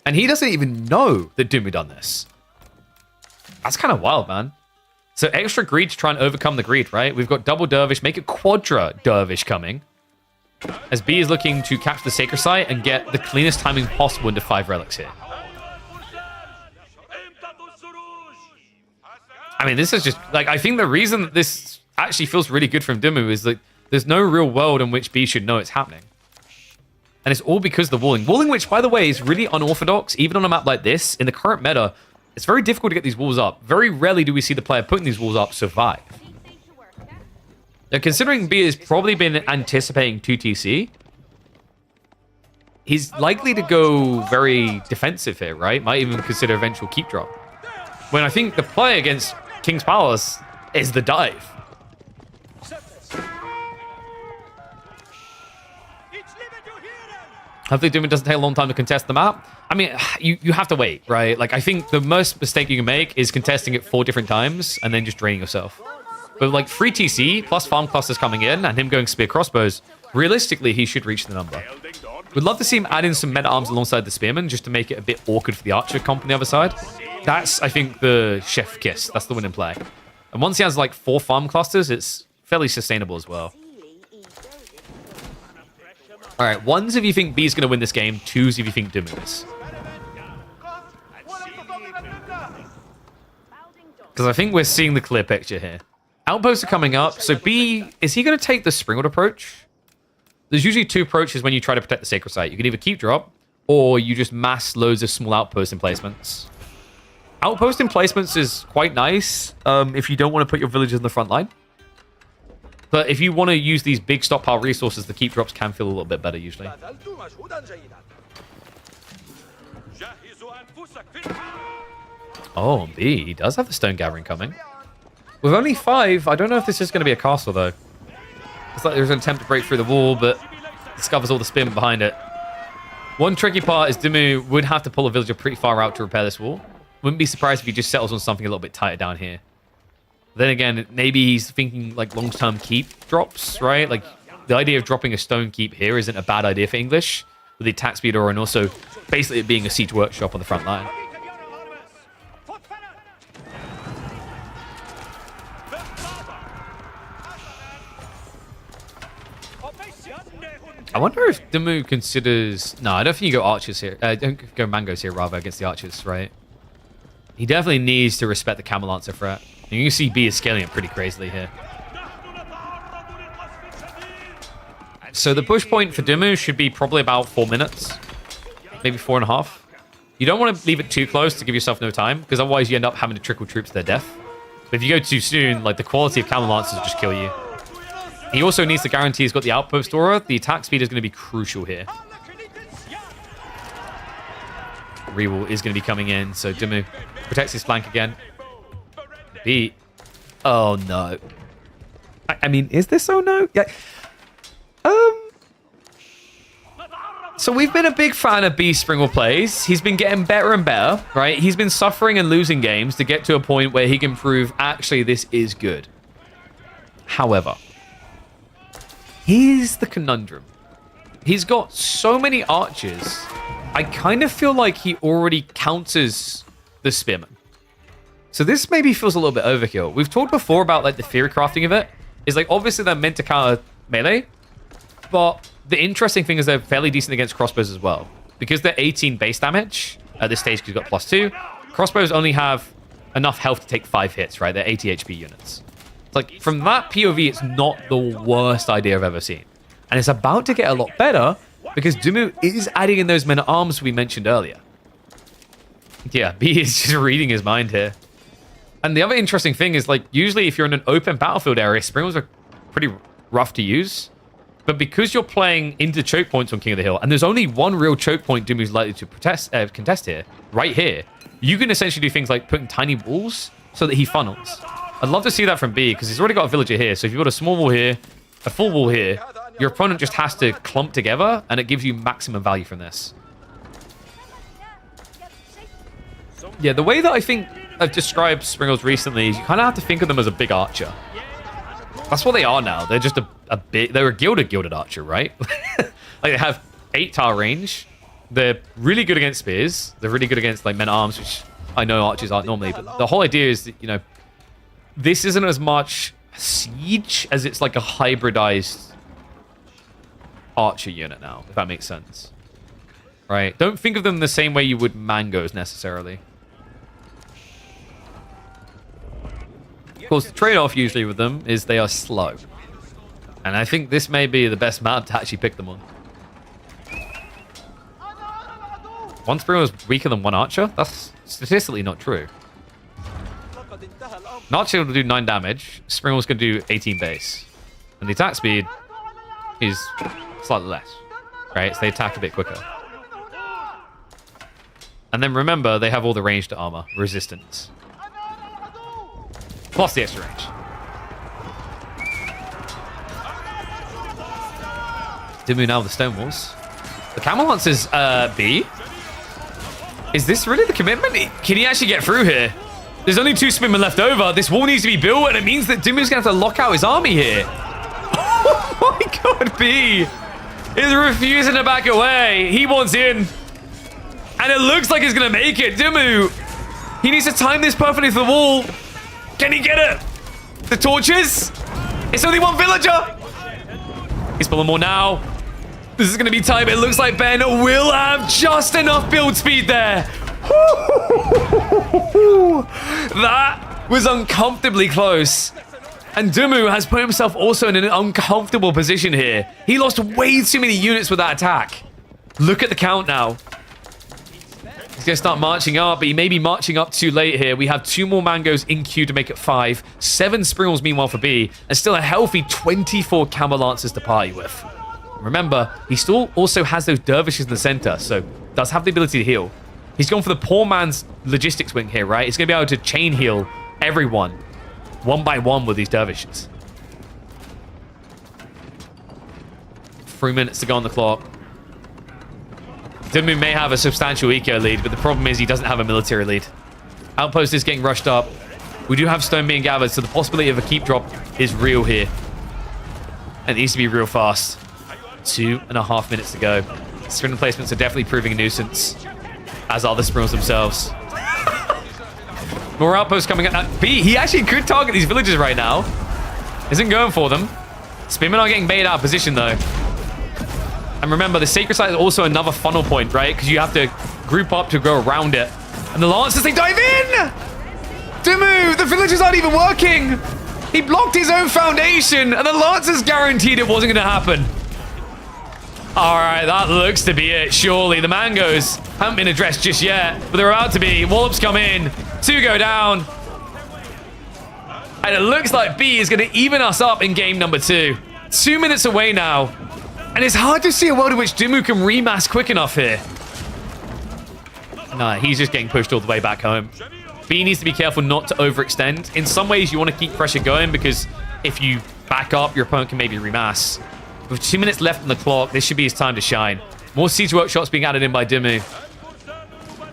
Speaker 1: And he doesn't even know that Dumu done this. That's kind of wild, man. So extra greed to try and overcome the greed, right? We've got double Dervish, make it quadra Dervish coming. As B is looking to capture the Sacred Site and get the cleanest timing possible into 5 relics here. I mean, this is just, like, I think the reason that this actually feels really good from Dumu is that there's no real world in which B should know it's happening. And it's all because of the walling. Walling, which, by the way, is really unorthodox, even on a map like this. In the current meta, it's very difficult to get these walls up. Very rarely do we see the player putting these walls up survive. Now, considering B has probably been anticipating 2TC, he's likely to go very defensive here, right? Might even consider eventual keep drop. When I think the play against King's Palace is the dive. Hopefully Dumu doesn't take a long time to contest the map. I mean, you have to wait, right? Like, I think the most mistake you can make is contesting it 4 different times and then just draining yourself. But like 3 TC plus farm clusters coming in and him going spear crossbows, realistically, he should reach the number. We'd love to see him add in some meta arms alongside the spearman just to make it a bit awkward for the archer comp on the other side. That's, I think, the chef kiss. That's the winning play. And once he has like 4 farm clusters, it's fairly sustainable as well. All right, 1s if you think B's going to win this game, 2s if you think Dumu is. Because I think we're seeing the clear picture here. Outposts are coming up, so B, is he going to take the Springwood approach? There's usually 2 approaches when you try to protect the Sacred Site. You can either keep drop, or you just mass loads of small outpost emplacements. Outpost emplacements is quite nice if you don't want to put your villagers in the front line. But if you want to use these big stockpile resources, the keep drops can feel a little bit better usually. Oh, B, he does have the stone gathering coming. With only 5, I don't know if this is going to be a castle though. It's like there's an attempt to break through the wall, but discovers all the spin behind it. One tricky part is Dumu would have to pull a villager pretty far out to repair this wall. Wouldn't be surprised if he just settles on something a little bit tighter down here. Then again, maybe he's thinking like long-term keep drops, right? Like the idea of dropping a stone keep here isn't a bad idea for English with the attack speed aura and also basically it being a siege workshop on the front line. I wonder if Dumu considers... No, I don't think you go archers here. Don't go mangoes here, rather, against the archers, right? He definitely needs to respect the Camel Lancer threat. And you can see B is scaling it pretty crazily here. So the push point for Dumu should be probably about 4 minutes. Maybe 4.5. You don't want to leave it too close to give yourself no time, because otherwise you end up having to trickle troops to their death. But if you go too soon, like the quality of Camel Lancers will just kill you. He also needs to guarantee he's got the outpost aura. The attack speed is going to be crucial here. Rewall is going to be coming in, so Dumu protects his flank again. B. Oh, no. I mean, is this oh no? Yeah. So we've been a big fan of B Springwell plays. He's been getting better and better, right? He's been suffering and losing games to get to a point where he can prove, actually, this is good. However, here's the conundrum. He's got so many archers. I kind of feel like he already counters the spearman. So this maybe feels a little bit overkill. We've talked before about like the theory crafting of it. Is like obviously they're meant to counter melee, but the interesting thing is they're fairly decent against crossbows as well. Because they're 18 base damage at this stage because you've got +2. Crossbows only have enough health to take 5 hits, right? They're 80 HP units. It's like from that POV, it's not the worst idea I've ever seen. And it's about to get a lot better because Dumu is adding in those men at arms we mentioned earlier. Yeah, B is just reading his mind here. And the other interesting thing is, like, usually if you're in an open battlefield area, Springwells are pretty rough to use. But because you're playing into choke points on King of the Hill, and there's only one real choke point Dumu's likely to contest here, right here, you can essentially do things like putting tiny walls so that he funnels. I'd love to see that from B, because he's already got a villager here. So if you've got a small wall here, a full wall here, your opponent just has to clump together, and it gives you maximum value from this. Yeah, the way that I think I've described Springles recently is you kind of have to think of them as a big archer. That's what they are now. They're just a big... They're a gilded archer, right? Like, they have 8 tile range. They're really good against spears. They're really good against, like, men-at-arms, which I know archers aren't normally. But the whole idea is that, you know, this isn't as much siege as it's like a hybridized archer unit now, if that makes sense. Right? Don't think of them the same way you would mangoes, necessarily. Of course, the trade-off usually with them is they are slow. And I think this may be the best map to actually pick them on. One Springer is weaker than one Archer? That's statistically not true. An Archer will do 9 damage. Springer's going to do 18 base. And the attack speed is slightly less. Right? So they attack a bit quicker. And then remember, they have all the ranged armor. Resistance. Plus the extra range. Dimmu now with the stone walls. The camel lancers B. Is this really the commitment? Can he actually get through here? There's only 2 spearmen left over. This wall needs to be built, and it means that Dimmu's going to have to lock out his army here. Oh my god, B is refusing to back away. He wants in. And it looks like he's going to make it. Dimmu, he needs to time this perfectly for the wall. Can he get it? The torches? It's only 1 villager. He's pulling more now. This is going to be tight. It looks like Ben will have just enough build speed there. That was uncomfortably close. And Dimmu has put himself also in an uncomfortable position here. He lost way too many units with that attack. Look at the count now. He's going to start marching up, but he may be marching up too late here. We have 2 more mangoes in queue to make it 5. 7 Springles meanwhile for B, and still a healthy 24 Camel Lancers to party with. Remember, he still also has those dervishes in the center, so does have the ability to heal. He's gone for the poor man's logistics wing here, right? He's going to be able to chain heal everyone, 1 by 1 with these dervishes. 3 minutes to go on the clock. Dimmu may have a substantial eco lead, but the problem is he doesn't have a military lead. Outpost is getting rushed up. We do have stone being gathered, so the possibility of a keep drop is real here. And it needs to be real fast. 2.5 minutes to go. Sprint placements are definitely proving a nuisance, as are the Springles themselves. More outposts coming up. B, he actually could target these villages right now. Isn't going for them. Spearmen are getting baited out of position, though. And remember, the Sacred Site is also another funnel point, right? Because you have to group up to go around it. And the Lancers, they dive in! Dimmu, the villagers aren't even working! He blocked his own foundation, and the Lancers guaranteed it wasn't going to happen. Alright, that looks to be it, surely. The mangoes haven't been addressed just yet, but they're about to be. Wallops come in, 2 go down. And it looks like B is going to even us up in game number 2. 2 minutes away now. And it's hard to see a world in which Dimmu can remass quick enough here. Nah, he's just getting pushed all the way back home. B needs to be careful not to overextend. In some ways, you want to keep pressure going because if you back up, your opponent can maybe remass. With 2 minutes left on the clock, this should be his time to shine. More siege workshops being added in by Dimmu.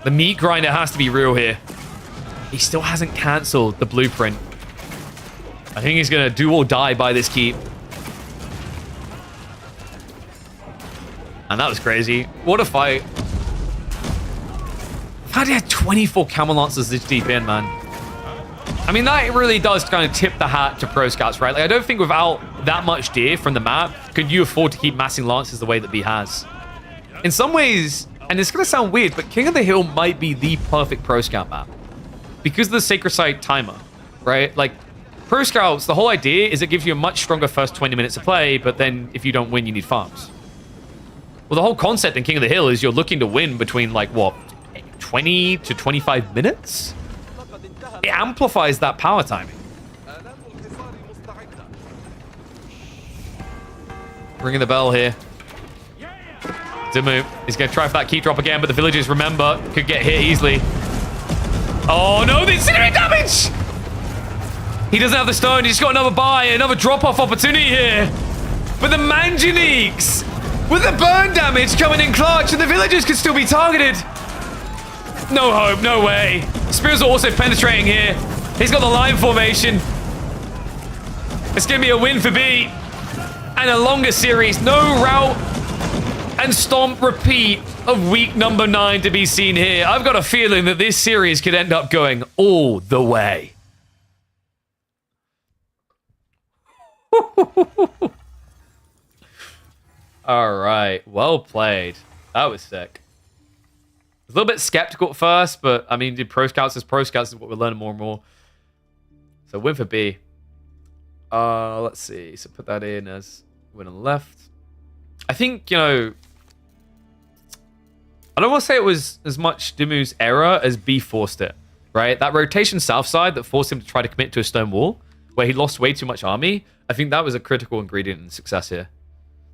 Speaker 1: The meat grinder has to be real here. He still hasn't cancelled the blueprint. I think he's going to do or die by this keep. And that was crazy. What a fight. How did he have 24 Camel Lancers this deep in, man? I mean, that really does kind of tip the hat to Pro Scouts, right? Like, I don't think without that much deer from the map, could you afford to keep massing Lancers the way that B has. In some ways, and it's going to sound weird, but King of the Hill might be the perfect Pro Scout map. Because of the Sacred Site timer, right? Like, Pro Scouts, the whole idea is it gives you a much stronger first 20 minutes of play, but then if you don't win, you need farms. Well, the whole concept in King of the Hill is you're looking to win between, like, what, 20 to 25 minutes? It amplifies that power timing. Ringing the bell here. Dimmu is going to try for that keep drop again, but the villagers, remember, could get hit easily. Oh, no, the incinerating damage! He doesn't have the stone. He's got another buy, another drop-off opportunity here. But the Manganiques, with the burn damage coming in clutch, and the villagers could still be targeted. No hope, no way. Spears are also penetrating here. He's got the line formation. It's going to be a win for B. And a longer series. No route and stomp repeat of week number 9 to be seen here. I've got a feeling that this series could end up going all the way. All right. Well played. That was sick. A little bit skeptical at first, but I mean, did Pro Scouts is Pro Scouts is what we're learning more and more. So win for B. Let's see. So put that in as win on the left. I think, you know, I don't want to say it was as much Dimu's error as B forced it, right? That rotation south side that forced him to try to commit to a stone wall, where he lost way too much army, I think that was a critical ingredient in success here.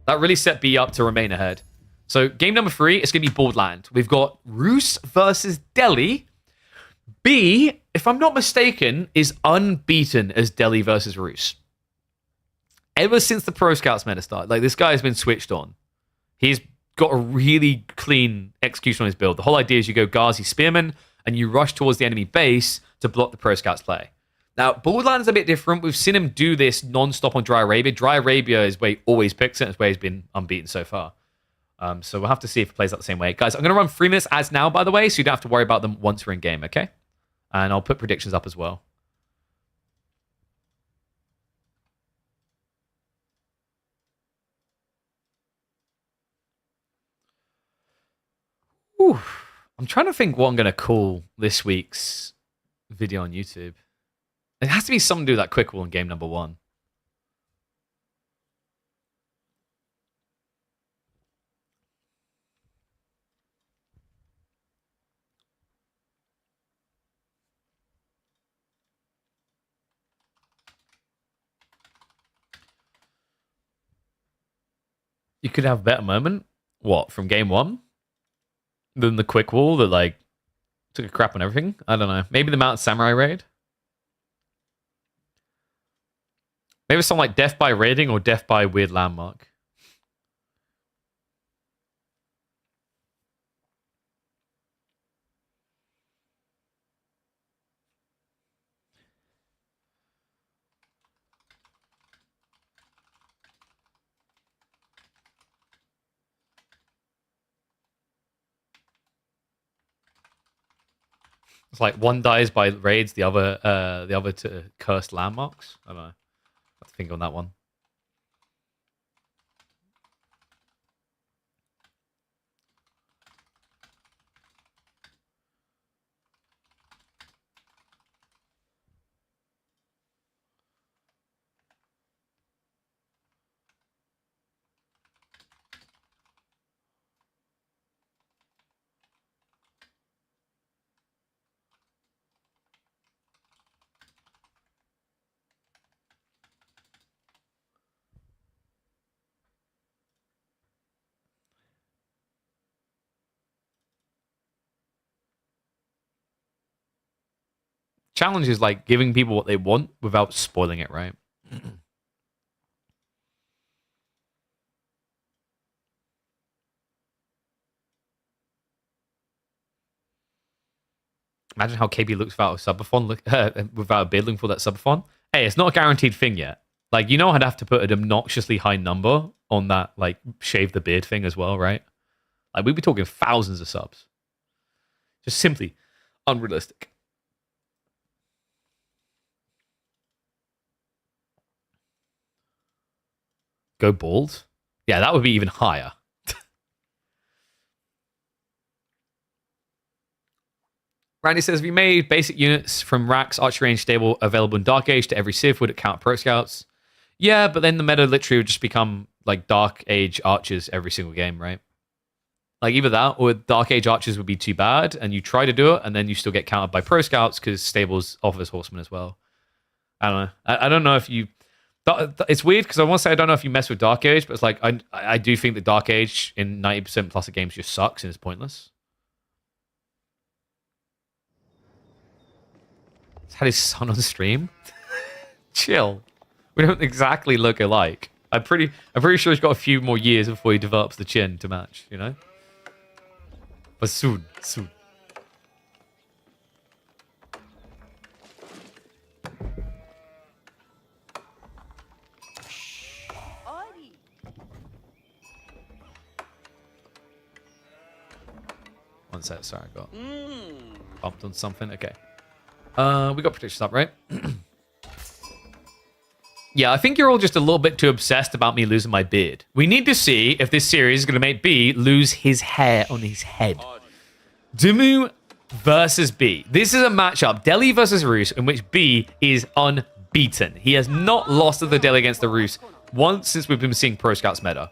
Speaker 1: That really set B up to remain ahead. So game number 3, it's going to be Borderland. We've got Rus versus Delhi. B, if I'm not mistaken, is unbeaten as Delhi versus Rus. Ever since the Pro Scouts meta started, like, this guy has been switched on. He's got a really clean execution on his build. The whole idea is you go Ghazi Spearman and you rush towards the enemy base to block the Pro Scouts play. Now, Borderlands is a bit different. We've seen him do this non-stop on Dry Arabia. Dry Arabia is where he always picks it. It's where he's been unbeaten so far. So we'll have to see if it plays out the same way. Guys, I'm going to run 3 minutes as now, by the way, so you don't have to worry about them once we're in game, okay? And I'll put predictions up as well. Whew. I'm trying to think what I'm going to call this week's video on YouTube. It has to be something to do with that quick wall in game number 1. You could have a better moment. What, from game 1? Than the quick wall that, like, took a crap on everything? I don't know. Maybe the Mountain Samurai raid? Maybe something like death by raiding or death by weird landmark. It's like one dies by raids, the other to cursed landmarks. I don't know. I have to think on that one. Challenge is like giving people what they want without spoiling it, right? Imagine how KB looks without a subathon, without a bid link for that subathon. Hey, it's not a guaranteed thing yet. Like, you know, I'd have to put an obnoxiously high number on that, like, shave the beard thing as well, right? Like, we'd be talking thousands of subs. Just simply unrealistic. Go bald? Yeah, that would be even higher. Randy says, we made basic units from Rack's archery range stable available in Dark Age to every Civ. Would it count Pro Scouts? Yeah, but then the meta literally would just become like Dark Age archers every single game, right? Like either that or Dark Age archers would be too bad and you try to do it and then you still get countered by Pro Scouts because Stables offers Horsemen as well. I don't know. I don't know if you... It's weird because I want to say I don't know if you mess with Dark Age, but it's like I do think that Dark Age in 90% plus of games just sucks and is pointless. He's had his son on stream. Chill. We don't exactly look alike. I'm pretty sure he's got a few more years before he develops the chin to match, you know? But soon. sec. Sorry, I got bumped on something. Okay. We got predictions up, right? Yeah, I think you're all just a little bit too obsessed about me losing my beard. We need to see if this series is going to make B lose his hair on his head. Dumu versus B. This is a matchup, Delhi versus Roos, in which B is unbeaten. He has not lost to the Delhi against the Roos once since we've been seeing Pro Scouts meta.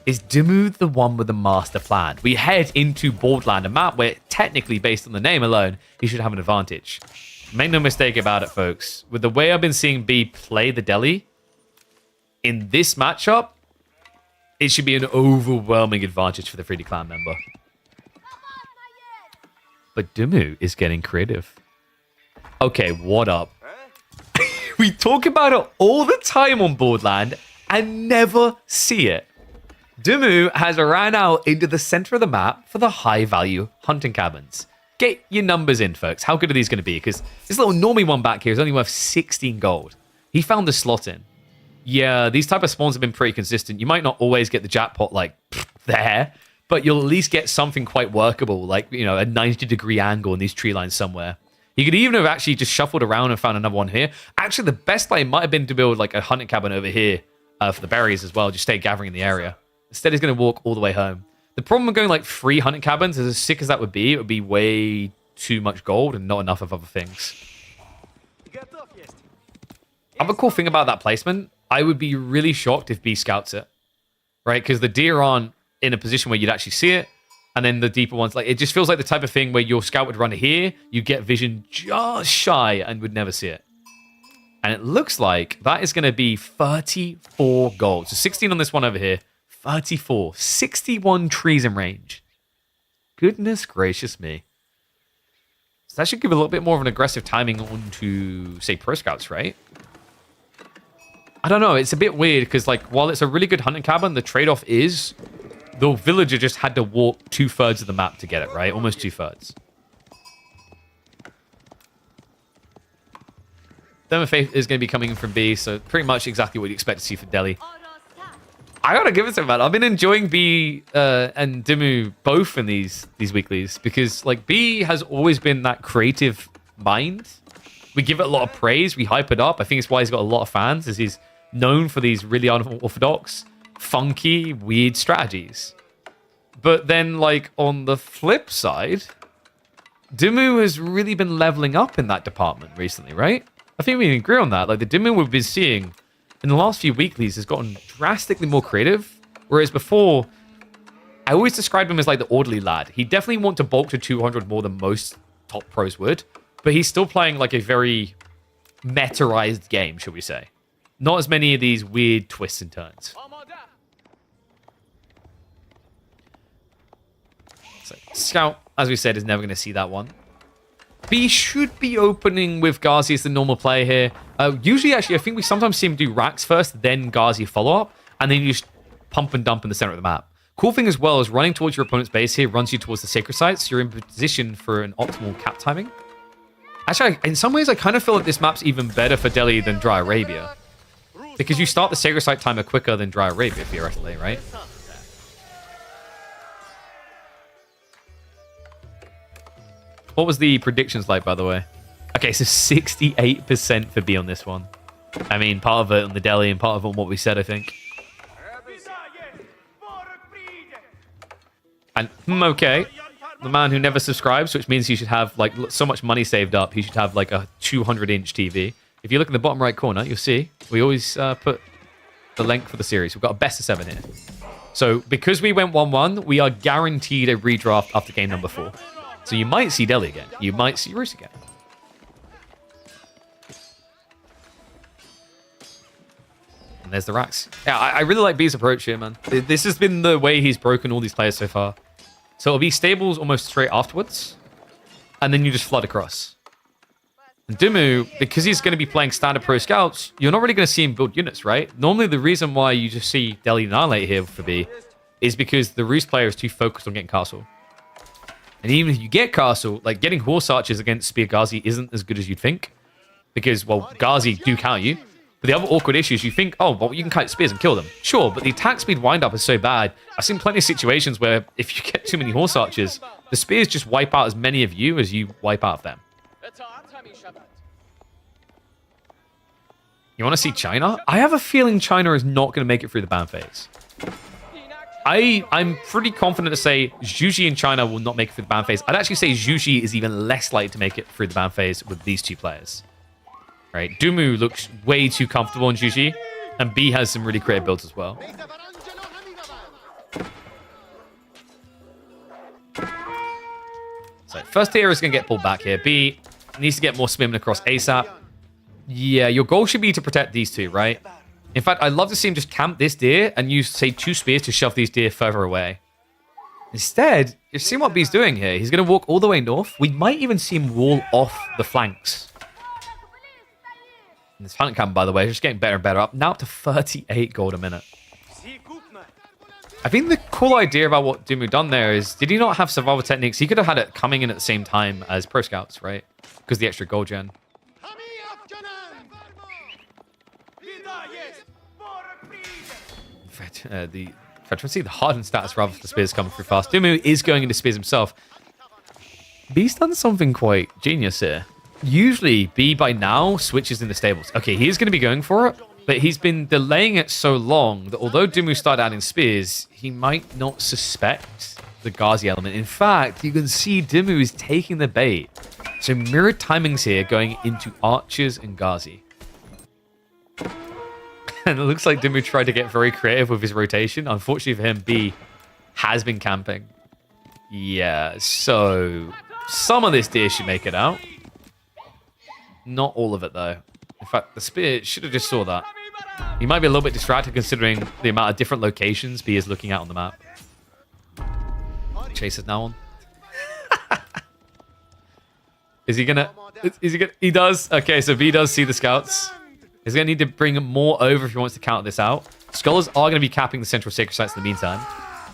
Speaker 1: Is Dumu the one with the master plan? We head into Borderland, a map where technically, based on the name alone, he should have an advantage. Make no mistake about it, folks. With the way I've been seeing B play the Delhi, in this matchup, it should be an overwhelming advantage for the 3D Clan member. But Dumu is getting creative. Okay, what up? We talk about it all the time on Borderland and never see it. Dumu has ran out into the center of the map for the high-value hunting cabins. Get your numbers in, folks. How good are these going to be? Because this little normie one back here is only worth 16 gold. He found the slot in. Yeah, these type of spawns have been pretty consistent. You might not always get the jackpot like there, but you'll at least get something quite workable, like, you know, a 90-degree angle in these tree lines somewhere. You could even have actually just shuffled around and found another one here. Actually, the best play might have been to build like a hunting cabin over here for the berries as well. Just stay gathering in the area. Instead, he's going to walk all the way home. The problem with going like 3 hunting cabins, as sick as that would be, it would be way too much gold and not enough of other things. Other cool thing about that placement, I would be really shocked if B scouts it, right? Because the deer aren't in a position where you'd actually see it, and then the deeper ones, like it just feels like the type of thing where your scout would run here, you get vision just shy and would never see it. And it looks like that is going to be 34 gold. So 16 on this one over here. 34, 61 trees in range. Goodness gracious me. So that should give a little bit more of an aggressive timing onto, say, Pro Scouts, right? I don't know. It's a bit weird because, like, while it's a really good hunting cabin, the trade-off is the villager just had to walk 2/3 of the map to get it, right? Almost 2/3. Thermofaith is going to be coming in from B, so pretty much exactly what you expect to see for Delhi. I gotta give it to him, man. I've been enjoying B and Dimu both in these weeklies because, like, B has always been that creative mind. We give it a lot of praise. We hype it up. I think it's why he's got a lot of fans, is he's known for these really unorthodox, funky, weird strategies. But then, like, on the flip side, Dimu has really been leveling up in that department recently, right? I think we can agree on that. Like, the Dimu we've been seeing in the last few weeklies has gotten drastically more creative, whereas before, I always described him as like the orderly lad. He definitely want to bulk to 200 more than most top pros would, but he's still playing like a very metaized game, shall we say. Not as many of these weird twists and turns. So, Scout, as we said, is never going to see that one. B should be opening with Ghazi as the normal player here. Usually, actually, I think we sometimes see him do racks first, then Ghazi follow-up, and then you just pump and dump in the center of the map. Cool thing as well is running towards your opponent's base here runs you towards the sacred sites. You're in position for an optimal cap timing. Actually, in some ways, I kind of feel like this map's even better for Delhi than Dry Arabia. Because you start the sacred site timer quicker than Dry Arabia, theoretically, right? What was the predictions like, by the way? Okay, so 68% for B on this one. I mean, part of it on the Delhi and part of it on what we said, I think. And, okay. The man who never subscribes, which means he should have, like, so much money saved up. He should have, like, a 200-inch TV. If you look in the bottom right corner, you'll see we always put the length for the series. We've got a best of 7 here. So, because we went 1-1, we are guaranteed a redraft after game number 4. So you might see Delhi again. You might see Roos again. And there's the racks. Yeah, I really like B's approach here, man. This has been the way he's broken all these players so far. So it'll be stables almost straight afterwards. And then you just flood across. And Dimu, because he's going to be playing standard pro scouts, you're not really going to see him build units, right? Normally the reason why you just see Delhi annihilate here for B is because the Roos player is too focused on getting castle. And even if you get castle, like getting horse archers against Spear Ghazi isn't as good as you'd think. Because, well, Ghazi do counter you. But the other awkward issue is you think, oh, well, you can kite spears and kill them. Sure, but the attack speed wind-up is so bad. I've seen plenty of situations where if you get too many horse archers, The spears just wipe out as many of you as you wipe out of them. You want to see China? I have a feeling China is not going to make it through the ban phase. I'm pretty confident to say Zhuji and China will not make it through the ban phase. I'd actually say Zhuji is even less likely to make it through the ban phase with these two players. Right? Dumu looks way too comfortable in Zhuji, and B has some really creative builds as well. So first tier is going to get pulled back here. B needs to get more spinning across ASAP. Yeah, your goal should be to protect these two, right? In fact, I'd love to see him just camp this deer and use, say, 2 spears to shove these deer further away. Instead, you're seeing what B's doing here. He's going to walk all the way north. We might even see him wall off the flanks. And this panic camp, by the way, is just getting better and better up. Now up to 38 gold a minute. I think the cool idea about what Dumu done there is, did he not have survival techniques? He could have had it coming in at the same time as Pro Scouts, right? Because the extra gold gen. The veterancy, the hardened status rather for the spears coming through fast. Dumu is going into spears himself. B's done something quite genius here. Usually, B by now switches in the stables. Okay, he is going to be going for it, but he's been delaying it so long that although Dumu started adding spears, he might not suspect the Ghazi element. In fact, you can see Dumu is taking the bait. So mirrored timings here going into archers and Ghazi. And it looks like Dumu tried to get very creative with his rotation. Unfortunately for him, B has been camping. Yeah, so some of this deer should make it out. Not all of it, though. In fact, the spear should have just saw that. He might be a little bit distracted considering the amount of different locations B is looking at on the map. Chase is now on. Is he gonna... He does. Okay, so B does see the scouts. He's going to need to bring more over if he wants to counter this out. Scholars are going to be capping the central sacred sites in the meantime.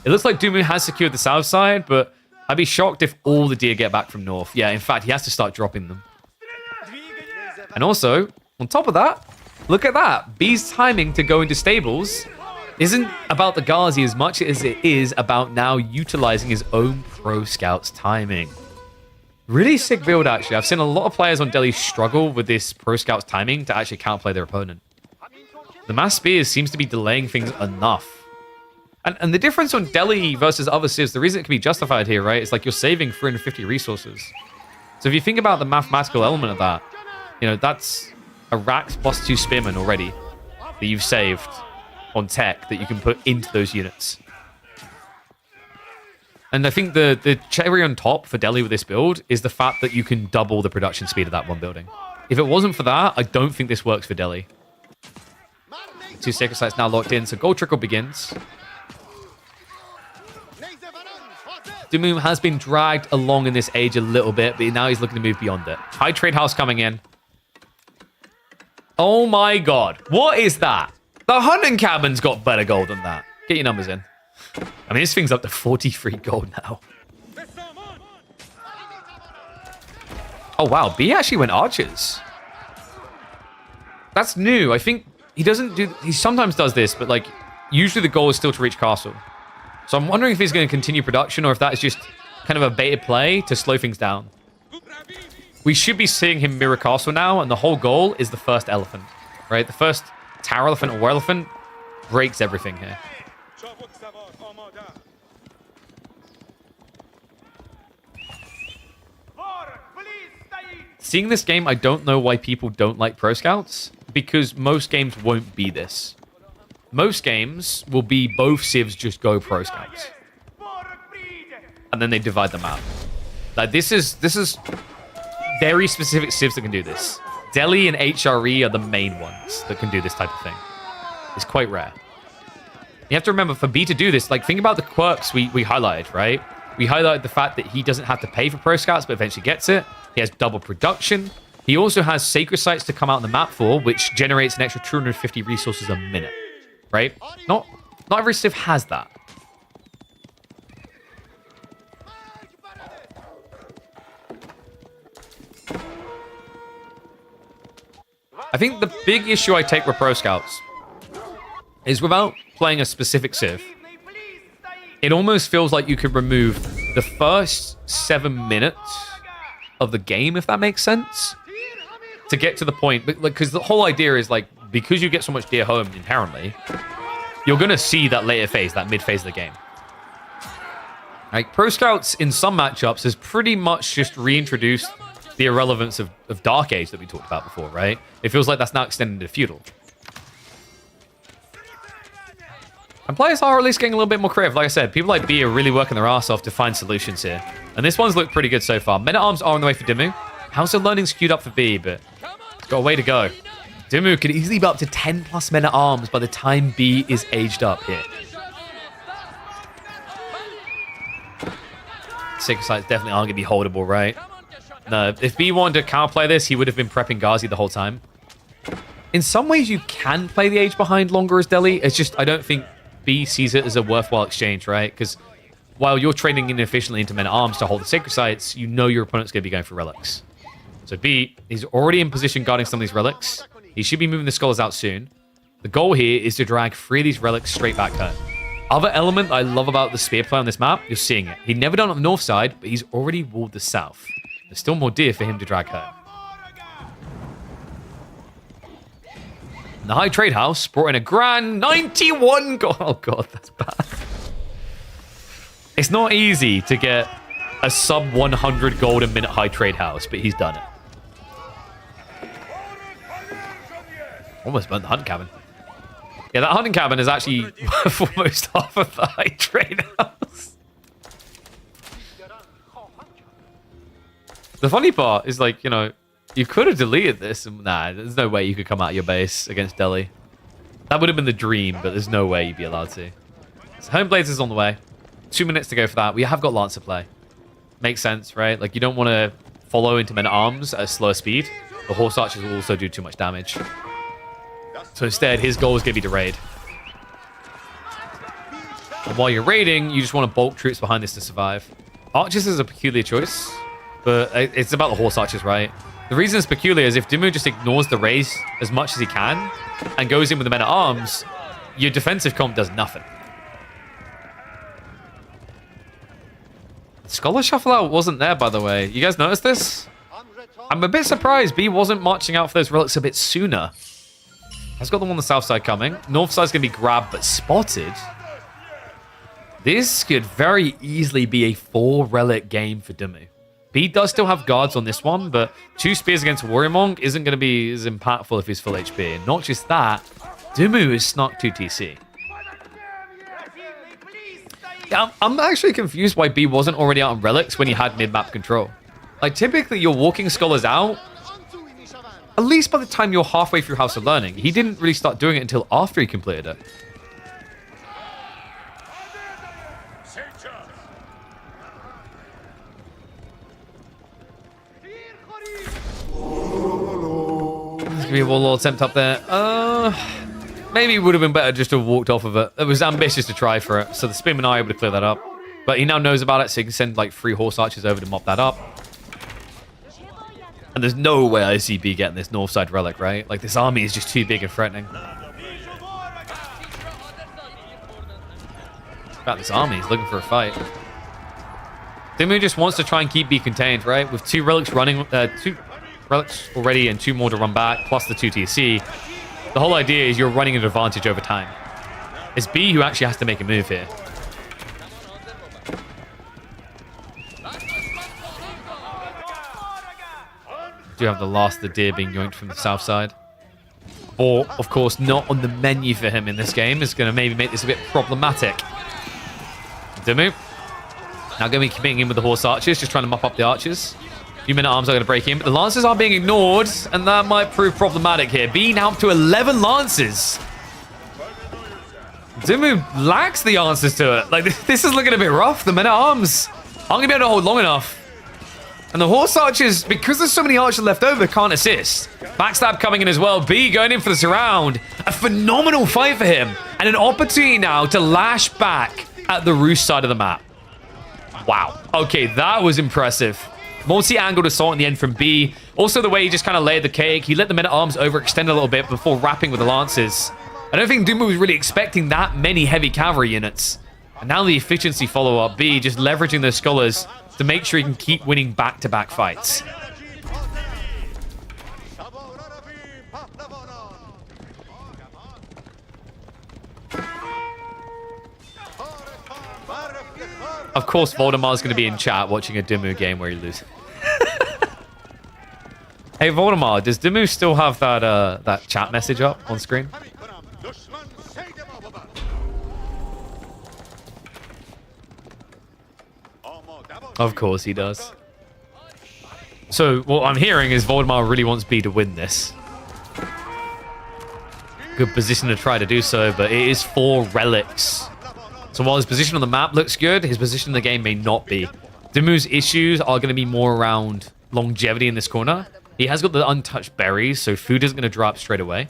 Speaker 1: It looks like Dumu has secured the south side, but I'd be shocked if all the deer get back from north. Yeah, in fact, he has to start dropping them. And also, on top of that, look at that. B's timing to go into stables isn't about the Ghazi as much as it is about now utilizing his own Pro Scouts timing. Really sick build, actually. I've seen a lot of players on Delhi struggle with this Pro Scouts timing to actually counterplay their opponent. The mass spears seems to be delaying things enough. And the difference on Delhi versus other civs, the reason it can be justified here, right, is like you're saving 350 resources. So if you think about the mathematical element of that, you know, that's a Rax plus 2 spearmen already that you've saved on tech that you can put into those units. And I think the cherry on top for Delhi with this build is the fact that you can double the production speed of that one building. If it wasn't for that, I don't think this works for Delhi. 2 sacred sites now locked in, so gold trickle begins. Dumu has been dragged along in this age a little bit, but now he's looking to move beyond it. High trade house coming in. Oh my god. What is that? The hunting cabin's got better gold than that. Get your numbers in. I mean, this thing's up to 43 gold now. Oh, wow. B actually went archers. That's new. I think he doesn't do... He sometimes does this, but, like, usually the goal is still to reach castle. So I'm wondering if he's going to continue production or if that is just kind of a baited play to slow things down. We should be seeing him mirror castle now, and the whole goal is the first elephant, right? The first tower elephant or war elephant breaks everything here. Seeing this game, I don't know why people don't like Pro Scouts, because most games won't be this. Most games will be both civs just go Pro Scouts. And then they divide them out. Like, this is very specific civs that can do this. Delhi and HRE are the main ones that can do this type of thing. It's quite rare. You have to remember, for B to do this, like, think about the quirks we highlighted, right? We highlighted the fact that he doesn't have to pay for Pro Scouts, but eventually gets it. He has double production. He also has sacred sites to come out on the map for, which generates an extra 250 resources a minute, right? Not every civ has that. I think the big issue I take with Pro Scouts is without playing a specific civ, it almost feels like you could remove the first 7 minutes of the game, if that makes sense, to get to the point. Because the whole idea is, like, because you get so much deer home inherently, you're going to see that later phase, that mid phase of the game. Like, Pro Scouts in some matchups has pretty much just reintroduced the irrelevance of Dark Age that we talked about before, right? It feels like that's now extended to Feudal. And players are at least getting a little bit more creative. Like I said, people like B are really working their ass off to find solutions here. And this one's looked pretty good so far. Men-at-Arms are on the way for Dimmu. House of Learning's queued up for B, but it's got a way to go. Dimmu could easily be up to 10 plus Men-at-Arms by the time B is aged up here. Sacred Sights definitely aren't going to be holdable, right? No, if B wanted to counterplay this, he would have been prepping Ghazi the whole time. In some ways, you can play the age behind longer as Deli. It's just, I don't think B sees it as a worthwhile exchange, right? Because while you're trading inefficiently into Men-at-Arms to hold the Sacred Sites, you know your opponent's going to be going for Relics. So B, he's already in position guarding some of these Relics. He should be moving the Scholars out soon. The goal here is to drag 3 of these Relics straight back home. Other element I love about the Spear play on this map, you're seeing it. He'd never done it on the north side, but he's already walled the south. There's still more deer for him to drag home. And the High Trade House brought in a grand 91 gold. Oh god, that's bad. It's not easy to get a sub 100 gold a minute High Trade House, but he's done it. Almost burnt the hunting cabin. Yeah, that hunting cabin is actually worth almost half of the High Trade House. The funny part is, like, you know, you could have deleted this. And nah, there's no way you could come out of your base against Delhi. That would have been the dream, but there's no way you'd be allowed to. So Homeblades is on the way. 2 minutes to go for that. We have got Lancer play. Makes sense, right? Like, you don't want to follow into Men-at-Arms at a slower speed. The Horse Archers will also do too much damage. So instead, his goal is going to be to raid. And while you're raiding, you just want to bulk troops behind this to survive. Archers is a peculiar choice, but it's about the Horse Archers, right? The reason it's peculiar is if Dimmu just ignores the raise as much as he can and goes in with the Men-at-Arms, your defensive comp does nothing. Scholar Shuffle Out wasn't there, by the way. You guys noticed this? I'm a bit surprised B wasn't marching out for those relics a bit sooner. Has got them on the south side coming. North side's going to be grabbed but spotted. This could very easily be a 4-relic game for Dimmu. B does still have guards on this one, but 2 spears against Warrior Monk isn't going to be as impactful if he's full HP. And not just that, Dimmu is snuck 2 TC. Yeah, I'm actually confused why B wasn't already out on relics when he had mid-map control. Like, typically, you're walking Scholars out, at least by the time you're halfway through House of Learning. He didn't really start doing it until after he completed it. There's gonna be a warlord attempt up there. Maybe it would have been better just to have walked off of it. It was ambitious to try for it, so the Spearman are able to clear that up. But he now knows about it, so he can send like 3 Horse Archers over to mop that up. And there's no way I see B getting this north side relic, right? Like, this army is just too big and threatening. In fact, this army is looking for a fight. Dimmu just wants to try and keep B contained, right? With 2 relics running, 2 relics already and 2 more to run back, plus the 2 TC. The whole idea is you're running an advantage over time. It's B who actually has to make a move here. Do have the last of the deer being yoinked from the south side. Or, of course, not on the menu for him in this game. Is going to maybe make this a bit problematic. Dimmu. Now going to be committing in with the Horse Archers, just trying to mop up the Archers. A few Men-at-Arms are going to break in, but the Lancers are being ignored, and that might prove problematic here. B now up to 11 Lancers. Dimmu lacks the answers to it. Like, this is looking a bit rough. The Men-at-Arms aren't going to be able to hold long enough. And the Horse Archers, because there's so many Archers left over, can't assist. Backstab coming in as well. B going in for the surround. A phenomenal fight for him. And an opportunity now to lash back at the Roost side of the map. Wow. Okay, that was impressive. Multi-angled assault in the end from B. Also the way he just kind of laid the cake. He let the Men-at-Arms overextend a little bit before wrapping with the Lancers. I don't think Dimmu was really expecting that many heavy cavalry units. And now the efficiency follow-up, B, just leveraging those scholars to make sure he can keep winning back-to-back fights. Of course, Voldemar's going to be in chat watching a Dimu game where he loses. Hey, Voldemar, does Dimu still have that chat message up on screen? Of course he does. So, what I'm hearing is Voldemar really wants B to win this. Good position to try to do so, but it is 4 relics. So while his position on the map looks good, his position in the game may not be. Dimu's issues are going to be more around longevity in this corner. He has got the untouched berries, so food isn't going to drop straight away.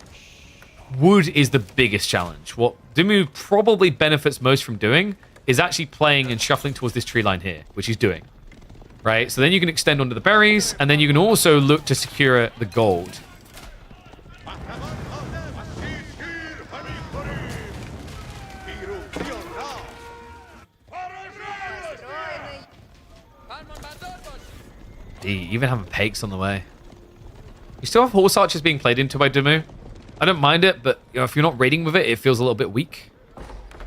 Speaker 1: Wood is the biggest challenge. What Dimu probably benefits most from doing is actually playing and shuffling towards this tree line here, which he's doing. Right? So then you can extend onto the berries, and then you can also look to secure the gold. Even having Pakes on the way. You still have horse archers being played into by Dimu. I don't mind it, but if you're not raiding with it, it feels a little bit weak.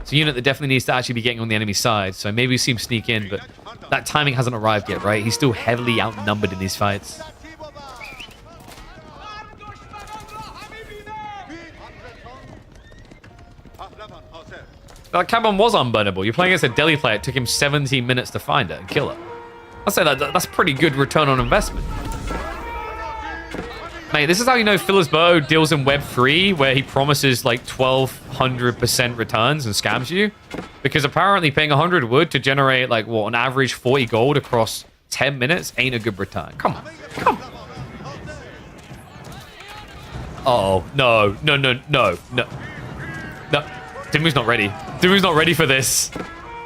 Speaker 1: It's a unit that definitely needs to actually be getting on the enemy side, so maybe we see him sneak in, but that timing hasn't arrived yet, right? He's still heavily outnumbered in these fights. That Cabon was unburnable. You're playing against a Delhi player. It took him 17 minutes to find it and kill it. I'll say that's pretty good return on investment. Mate, this is how you know Phil's Bow deals in Web 3, where he promises like 1200% returns and scams you. Because apparently paying 100 wood to generate like, what, on average 40 gold across 10 minutes ain't a good return. Come on. Come on. Oh, no. No, no, no, no. No. Dimu's not ready. Dimu's not ready for this.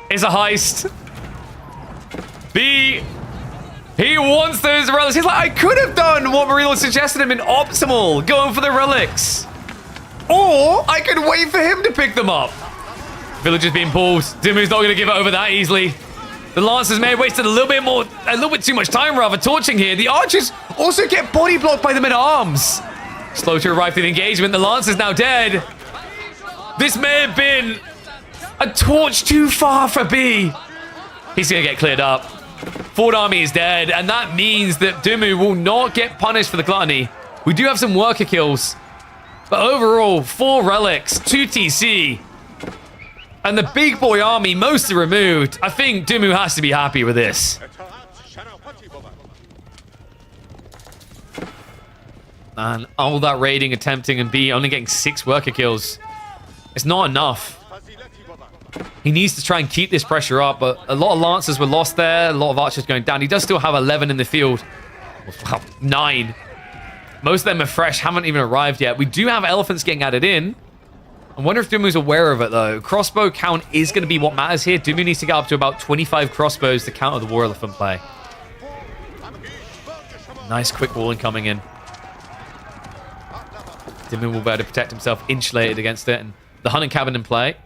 Speaker 1: It's a heist. B, he wants those relics. He's like, I could have done what Marilo suggested him in optimal, going for the relics. Or I could wait for him to pick them up. Village is being pulled. Dimu's not going to give it over that easily. The Lancers may have wasted a little bit too much time rather torching here. The Archers also get body blocked by the men-at-arms. Slow to arrive to the engagement. The Lancer's now dead. This may have been a torch too far for B. He's going to get cleared up. Ford Army is dead, and that means that Dimu will not get punished for the gluttony. We do have some worker kills, but overall, 4 relics, 2 TC, and the big boy army mostly removed. I think Dimu has to be happy with this. And all that raiding, attempting, and B only getting 6 worker kills. It's not enough. He needs to try and keep this pressure up, but a lot of Lancers were lost there, a lot of Archers going down. He does still have 11 in the field. Well, 9. Most of them are fresh, haven't even arrived yet. We do have Elephants getting added in. I wonder if Dimu's aware of it, though. Crossbow count is going to be what matters here. Dimu needs to get up to about 25 crossbows to counter the War Elephant play. Nice quick walling coming in. Dimu will be able to protect himself, insulated against it, and the hunting cabin in play.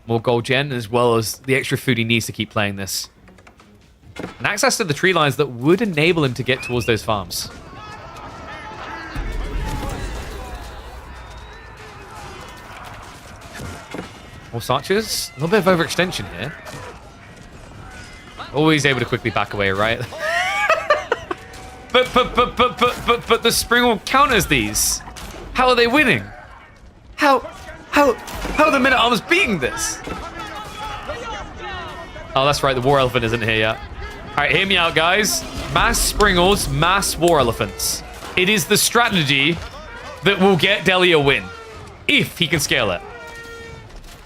Speaker 1: More gold gen, as well as the extra food he needs to keep playing this. And access to the tree lines that would enable him to get towards those farms. Horse Archers, a little bit of overextension here. Always able to quickly back away, right? but the Springwall counters these. How are they winning? How are the Men-at-Arms beating this? Oh, that's right. The War Elephant isn't here yet. All right, hear me out, guys. Mass Springles, mass War Elephants. It is the strategy that will get Delhi a win, if he can scale it.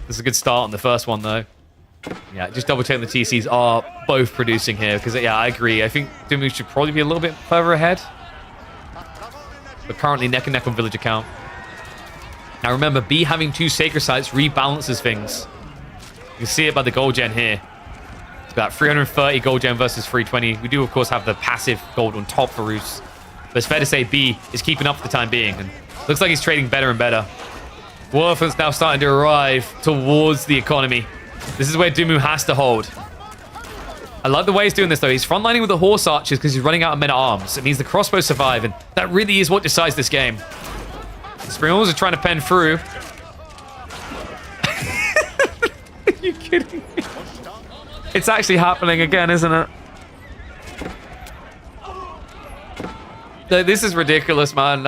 Speaker 1: This is a good start on the first one, though. Yeah, just double-checking the TCs are both producing here, because, yeah, I agree. I think Dimu should probably be a little bit further ahead. But currently neck and neck on village account. Now remember, B having 2 sacred sites rebalances things. You can see it by the gold gen here. It's about 330 gold gen versus 320. We do, of course, have the passive gold on top for Roos. But it's fair to say B is keeping up for the time being. And looks like he's trading better and better. War Elephant's now starting to arrive towards the economy. This is where Dumu has to hold. I like the way he's doing this, though. He's frontlining with the horse archers because he's running out of men-at-arms. It means the crossbows survive, and that really is what decides this game. Springles are trying to pen through. Are you kidding me? It's actually happening again, isn't it? This is ridiculous, man.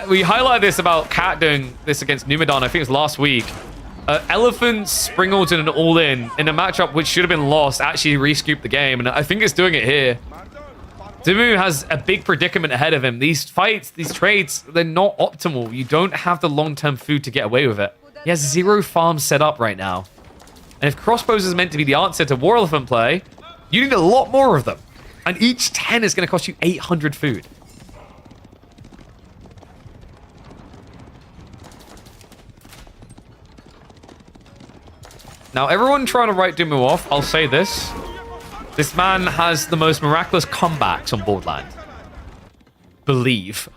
Speaker 1: We highlighted this about Cat doing this against Numadon, I think it was last week. Elephant, Springleton, and All-In in a matchup which should have been lost actually re-scooped the game, and I think it's doing it here. Dumu has a big predicament ahead of him. These fights, these trades, they're not optimal. You don't have the long-term food to get away with it. He has 0 farms set up right now. And if crossbows is meant to be the answer to War Elephant play, you need a lot more of them. And each 10 is going to cost you 800 food. Now, everyone trying to write Dumu off, I'll say this. This man has the most miraculous comebacks on Borderland. Believe.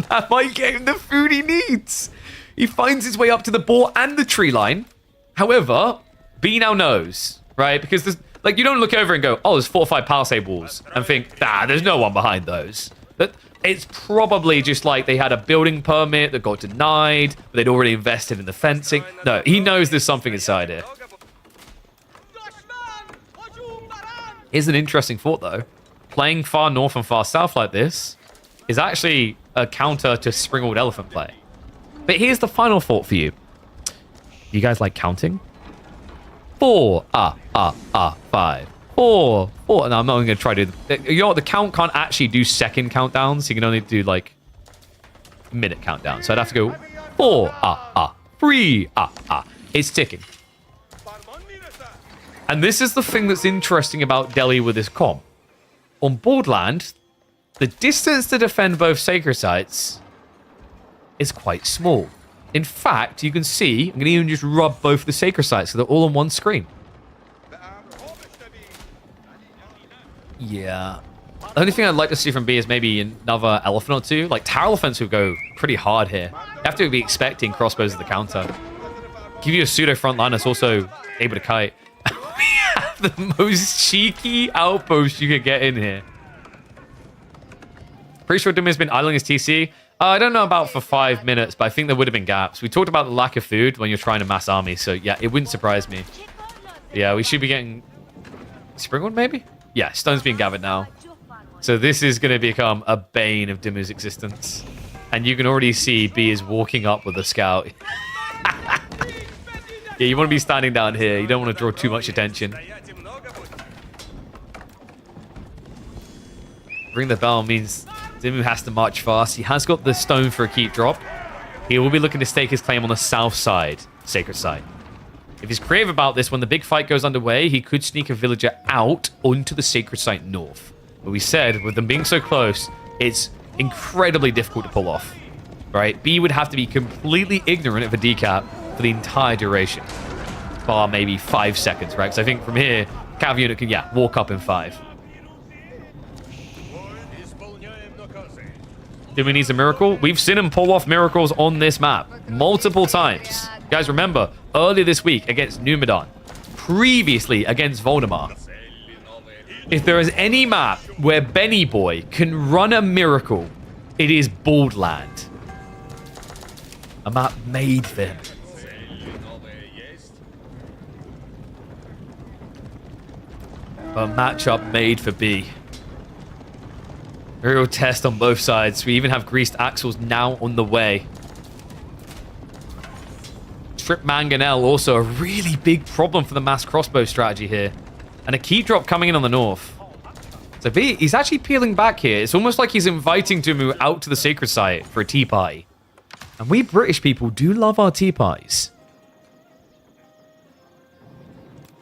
Speaker 1: That might get him the food he needs. He finds his way up to the boar and the tree line. However, B now knows, right? Because there's, like, you don't look over and go, oh, there's 4 or 5 palisade walls, and think, there's no one behind those. But it's probably just like they had a building permit that got denied, but they'd already invested in the fencing. No, he knows there's something inside here. Here's an interesting thought, though. Playing far north and far south like this is actually a counter to Springald Elephant play. But here's the final thought for you. You guys like counting? 4, 5. 4. No, I'm not going to try to do... You know what? The count can't actually do second countdowns. You can only do, like, minute countdowns. So I'd have to go 4, 3, It's ticking. And this is the thing that's interesting about Delhi with this comp. On Borderland, the distance to defend both sacred sites is quite small. In fact, you can see, I'm going to even just rub both the sacred sites so they're all on one screen. Yeah. The only thing I'd like to see from B is maybe another elephant or two. Like, tower elephants would go pretty hard here. You have to be expecting crossbows as the counter. Give you a pseudo front line that's also able to kite. We have the most cheeky outpost you could get in here. Pretty sure Dumu has been idling his TC. I don't know about for 5 minutes, but I think there would have been gaps. We talked about the lack of food when you're trying to mass army, so yeah, it wouldn't surprise me. Yeah, we should be getting... Springwood, maybe? Yeah, stone's being gathered now. So this is going to become a bane of Dumu's existence. And you can already see B is walking up with a scout. Yeah, you want to be standing down here. You don't want to draw too much attention. Ring the bell means Dumu has to march fast. He has got the stone for a keep drop. He will be looking to stake his claim on the south side, sacred site. If he's creative about this, when the big fight goes underway, he could sneak a villager out onto the sacred site north. But we said, with them being so close, it's incredibly difficult to pull off. Right? B would have to be completely ignorant of a decap for the entire duration. Bar maybe 5 seconds, right? So I think from here, cav unit can, yeah, walk up in 5. Dumu needs a miracle. We've seen him pull off miracles on this map multiple times. Guys, remember, earlier this week against Numadon, previously against Voldemar. If there is any map where Benny Boy can run a miracle, it is Borderland. A map made for him. A matchup made for B. Real test on both sides. We even have greased axles now on the way. Trip Mangonel also a really big problem for the mass crossbow strategy here. And a key drop coming in on the north. So B, he's actually peeling back here. It's almost like he's inviting Dumu out to the sacred site for a tea party. And we British people do love our tea parties.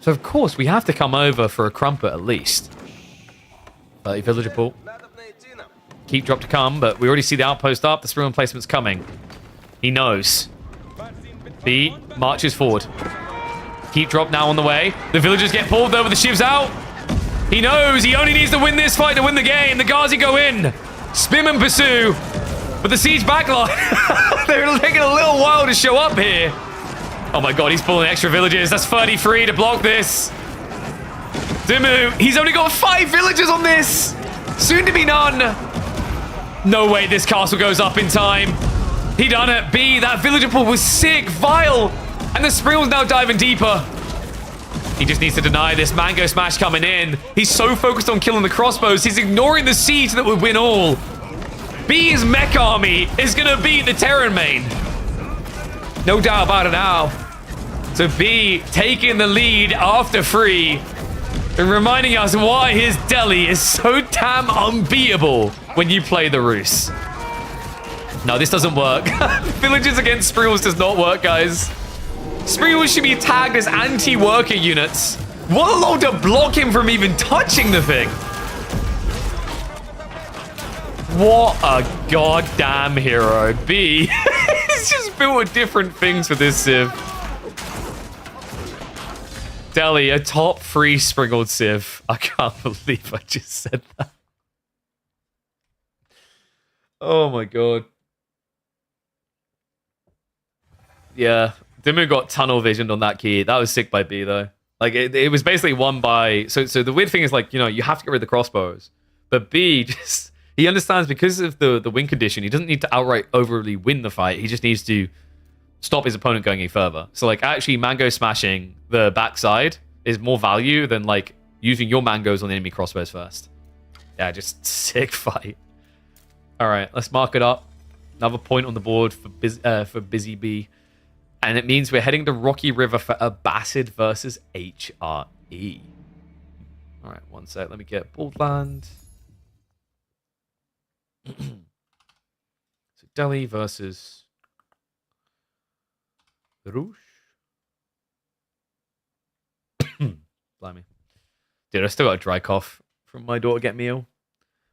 Speaker 1: So of course we have to come over for a crumpet at least. 30 villager pool. Keep drop to come, but we already see the outpost up. The spring replacement's coming. He knows. B marches forward. Keep drop now on the way. The villagers get pulled over. The shiv's out. He knows he only needs to win this fight to win the game. The Ghazi go in. Spim and pursue. But the siege backline, they're taking a little while to show up here. Oh my god, he's pulling extra villages. That's 33 to block this. Dimu, he's only got 5 villagers on this. Soon to be none. No way this castle goes up in time. He done it. B, that villager pull was sick. Vile. And the Springle's now diving deeper. He just needs to deny this Mango Smash coming in. He's so focused on killing the crossbows. He's ignoring the siege that would win all. B's mech army is going to beat the Terran main. No doubt about it now. So B taking the lead after 3 and reminding us why his Delhi is so damn unbeatable when you play the Rus. No, this doesn't work. Villages against Sprinkles does not work, guys. Sprinkles should be tagged as anti-worker units. What allowed to block him from even touching the thing? What a goddamn hero. B he's just built with different things for this Civ. Delhi, a top 3 sprinkled Civ. I can't believe I just said that. Oh my god. Yeah, Dimu got tunnel visioned on that key. That was sick by B though. Like it was basically won by. So the weird thing is like, you know, you have to get rid of the crossbows, but B just he understands because of the win condition. He doesn't need to outright overly win the fight. He just needs to stop his opponent going any further. So like actually mango smashing the backside is more value than like using your mangoes on the enemy crossbows first. Yeah, just sick fight. All right, let's mark it up. Another point on the board for Busy B. And it means we're heading to Rocky River for Abbasid versus HRE. All right, one sec. Let me get Baldland. So Delhi versus Rouge. Blimey. Dude, I still got a dry cough from my daughter getting me ill.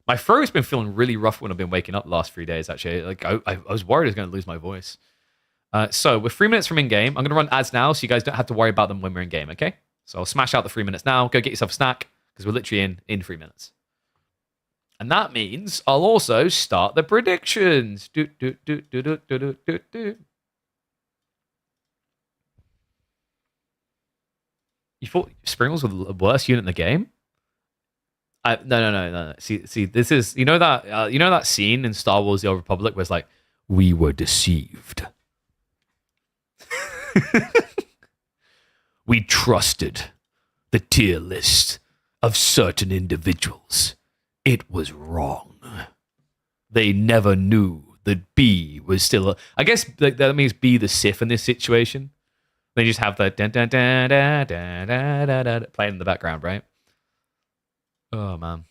Speaker 1: My throat's been feeling really rough when I've been waking up the last 3 days, actually. Like, I was worried I was going to lose my voice. So we're 3 minutes from in-game. I'm going to run ads now so you guys don't have to worry about them when we're in-game, okay? So I'll smash out the 3 minutes now. Go get yourself a snack because we're literally in 3 minutes. And that means I'll also start the predictions. You thought Sprinkles was the worst unit in the game? No. See, this is you know that scene in Star Wars: The Old Republic where it's like, we were deceived. We trusted the tier list of certain individuals. It was wrong. They never knew that B was still I guess that means B the Sith in this situation. They just have that dun, dun, dun, dun, dun, dun, dun, dun, playing in the background, right? Oh man.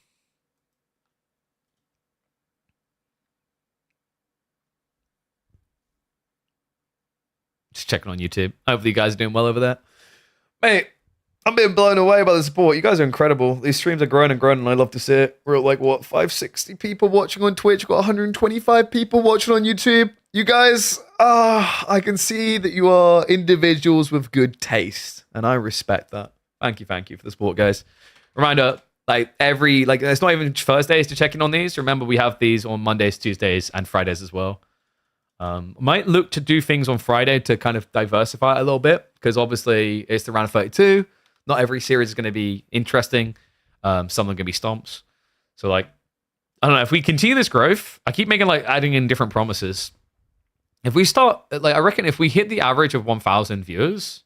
Speaker 1: Just checking on YouTube. Hopefully you guys are doing well over there. Mate, I'm being blown away by the support. You guys are incredible. These streams are growing and I love to see it. We're at like, what, 560 people watching on Twitch. We've got 125 people watching on YouTube. You guys, I can see that you are individuals with good taste. And I respect that. Thank you for the support, guys. Reminder, it's not even Thursdays to check in on these. Remember, we have these on Mondays, Tuesdays, and Fridays as well. Might look to do things on Friday to kind of diversify it a little bit because obviously it's the round of 32. Not every series is going to be interesting. Some are going to be stomps. So like, I don't know, if we continue this growth, I keep making adding in different promises. If we start, I reckon if we hit the average of 1,000 viewers,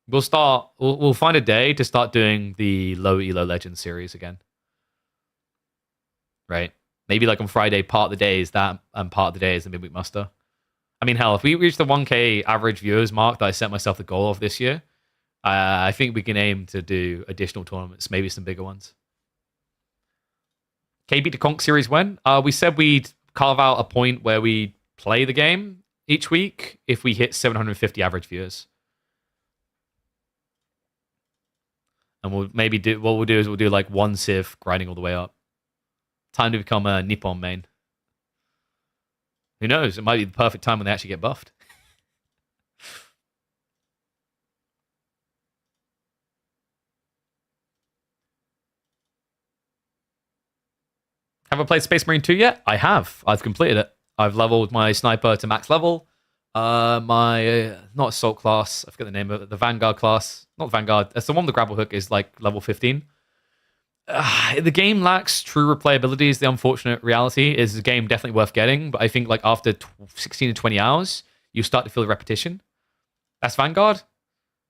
Speaker 1: we'll find a day to start doing the low elo legends series again. Right? Maybe like on Friday, part of the day is that and part of the day is the midweek muster. I mean, hell, if we reach the 1K average viewers mark that I set myself the goal of this year, I think we can aim to do additional tournaments, maybe some bigger ones. KB to Conk series when? We said we'd carve out a point where we play the game each week if we hit 750 average viewers. And we'll maybe do we'll do like one Civ grinding all the way up. Time to become a Nippon main. Who knows? It might be the perfect time when they actually get buffed. Have I played Space Marine 2 yet? I have. I've completed it. I've leveled my sniper to max level. My not assault class. I forget the name of it. The Vanguard class. Not Vanguard. It's the one with the grapple hook is like level 15. The game lacks true replayability is the unfortunate reality. Is the game definitely worth getting, but I think like after 16 to 20 hours, you start to feel the repetition. That's Vanguard?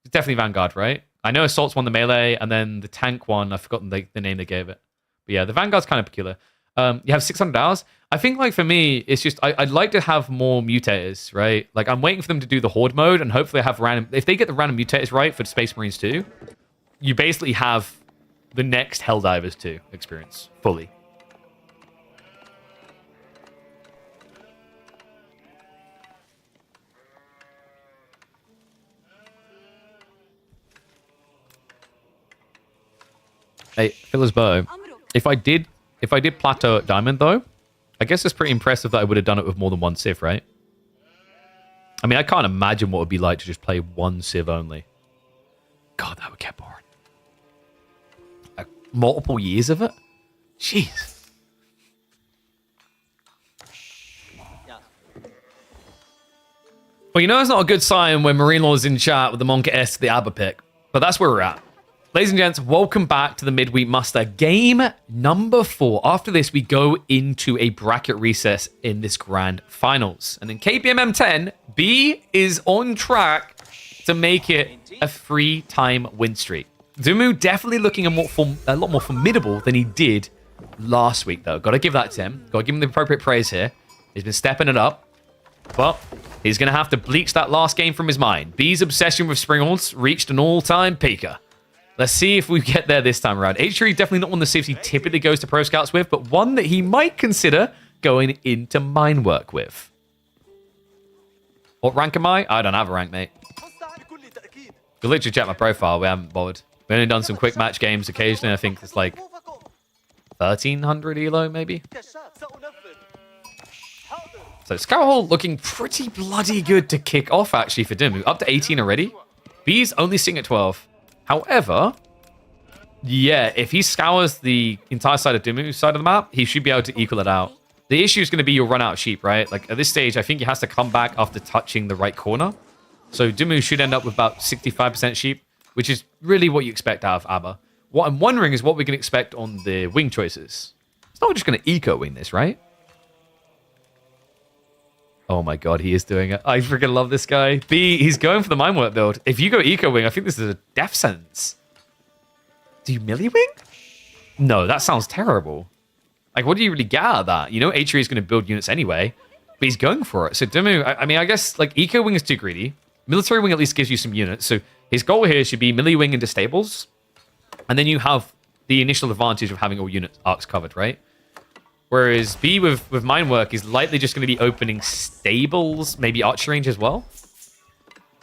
Speaker 1: It's definitely Vanguard, right? I know Assault's won the melee, and then the tank one, I've forgotten the name they gave it. But yeah, the Vanguard's kind of peculiar. You have 600 hours. I think like for me, it's just, I'd like to have more mutators, right? Like I'm waiting for them to do the Horde mode, and hopefully I have random, if they get the random mutators right for Space Marines 2, you basically have the next Helldivers 2 experience fully. Hey, Phil's bow. If I did plateau at Diamond though, I guess it's pretty impressive that I would have done it with more than one Civ, right? I mean, I can't imagine what it would be like to just play one Civ only. God, that would get boring. Like, multiple years of it? Jeez. Well, you know it's not a good sign when Marine Law's in chat with the Monka-esque the ABBA pick. But that's where we're at. Ladies and gents, welcome back to the Midweek Muster. Game number 4. After this, we go into a bracket recess in this grand finals. And in KPMM 10, B is on track to make it a 3-time win streak. Dumu definitely looking a lot more formidable than he did last week, though. Got to give that to him. Got to give him the appropriate praise here. He's been stepping it up. But he's going to have to bleach that last game from his mind. B's obsession with Springles reached an all-time peaker. Let's see if we get there this time around. H3 definitely not one of the civs he typically goes to Pro Scouts with, but one that he might consider going into mine work with. What rank am I? I don't have a rank, mate. You'll literally check my profile. We haven't bothered. We've only done some quick match games occasionally. I think it's like 1,300 elo, maybe. So Scout Hole looking pretty bloody good to kick off, actually, for Dimu. Up to 18 already. B's only sitting at 12. However, yeah, if he scours the entire side of Dimu's side of the map, he should be able to equal it out. The issue is going to be you'll run out of sheep, right? Like, at this stage, I think he has to come back after touching the right corner. So Dimu should end up with about 65% sheep, which is really what you expect out of ABBA. What I'm wondering is what we can expect on the wing choices. It's not just going to eco-wing this, right? Oh my god, he is doing it. I freaking love this guy. B, he's going for the Minework build. If you go eco-wing, I think this is a death sentence. Do you melee-wing? No, that sounds terrible. Like, what do you really get out of that? You know H3 is going to build units anyway, but he's going for it. So Dimu, I mean, I guess, like, eco-wing is too greedy. Military wing at least gives you some units. So his goal here should be melee-wing into stables. And then you have the initial advantage of having all unit arcs covered, right? Whereas B with Minework is likely just going to be opening stables, maybe archer range as well.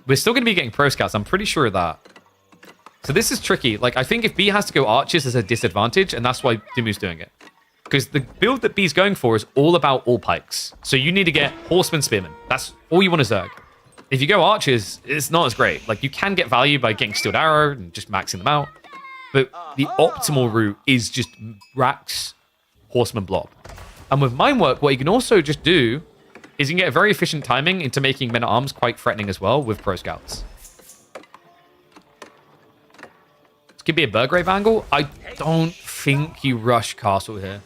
Speaker 1: We're still going to be getting Pro Scouts, I'm pretty sure of that. So this is tricky. Like, I think if B has to go archers, there's a disadvantage, and that's why Dimu's doing it. Because the build that B's going for is all about all pikes. So you need to get Horseman, Spearman. That's all you want to Zerg. If you go archers, it's not as great. Like, you can get value by getting Steeled Arrow and just maxing them out. But the optimal route is just Rax, Horseman, Blob. And with Minework, what you can also just do is you can get very efficient timing into making Men-at-Arms quite threatening as well with Pro Scouts. This could be a Burgrave angle. I don't think you rush Castle here.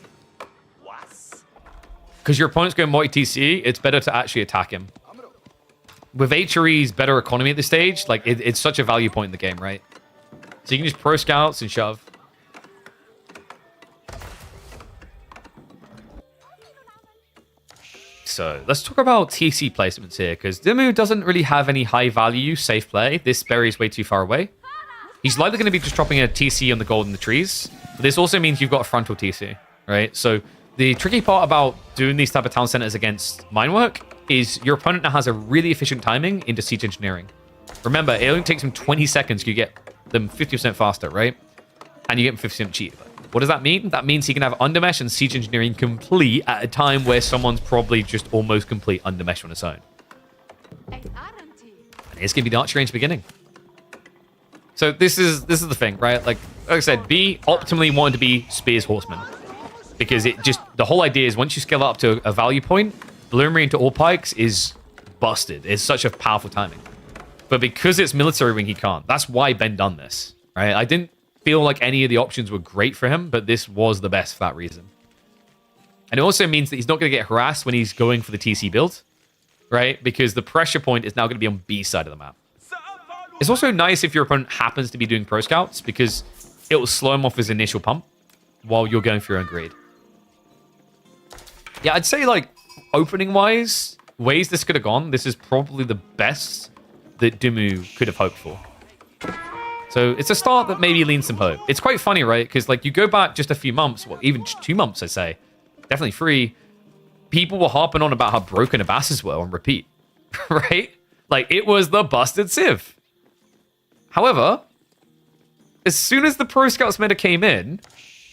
Speaker 1: Because your opponent's going multi-TC, it's better to actually attack him. With HRE's better economy at this stage, like it's such a value point in the game, right? So you can just Pro Scouts and shove. So let's talk about TC placements here, because Dimu doesn't really have any high value safe play. This berry is way too far away. He's likely going to be just dropping a TC on the gold in the trees. But this also means you've got a frontal TC, right? So the tricky part about doing these type of town centers against Minework is your opponent now has a really efficient timing into siege engineering. Remember, it only takes him 20 seconds to get them 50% faster, right? And you get them 50% cheaper. What does that mean? That means he can have undermesh and siege engineering complete at a time where someone's probably just almost complete undermesh on its own. And it's going to be the archer range beginning. So this is the thing, right? Like I said, B optimally wanted to be Spears Horseman. Because it just, the whole idea is once you scale up to a value point, Bloomery into all pikes is busted. It's such a powerful timing. But because it's military wing, he can't. That's why Ben done this, right? I didn't feel like any of the options were great for him, but this was the best for that reason. And it also means that he's not going to get harassed when he's going for the TC build, right? Because the pressure point is now going to be on B side of the map. It's also nice if your opponent happens to be doing pro scouts because it will slow him off his initial pump while you're going for your own greed. Yeah, I'd say like opening-wise, ways this could have gone, this is probably the best that Dumu could have hoped for. So it's a start that maybe leans some hope. It's quite funny, right? Because like you go back just a few months, well, even 2 months, I'd say, definitely 3, people were harping on about how broken Abbas's were on repeat, right? Like it was the busted Civ. However, as soon as the Pro Scouts meta came in,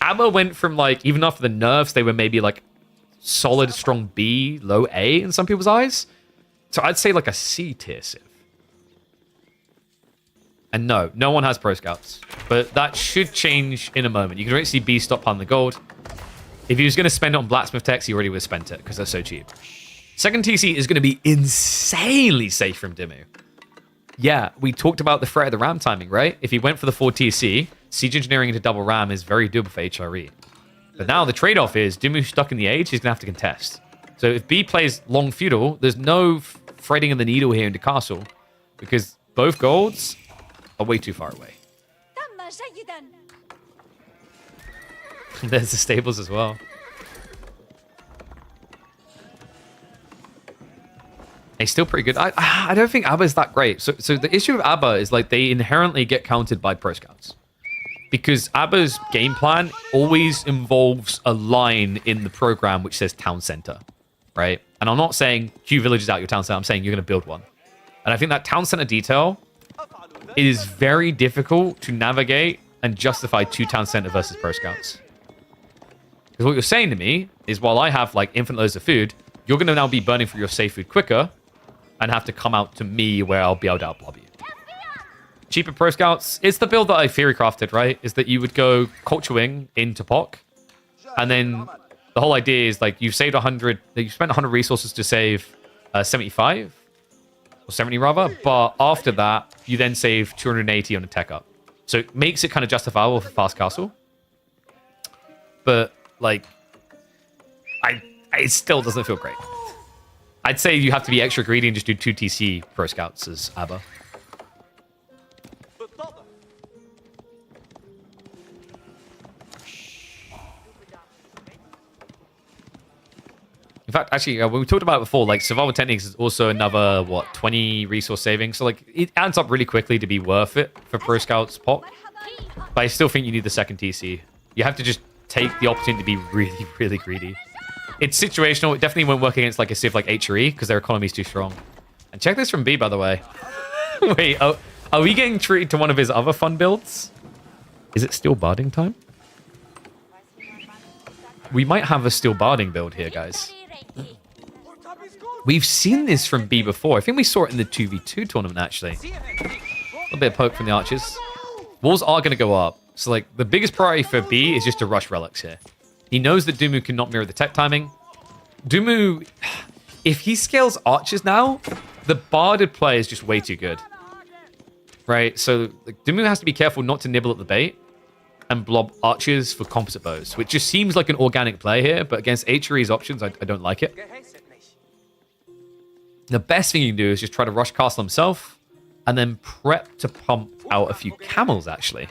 Speaker 1: Abba went from like, even after the nerfs, they were maybe like solid, strong B, low A in some people's eyes. So I'd say like a C tier Civ. And no one has Pro Scouts. But that should change in a moment. You can already see B stockpiling the gold. If he was going to spend it on Blacksmith techs, he already would have spent it because they're so cheap. Second TC is going to be insanely safe from Dimmu. Yeah, we talked about the threat of the RAM timing, right? If he went for the 4 TC, Siege Engineering into double RAM is very doable for HRE. But now the trade-off is Dimmu's stuck in the age, he's going to have to contest. So if B plays long feudal, there's no threading of the needle here into castle because both golds are way too far away. There's the stables as well. He's still pretty good. I don't think Abba is that great. So the issue with Abba is like they inherently get countered by Pro Scouts. Because Abba's game plan always involves a line in the program which says town center, right? And I'm not saying Q villages out your town center. I'm saying you're going to build one. And I think that town center detail, it is very difficult to navigate and justify 2 town center versus Pro Scouts. Because what you're saying to me is while I have like infinite loads of food, you're going to now be burning for your safe food quicker and have to come out to me where I'll be able to outblob you. Cheaper Pro Scouts, it's the build that I theory crafted, right? Is that you would go Culture Wing into POC, and then the whole idea is like you've saved 100, you spent 100 resources to save 75, or 70 rather, but after that, you then save 280 on a tech up. So it makes it kind of justifiable for Fast Castle. But like, it still doesn't feel great. I'd say you have to be extra greedy and just do 2 TC Pro Scouts as Abba. In fact, actually, when we talked about it before, like Survival Techniques is also another, 20 resource saving. So like it adds up really quickly to be worth it for Pro Scouts POC. But I still think you need the second TC. You have to just take the opportunity to be really, really greedy. It's situational. It definitely won't work against like a Civ like HRE because their economy is too strong. And check this from B, by the way. Wait, are we getting treated to one of his other fun builds? Is it still barding time? We might have a still barding build here, guys. We've seen this from B before. I think we saw it in the 2v2 tournament, actually. A little bit of poke from the archers. Walls are going to go up. So, like, the biggest priority for B is just to rush relics here. He knows that Dumu cannot mirror the tech timing. Dumu, if he scales archers now, the barded play is just way too good. Right? So, like, Dumu has to be careful not to nibble at the bait and blob archers for composite bows, which just seems like an organic play here, but against HRE's options, I don't like it. The best thing you can do is just try to rush castle himself and then prep to pump out a few camels, actually.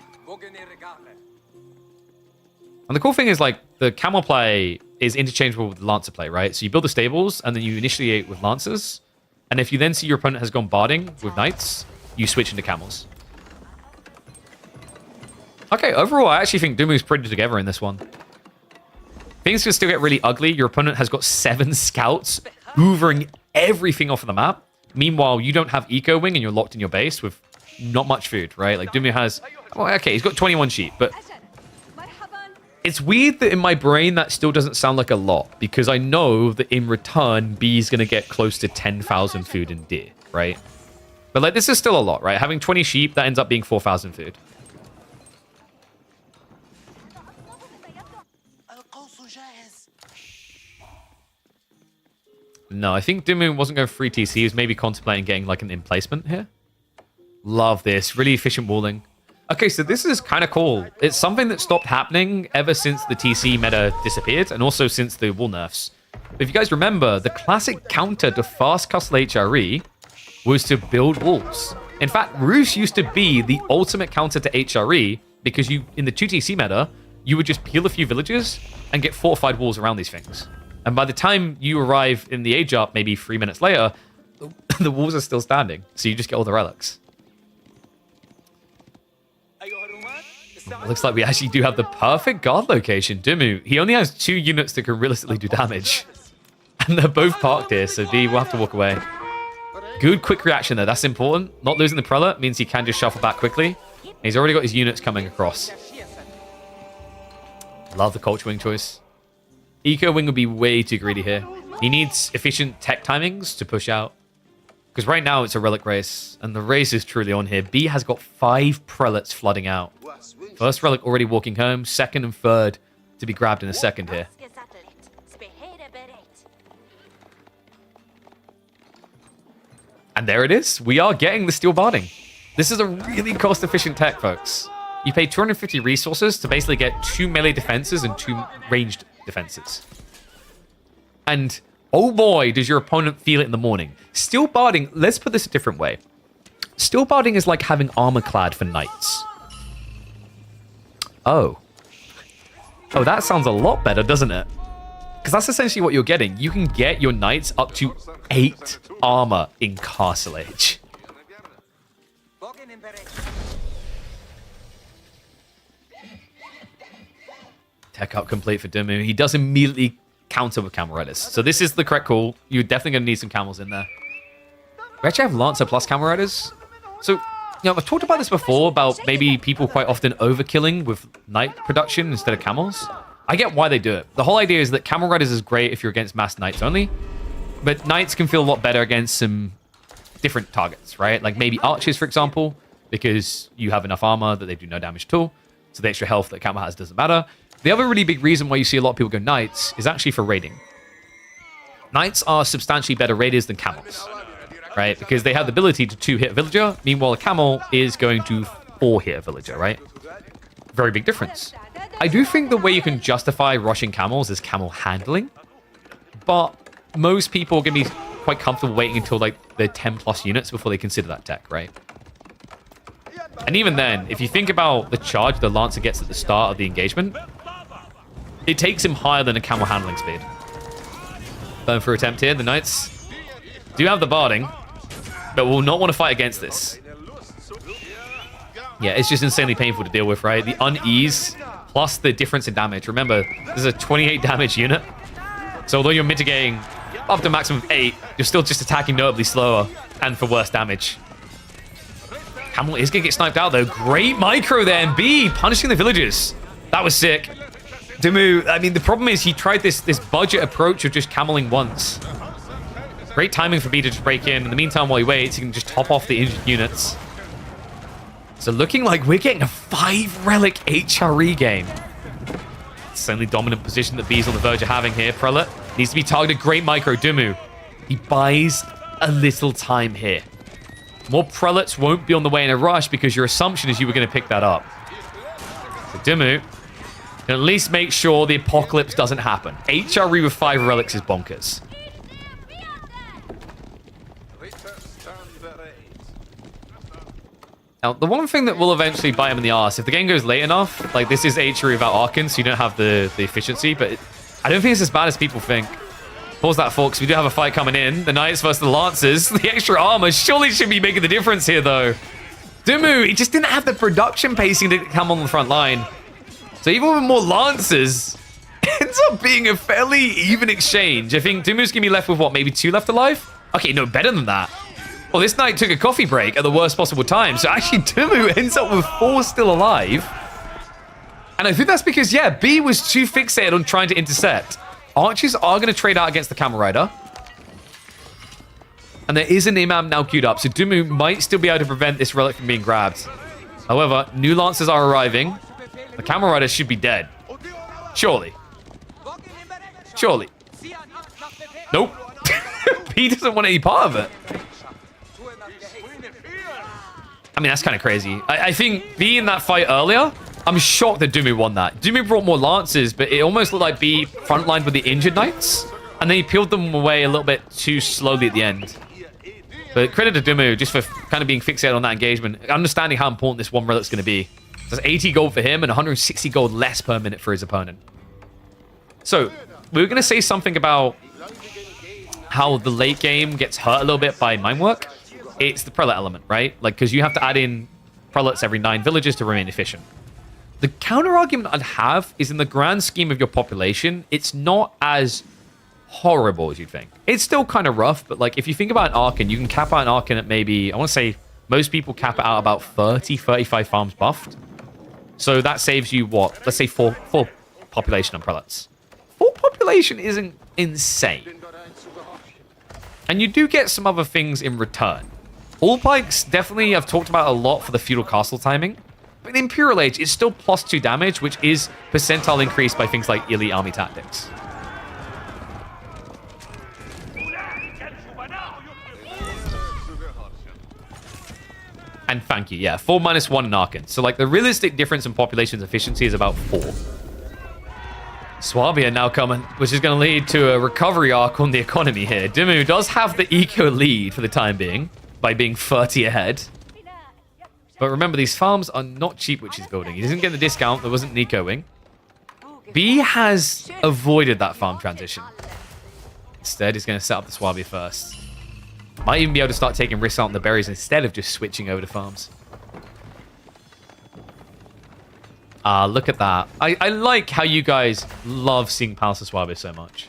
Speaker 1: And the cool thing is, like, the camel play is interchangeable with the lancer play, right? So you build the stables, and then you initiate with lancers. And if you then see your opponent has gone barding with knights, you switch into camels. Okay, overall, I actually think Dumu's pretty together in this one. Things can still get really ugly. Your opponent has got 7 scouts hoovering everything off of the map. Meanwhile, you don't have Eco Wing, and you're locked in your base with not much food, right? Like, Dumu has... Oh, okay, he's got 21 sheep, but... It's weird that in my brain that still doesn't sound like a lot, because I know that in return, B is going to get close to 10,000 food in deer, right? But like, this is still a lot, right? Having 20 sheep, that ends up being 4,000 food. No, I think Dimu wasn't going free TC. He was maybe contemplating getting like an emplacement here. Love this. Really efficient walling. Okay, so this is kind of cool. It's something that stopped happening ever since the TC meta disappeared, and also since the wall nerfs. But if you guys remember, the classic counter to fast castle HRE was to build walls. In fact, Roost used to be the ultimate counter to HRE because you, in the 2TC meta, you would just peel a few villages and get fortified walls around these things. And by the time you arrive in the age up, maybe 3 minutes later, the walls are still standing. So you just get all the relics. Looks like we actually do have the perfect guard location. Dimu, he only has 2 units that can realistically do damage. And they're both parked here, so D will have to walk away. Good quick reaction there, that's important. Not losing the prelate means he can just shuffle back quickly. And he's already got his units coming across. Love the culture wing choice. Eco wing would be way too greedy here. He needs efficient tech timings to push out. Because right now it's a relic race, and the race is truly on here. B has got 5 prelates flooding out. First relic already walking home, second and third to be grabbed in a second here. And there it is. We are getting the steel barding. This is a really cost-efficient tech, folks. You pay 250 resources to basically get 2 melee defenses and 2 ranged defenses. And oh boy, does your opponent feel it in the morning. Steel barding, let's put this a different way. Steel barding is like having armor clad for knights. Oh, that sounds a lot better, doesn't it? Because that's essentially what you're getting. You can get your knights up to 8 armor in Castle Age. Tech up complete for Dimu. He does immediately counter with Camel Riders. So this is the correct call. You're definitely going to need some camels in there. We actually have Lancer plus Camel Riders. So, you know, I've talked about this before, about maybe people quite often overkilling with knight production instead of camels. I get why they do it. The whole idea is that Camel Riders is great if you're against mass knights only, but knights can feel a lot better against some different targets, right? Like maybe archers, for example, because you have enough armor that they do no damage at all, so the extra health that camel has doesn't matter. The other really big reason why you see a lot of people go knights is actually for raiding. Knights are substantially better raiders than camels, right? Because they have the ability to 2-hit a villager, meanwhile a camel is going to 4-hit a villager, right? Very big difference. I do think the way you can justify rushing camels is camel handling, but most people are going to be quite comfortable waiting until like they're 10 plus units before they consider that tech, right? And even then, if you think about the charge the Lancer gets at the start of the engagement, it takes him higher than a camel handling speed. Burn for attempt here. The Knights do have the barding, but will not want to fight against this. Yeah, it's just insanely painful to deal with, right? The unease plus the difference in damage. Remember, this is a 28 damage unit. So although you're mitigating up to maximum of 8, you're still just attacking notably slower and for worse damage. Camel is going to get sniped out, though. Great micro there, and B punishing the villagers. That was sick. Dimu, I mean, the problem is he tried this budget approach of just cameling once. Great timing for B to just break in. In the meantime, while he waits, he can just top off the injured units. So looking like we're getting a 5-relic HRE game. It's the only dominant position that B's on the verge of having here. Prelate needs to be targeted. Great micro. Dimu, he buys a little time here. More prelates won't be on the way in a rush because your assumption is you were going to pick that up. So Dimu can at least make sure the apocalypse doesn't happen. HRE with 5 relics is bonkers. Now, the one thing that will eventually bite him in the arse, if the game goes late enough, like this is HRE without Archon, so you don't have the efficiency, but I don't think it's as bad as people think. Pause that, folks. We do have a fight coming in. The Knights versus the Lancers. The extra armor surely should be making the difference here, though. Dimu, he just didn't have the production pacing to come on the front line. So even with more Lancers, it ends up being a fairly even exchange. I think Dimu's going to be left with, what, maybe 2 left alive? Okay, no, better than that. Well, this Knight took a coffee break at the worst possible time. So actually, Dimu ends up with 4 still alive. And I think that's because, yeah, B was too fixated on trying to intercept. Archers are going to trade out against the Camel Rider. And there is an Imam now queued up, so Dimu might still be able to prevent this relic from being grabbed. However, new Lancers are arriving. The Camel Rider should be dead. Surely. Surely. Nope. He doesn't want any part of it. I mean, that's kind of crazy. I think being that fight earlier, I'm shocked that Dumu won that. Dumu brought more lances, but it almost looked like B frontlined with the injured knights. And then he peeled them away a little bit too slowly at the end. But credit to Dumu just for kind of being fixated on that engagement, understanding how important this one relic's going to be. There's 80 gold for him and 160 gold less per minute for his opponent. So, we were going to say something about how the late game gets hurt a little bit by mine work. It's the prelate element, right? Like, because you have to add in prelates every 9 villages to remain efficient. The counter argument I'd have is in the grand scheme of your population, it's not as horrible as you'd think. It's still kind of rough, but like if you think about an Archon, you can cap out an Archon at maybe, I want to say most people cap it out about 30, 35 farms buffed. So that saves you what? Let's say 4 population on prelates. 4 population isn't insane. And you do get some other things in return. All pikes definitely I've talked about a lot for the feudal castle timing. But in Imperial Age, it's still +2 damage, which is percentile increased by things like elite army tactics. And thank you, yeah. 4 minus 1 in Archon. So like the realistic difference in population's efficiency is about 4. Swabia now coming, which is going to lead to a recovery arc on the economy here. Dimu does have the eco lead for the time being by being 30 ahead. But remember, these farms are not cheap, which he's building. He doesn't get the discount. There wasn't an ecoing. B has avoided that farm transition. Instead, he's going to set up the Swabia first. Might even be able to start taking risks out on the berries instead of just switching over to farms. Look at that. I like how you guys love seeing Palace of Swabia so much.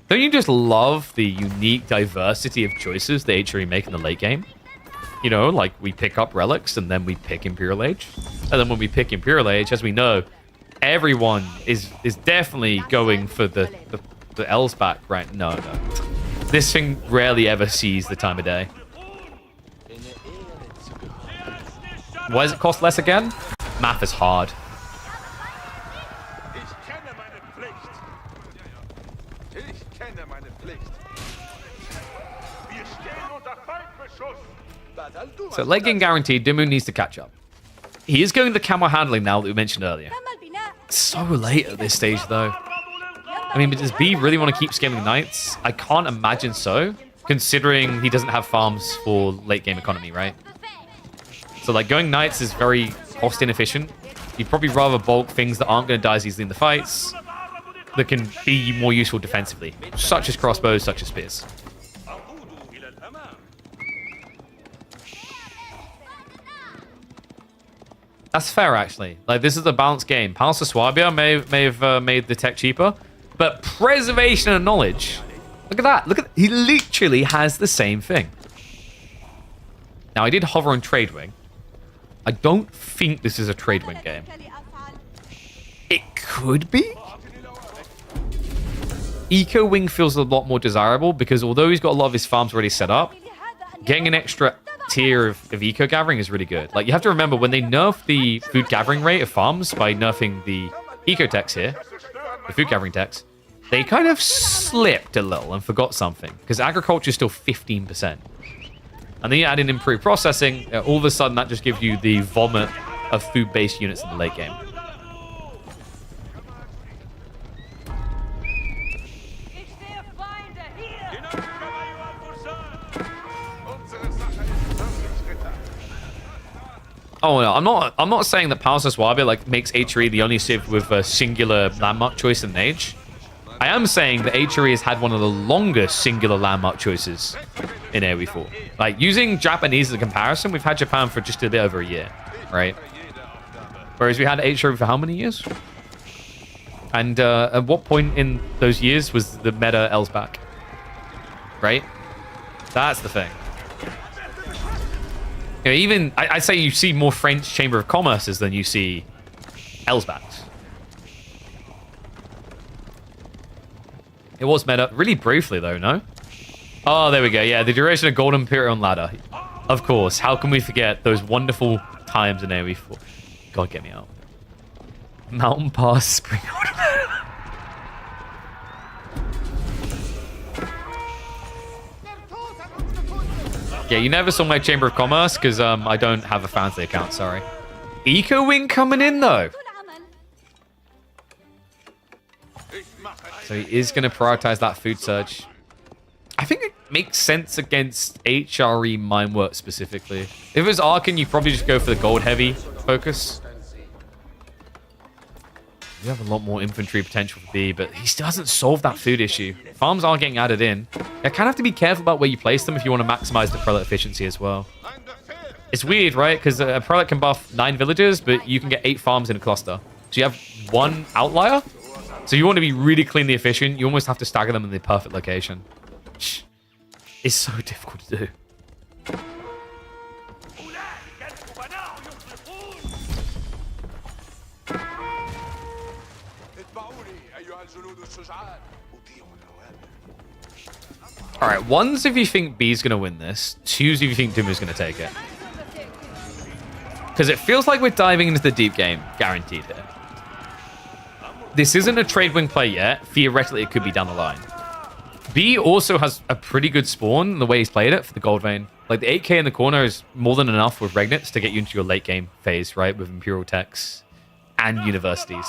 Speaker 1: Don't you just love the unique diversity of choices the HRE make in the late game? You know, like we pick up relics and then we pick Imperial Age. And then when we pick Imperial Age, as we know, everyone is definitely going for the L's back, right? No. This thing rarely ever sees the time of day. Why does it cost less again? Math is hard. So late game guaranteed, Dimu needs to catch up. He is going the camo handling now that we mentioned earlier. It's so late at this stage though. I mean, does B really want to keep scaling knights? I can't imagine so, considering he doesn't have farms for late game economy, right? So like going knights is very cost inefficient. You'd probably rather bulk things that aren't going to die as easily in the fights, that can be more useful defensively, such as crossbows, such as spears. That's fair, actually. Like, this is a balanced game. Palace of Swabia may have made the tech cheaper, but preservation of knowledge. Look at that. Look at he literally has the same thing. Now, I did hover on Trade Wing. I don't think this is a Trade Wing game. It could be. Eco Wing feels a lot more desirable because although he's got a lot of his farms already set up, getting an extra tier of eco gathering is really good. Like, you have to remember when they nerf the food gathering rate of farms by nerfing the eco techs here, the food gathering techs, they kind of slipped a little and forgot something because agriculture is still 15%. And then you add in improved processing, all of a sudden that just gives you the vomit of food-based units in the late game. Oh no, I'm not saying that Palace of Swabia like makes HRE the only civ with a singular landmark choice in age. I am saying that HRE has had one of the longest singular landmark choices in AoE4. Like, using Japanese as a comparison, we've had Japan for just a bit over a year, right? Whereas we had HRE for how many years? And at what point in those years was the meta L's back? Right? That's the thing. You know, even, I'd say you see more French Chamber of Commerces than you see Elsbats. It was meta really briefly, though, no? Oh, there we go. Yeah, the duration of Golden Imperial Ladder. Of course. How can we forget those wonderful times in AoE4? God, get me out. Mountain Pass Spring Yeah, you never saw my Chamber of Commerce because I don't have a fancy account, sorry. Eco Wing coming in, though. So he is going to prioritize that food surge. I think it makes sense against HRE Minework specifically. If it was Arkan, you probably just go for the gold heavy focus. You have a lot more infantry potential for B, but he still hasn't solved that food issue. Farms are getting added in. You kind of have to be careful about where you place them if you want to maximize the prelate efficiency as well. It's weird, right? Because a prelate can buff 9 villages, but you can get 8 farms in a cluster. So you have 1 outlier. So you want to be really cleanly efficient. You almost have to stagger them in the perfect location. It's so difficult to do. Alright, one's if you think B's going to win this. Two's if you think Dumu's going to take it. Because it feels like we're diving into the deep game. Guaranteed here. This isn't a trade wing play yet. Theoretically, it could be down the line. B also has a pretty good spawn in the way he's played it for the gold vein. Like, the 8k in the corner is more than enough with Regnits to get you into your late game phase, right? With Imperial Techs and Universities.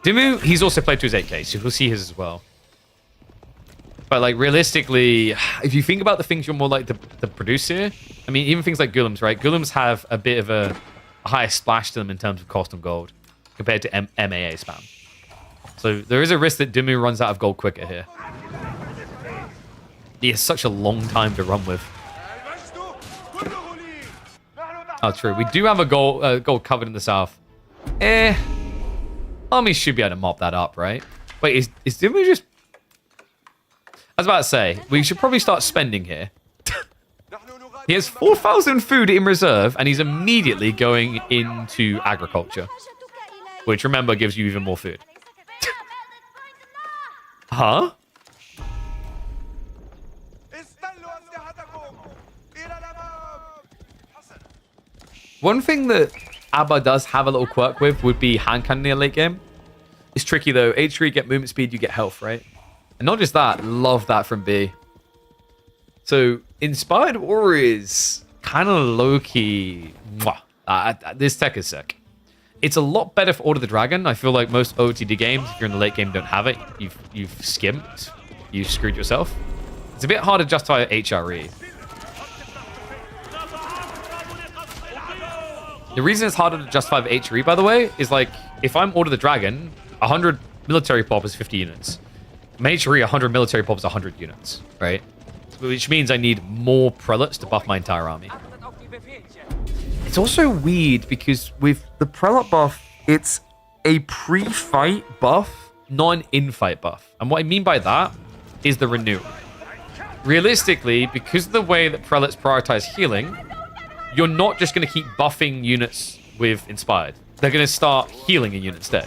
Speaker 1: Dumu, he's also played to his 8k, so we'll see his as well. But, like, realistically, if you think about the things you're more like to produce here, I mean, even things like Gulums, right? Gulums have a bit of a higher splash to them in terms of cost and gold compared to MAA spam. So there is a risk that Dumu runs out of gold quicker here. He has such a long time to run with. Oh, true. We do have a gold covered in the south. Army should be able to mop that up, right? Wait, is Dumu just... I was about to say, we should probably start spending here. He has 4,000 food in reserve, and he's immediately going into agriculture. Which, remember, gives you even more food. Huh? One thing that Abba does have a little quirk with would be hand cannon near late game. It's tricky though. H3 get movement speed, you get health, right? And not just that, love that from B. So, Inspired Warriors, kind of low-key. This tech is sick. It's a lot better for Order the Dragon. I feel like most OTD games, if you're in the late game, don't have it. You've skimped. You've screwed yourself. It's a bit hard to justify HRE. The reason it's harder to justify the HRE, by the way, is like, if I'm Order the Dragon, 100 military pop is 50 units. My HRE, 100 military pop is 100 units, right? Which means I need more prelates to buff my entire army. It's also weird because with the prelate buff, it's a pre-fight buff, not an in-fight buff. And what I mean by that is the renewal. Realistically, because of the way that prelates prioritize healing, you're not just going to keep buffing units with Inspired. They're going to start healing a unit instead.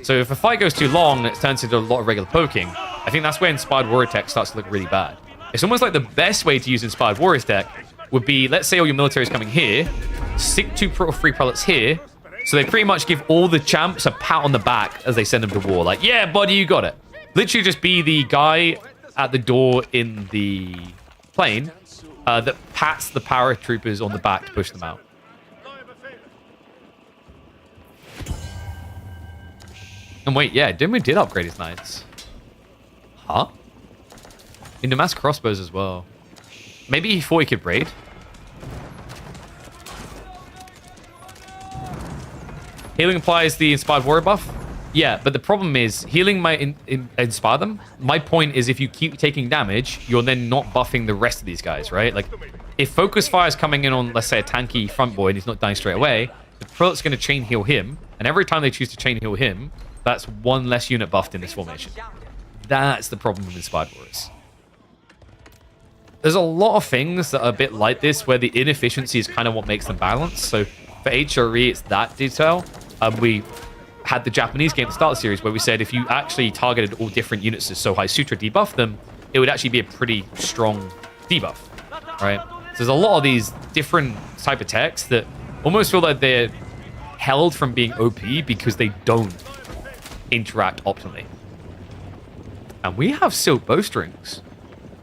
Speaker 1: So if a fight goes too long and it turns into a lot of regular poking, I think that's where Inspired Warrior Tech starts to look really bad. It's almost like the best way to use Inspired Warrior Tech would be, let's say all your military is coming here, stick 2 or 3 prelates here, so they pretty much give all the champs a pat on the back as they send them to war. Like, yeah, buddy, you got it. Literally just be the guy at the door in the plane that pats the paratroopers on the back to push them out. And wait, yeah, Dumu did upgrade his knights. Huh? Into mass crossbows as well. Maybe he thought he could raid. Healing applies the Inspired Warrior buff. Yeah, but the problem is, healing might inspire them. My point is, if you keep taking damage, you're then not buffing the rest of these guys, right? Like, if Focus Fire is coming in on, let's say, a tanky front boy and he's not dying straight away, the prelate's going to chain heal him, and every time they choose to chain heal him, that's 1 less unit buffed in this formation. That's the problem with Inspired Warriors. There's a lot of things that are a bit like this, where the inefficiency is kind of what makes them balanced. So for HRE, it's that detail. We had the Japanese game at the start of the series where we said if you actually targeted all different units as Sohai Sutra debuff them, it would actually be a pretty strong debuff, right? So there's a lot of these different type of techs that almost feel like they're held from being OP because they don't interact optimally. And we have silk bowstrings.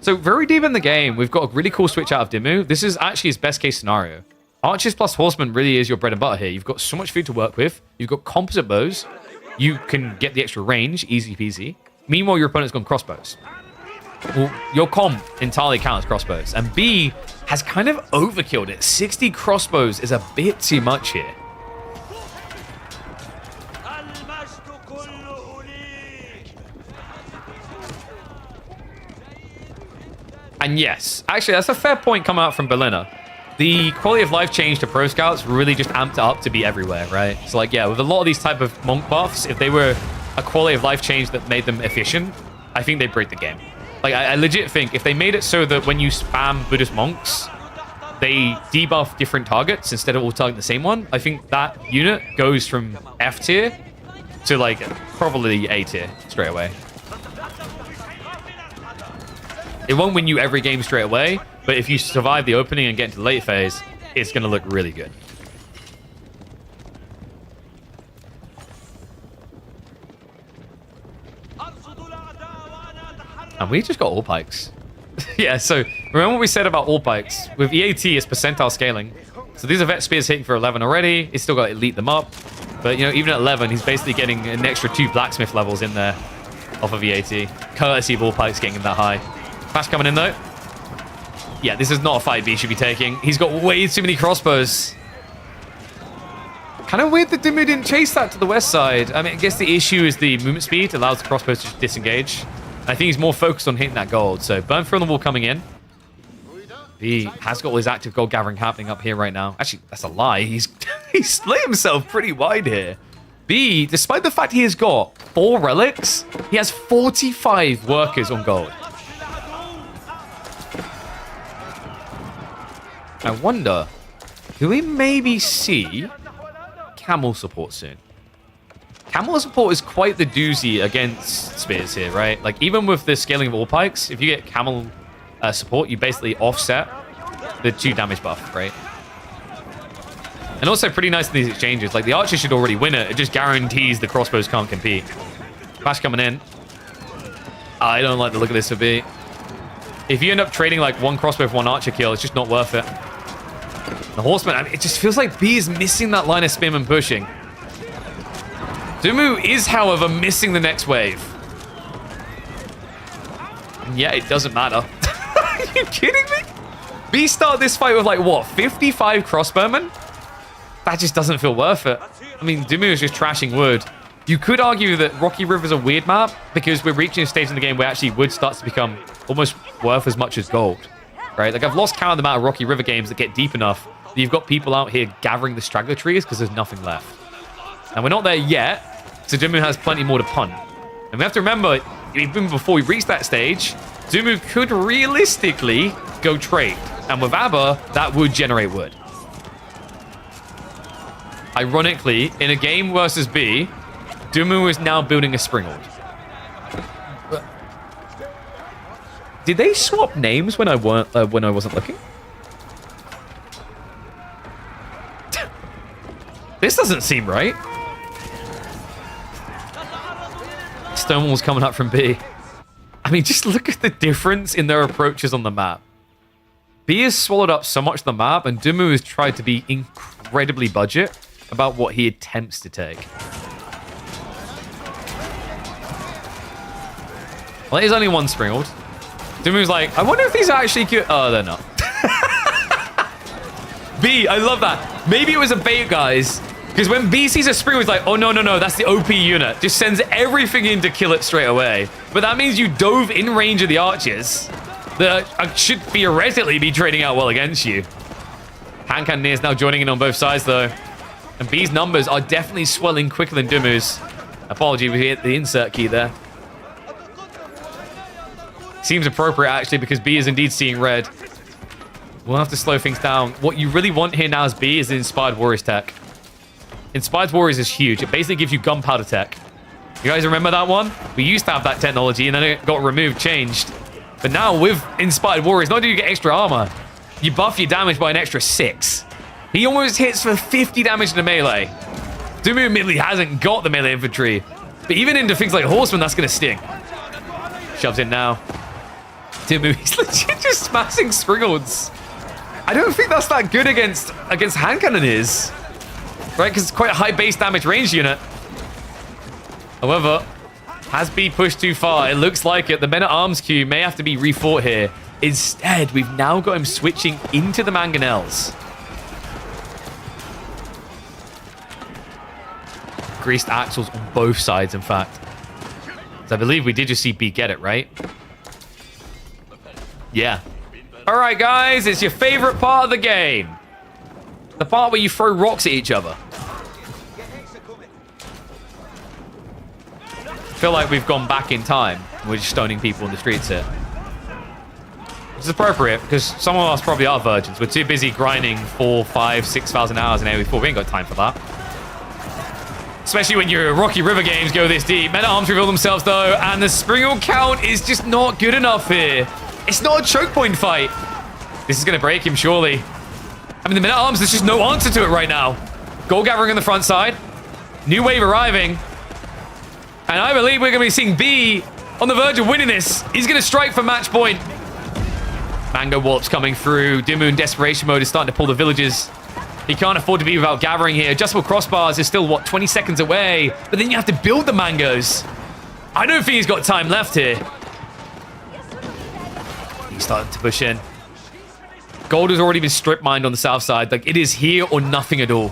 Speaker 1: So very deep in the game, we've got a really cool switch out of Dimmu. This is actually his best case scenario. Archers plus Horsemen really is your bread and butter here. You've got so much food to work with. You've got composite bows. You can get the extra range, easy peasy. Meanwhile, your opponent's gone crossbows. Well, your comp entirely counts crossbows. And B has kind of overkilled it. 60 crossbows is a bit too much here. And yes, actually, that's a fair point coming out from Berliner. The quality of life change to Pro Scouts really just amped it up to be everywhere, right? So, like, yeah, with a lot of these type of monk buffs, if they were a quality of life change that made them efficient, I think they'd break the game. Like, I legit think if they made it so that when you spam Buddhist monks, they debuff different targets instead of all targeting the same one, I think that unit goes from F tier to, like, probably A tier straight away. It won't win you every game straight away, but if you survive the opening and get into the late phase, it's going to look really good. And we just got all pikes. Yeah, so remember what we said about all pikes? With EAT, it's percentile scaling. So these are vet spears hitting for 11 already. He's still got to elite them up. But, you know, even at 11, he's basically getting an extra 2 blacksmith levels in there off of EAT. Courtesy of all pikes getting him that high. Flash coming in, though. Yeah, this is not a fight B should be taking. He's got way too many crossbows. Kind of weird that Dimmu didn't chase that to the west side. I mean, I guess the issue is the movement speed allows the crossbows to just disengage. I think he's more focused on hitting that gold. So burn through on the wall coming in. He has got all his active gold gathering happening up here right now. Actually, that's a lie. He's split himself pretty wide here. B, despite the fact he has got 4 relics, he has 45 workers on gold. I wonder, do we maybe see camel support soon? Camel support is quite the doozy against spears here, right? Like, even with the scaling of all pikes, if you get camel support, you basically offset the 2 damage buff, right? And also pretty nice in these exchanges. Like, the archer should already win it. It just guarantees the crossbows can't compete. Flash coming in. I don't like the look of this for B. If you end up trading, like, 1 crossbow for 1 archer kill, it's just not worth it. The horseman, I mean, it just feels like B is missing that line of spearman pushing. Dimmu is, however, missing the next wave. And yeah, it doesn't matter. Are you kidding me? B started this fight with, like, what, 55 crossbowmen? That just doesn't feel worth it. I mean, Dimmu is just trashing wood. You could argue that Rocky River is a weird map because we're reaching a stage in the game where actually wood starts to become almost worth as much as gold, right? Like, I've lost count of the amount of Rocky River games that get deep enough that you've got people out here gathering the straggler trees because there's nothing left. And we're not there yet, so Dimmu has plenty more to punt. And we have to remember, even before we reach that stage, Dimmu could realistically go trade. And with Abba, that would generate wood. Ironically, in a game versus B, Dimmu is now building a Springald. Did they swap names when I wasn't looking? This doesn't seem right. Stonewall's coming up from B. I mean, just look at the difference in their approaches on the map. B has swallowed up so much of the map, and Dimmu has tried to be incredibly budget about what he attempts to take. Well, there's only 1 Springald. Dimmu's like, I wonder if these are actually cute. Oh, they're not. B, I love that. Maybe it was a bait, guys. Because when B sees a Springald, he's like, oh, no, that's the OP unit. Just sends everything in to kill it straight away. But that means you dove in range of the archers that should theoretically be trading out well against you. Hand Cannoneers now joining in on both sides, though. And B's numbers are definitely swelling quicker than Dimmu's. Apology, we hit the insert key there. Seems appropriate, actually, because B is indeed seeing red. We'll have to slow things down. What you really want here now as B is the Inspired Warriors tech. Inspired Warriors is huge. It basically gives you gunpowder tech. You guys remember that one? We used to have that technology, and then it got removed, changed. But now with Inspired Warriors, not only do you get extra armor, you buff your damage by an extra 6. He almost hits for 50 damage in the melee. Dimmu admittedly hasn't got the melee infantry. But even into things like Horseman, that's going to sting. Shoves in now. Dimu, he's legit just smashing Springles. I don't think that's that good against hand cannoneers. Right, because it's quite a high base damage range unit. However, has B pushed too far? It looks like it. The men-at-arms queue may have to be refought here. Instead, we've now got him switching into the mangonels. Greased axles on both sides, in fact. So I believe we did just see B get it, right? Yeah. All right, guys, it's your favorite part of the game. The part where you throw rocks at each other. I feel like we've gone back in time. We're just stoning people in the streets here. Which is appropriate, because some of us probably are virgins. We're too busy grinding 4, 5, 6,000 hours in AoE4. We ain't got time for that. Especially when your Rocky River games go this deep. Men-at-arms reveal themselves, though, and the Springle count is just not good enough here. It's not a choke point fight. This is going to break him, surely. I mean, the men-at-arms, there's just no answer to it right now. Gold gathering on the front side. New wave arriving. And I believe we're going to be seeing B on the verge of winning this. He's going to strike for match point. Mango Warp's coming through. Dimu in desperation mode is starting to pull the villages. He can't afford to be without gathering here. Adjustable crossbars is still, what, 20 seconds away? But then you have to build the mangoes. I don't think he's got time left here. He's starting to push in. Gold has already been strip mined on the south side. Like, it is here or nothing at all.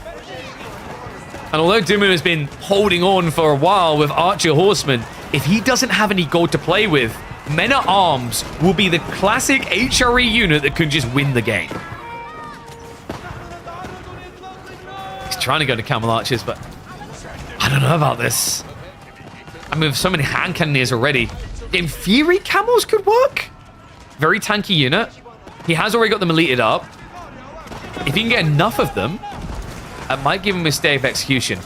Speaker 1: And although Dimu has been holding on for a while with Archer Horseman, if he doesn't have any gold to play with, Men-at-Arms will be the classic HRE unit that can just win the game. He's trying to go to Camel Archers, but I don't know about this. I mean, with so many hand cannoneers already, in theory, Camels could work. Very tanky unit. He has already got them elited up. If he can get enough of them, it might give him a stay of execution.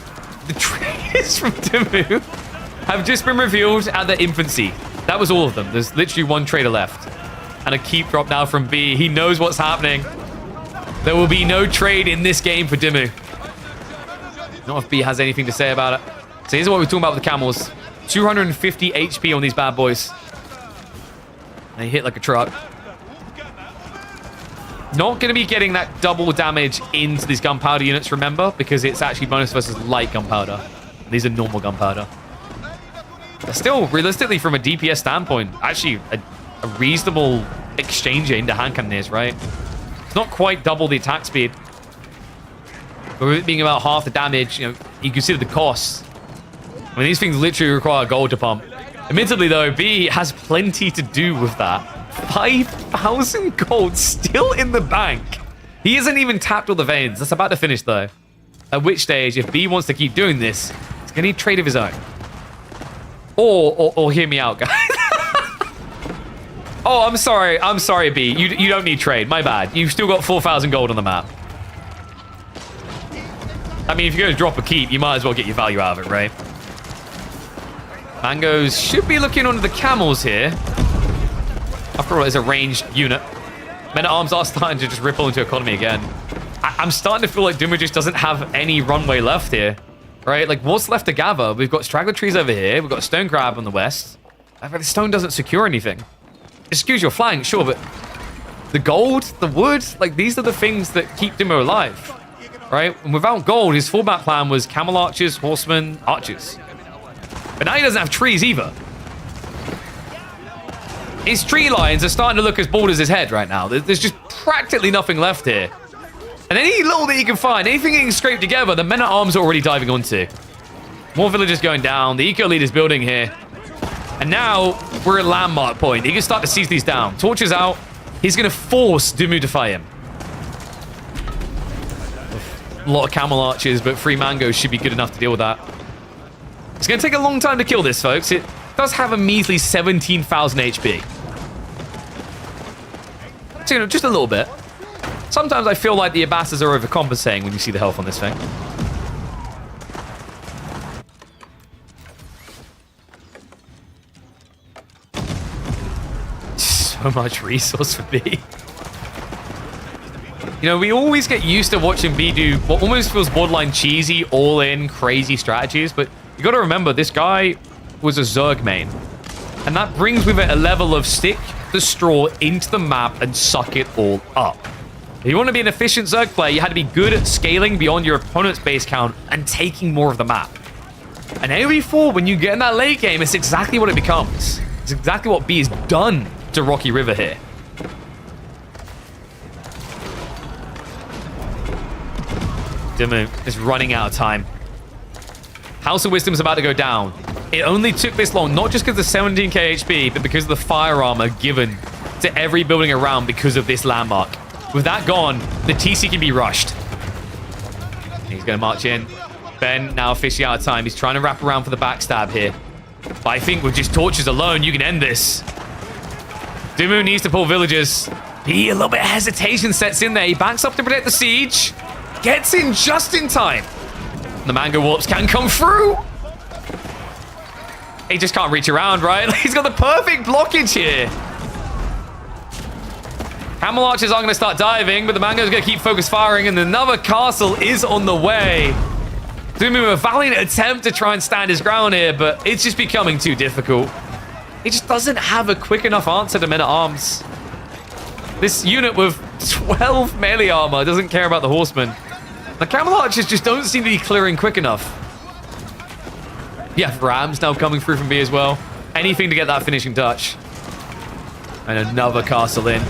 Speaker 1: The traitors from Dimu have just been revealed at their infancy. That was all of them. There's literally one traitor left. And a keep drop now from B. He knows what's happening. There will be no trade in this game for Dimu. Not if B has anything to say about it. So here's what we're talking about with the camels. 250 HP on these bad boys. And they hit like a truck. Not going to be getting that double damage into these gunpowder units, remember? Because it's actually bonus versus light gunpowder. These are normal gunpowder. But still, realistically, from a DPS standpoint, actually a reasonable exchange into hand cannoneers, right? It's not quite double the attack speed. But with it being about half the damage, you know, you consider the costs. I mean, these things literally require gold to pump. Admittedly, though, B has plenty to do with that. 5,000 gold still in the bank. He hasn't even tapped all the veins. That's about to finish, though. At which stage, if B wants to keep doing this, he's going to need trade of his own. Or hear me out, guys. Oh, I'm sorry. I'm sorry, B. You don't need trade. My bad. You've still got 4,000 gold on the map. I mean, if you're going to drop a keep, you might as well get your value out of it, right? Mangoes should be looking onto the camels here. After all, it's a ranged unit. Men-at-Arms are starting to just ripple into economy again. I'm starting to feel like Dimu just doesn't have any runway left here. Right? Like, what's left to gather? We've got straggler trees over here. We've got a stone crab on the west. The stone doesn't secure anything. Excuse your flank, sure, but the gold, the wood, like, these are the things that keep Dimu alive. Right? And without gold, his fallback plan was camel archers, horsemen, archers. But now he doesn't have trees either. His tree lines are starting to look as bald as his head right now. There's just practically nothing left here. And any little that you can find, anything you can scrape together, the men-at-arms are already diving onto. More villagers going down. The eco leader's building here. And now we're at landmark point. He can start to seize these down. Torches out. He's going to force Dimu to fight him. A lot of camel archers, but 3 mangoes should be good enough to deal with that. It's going to take a long time to kill this, folks. It does have a measly 17,000 HP. So, you know, just a little bit. Sometimes I feel like the Abbasas are overcompensating when you see the health on this thing. So much resource for B. You know, we always get used to watching B do what almost feels borderline cheesy, all-in, crazy strategies, but you got to remember, this guy was a Zerg main. And that brings with it a level of stick the straw into the map and suck it all up. If you want to be an efficient Zerg player, you had to be good at scaling beyond your opponent's base count and taking more of the map. And AoE4, when you get in that late game, it's exactly what it becomes. It's exactly what B has done to Rocky River here. Dimu is running out of time. House of Wisdom's about to go down. It only took this long, not just because of 17k HP, but because of the fire armor given to every building around because of this landmark. With that gone, the TC can be rushed. He's going to march in. Ben now officially out of time. He's trying to wrap around for the backstab here. But I think with just torches alone, you can end this. Dimu needs to pull villagers. A little bit of hesitation sets in there. He backs up to protect the siege. Gets in just in time. The Mango Warps can come through. He just can't reach around, right? He's got the perfect blockage here. Camel Archers aren't going to start diving, but the Mango's going to keep focus firing, and another castle is on the way. Dimu, a valiant attempt to try and stand his ground here, but it's just becoming too difficult. He just doesn't have a quick enough answer to men-at-arms. This unit with 12 melee armor doesn't care about the horsemen. The Camel Archers just don't seem to be clearing quick enough. Yeah, Rams now coming through from B as well. Anything to get that finishing touch. And another castle in.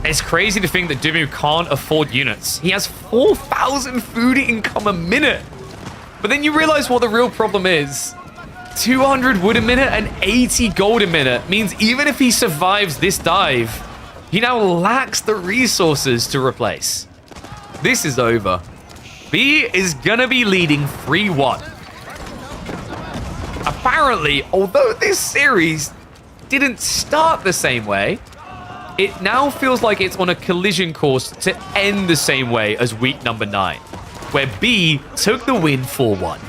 Speaker 1: It's crazy to think that Dimu can't afford units. He has 4,000 food income a minute. But then you realize what the real problem is. 200 wood a minute and 80 gold a minute means even if he survives this dive, he now lacks the resources to replace. This is over. B is gonna be leading 3-1. Apparently, although this series didn't start the same way, it now feels like it's on a collision course to end the same way as week number 9, where B took the win 4-1.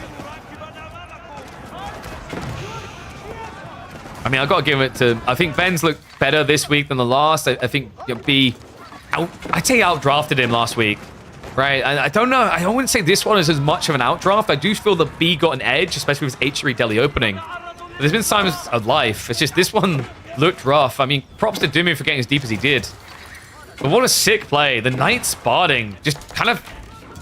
Speaker 1: I mean, I've got to give it to... I think Ben's looked better this week than the last. I think B... I'd say outdrafted him last week, right? I don't know. I wouldn't say this one is as much of an outdraft. I do feel that B got an edge, especially with his H3 Delhi opening. But there's been times of life. It's just this one looked rough. I mean, props to Dimu for getting as deep as he did. But what a sick play. The Knight Sparding just kind of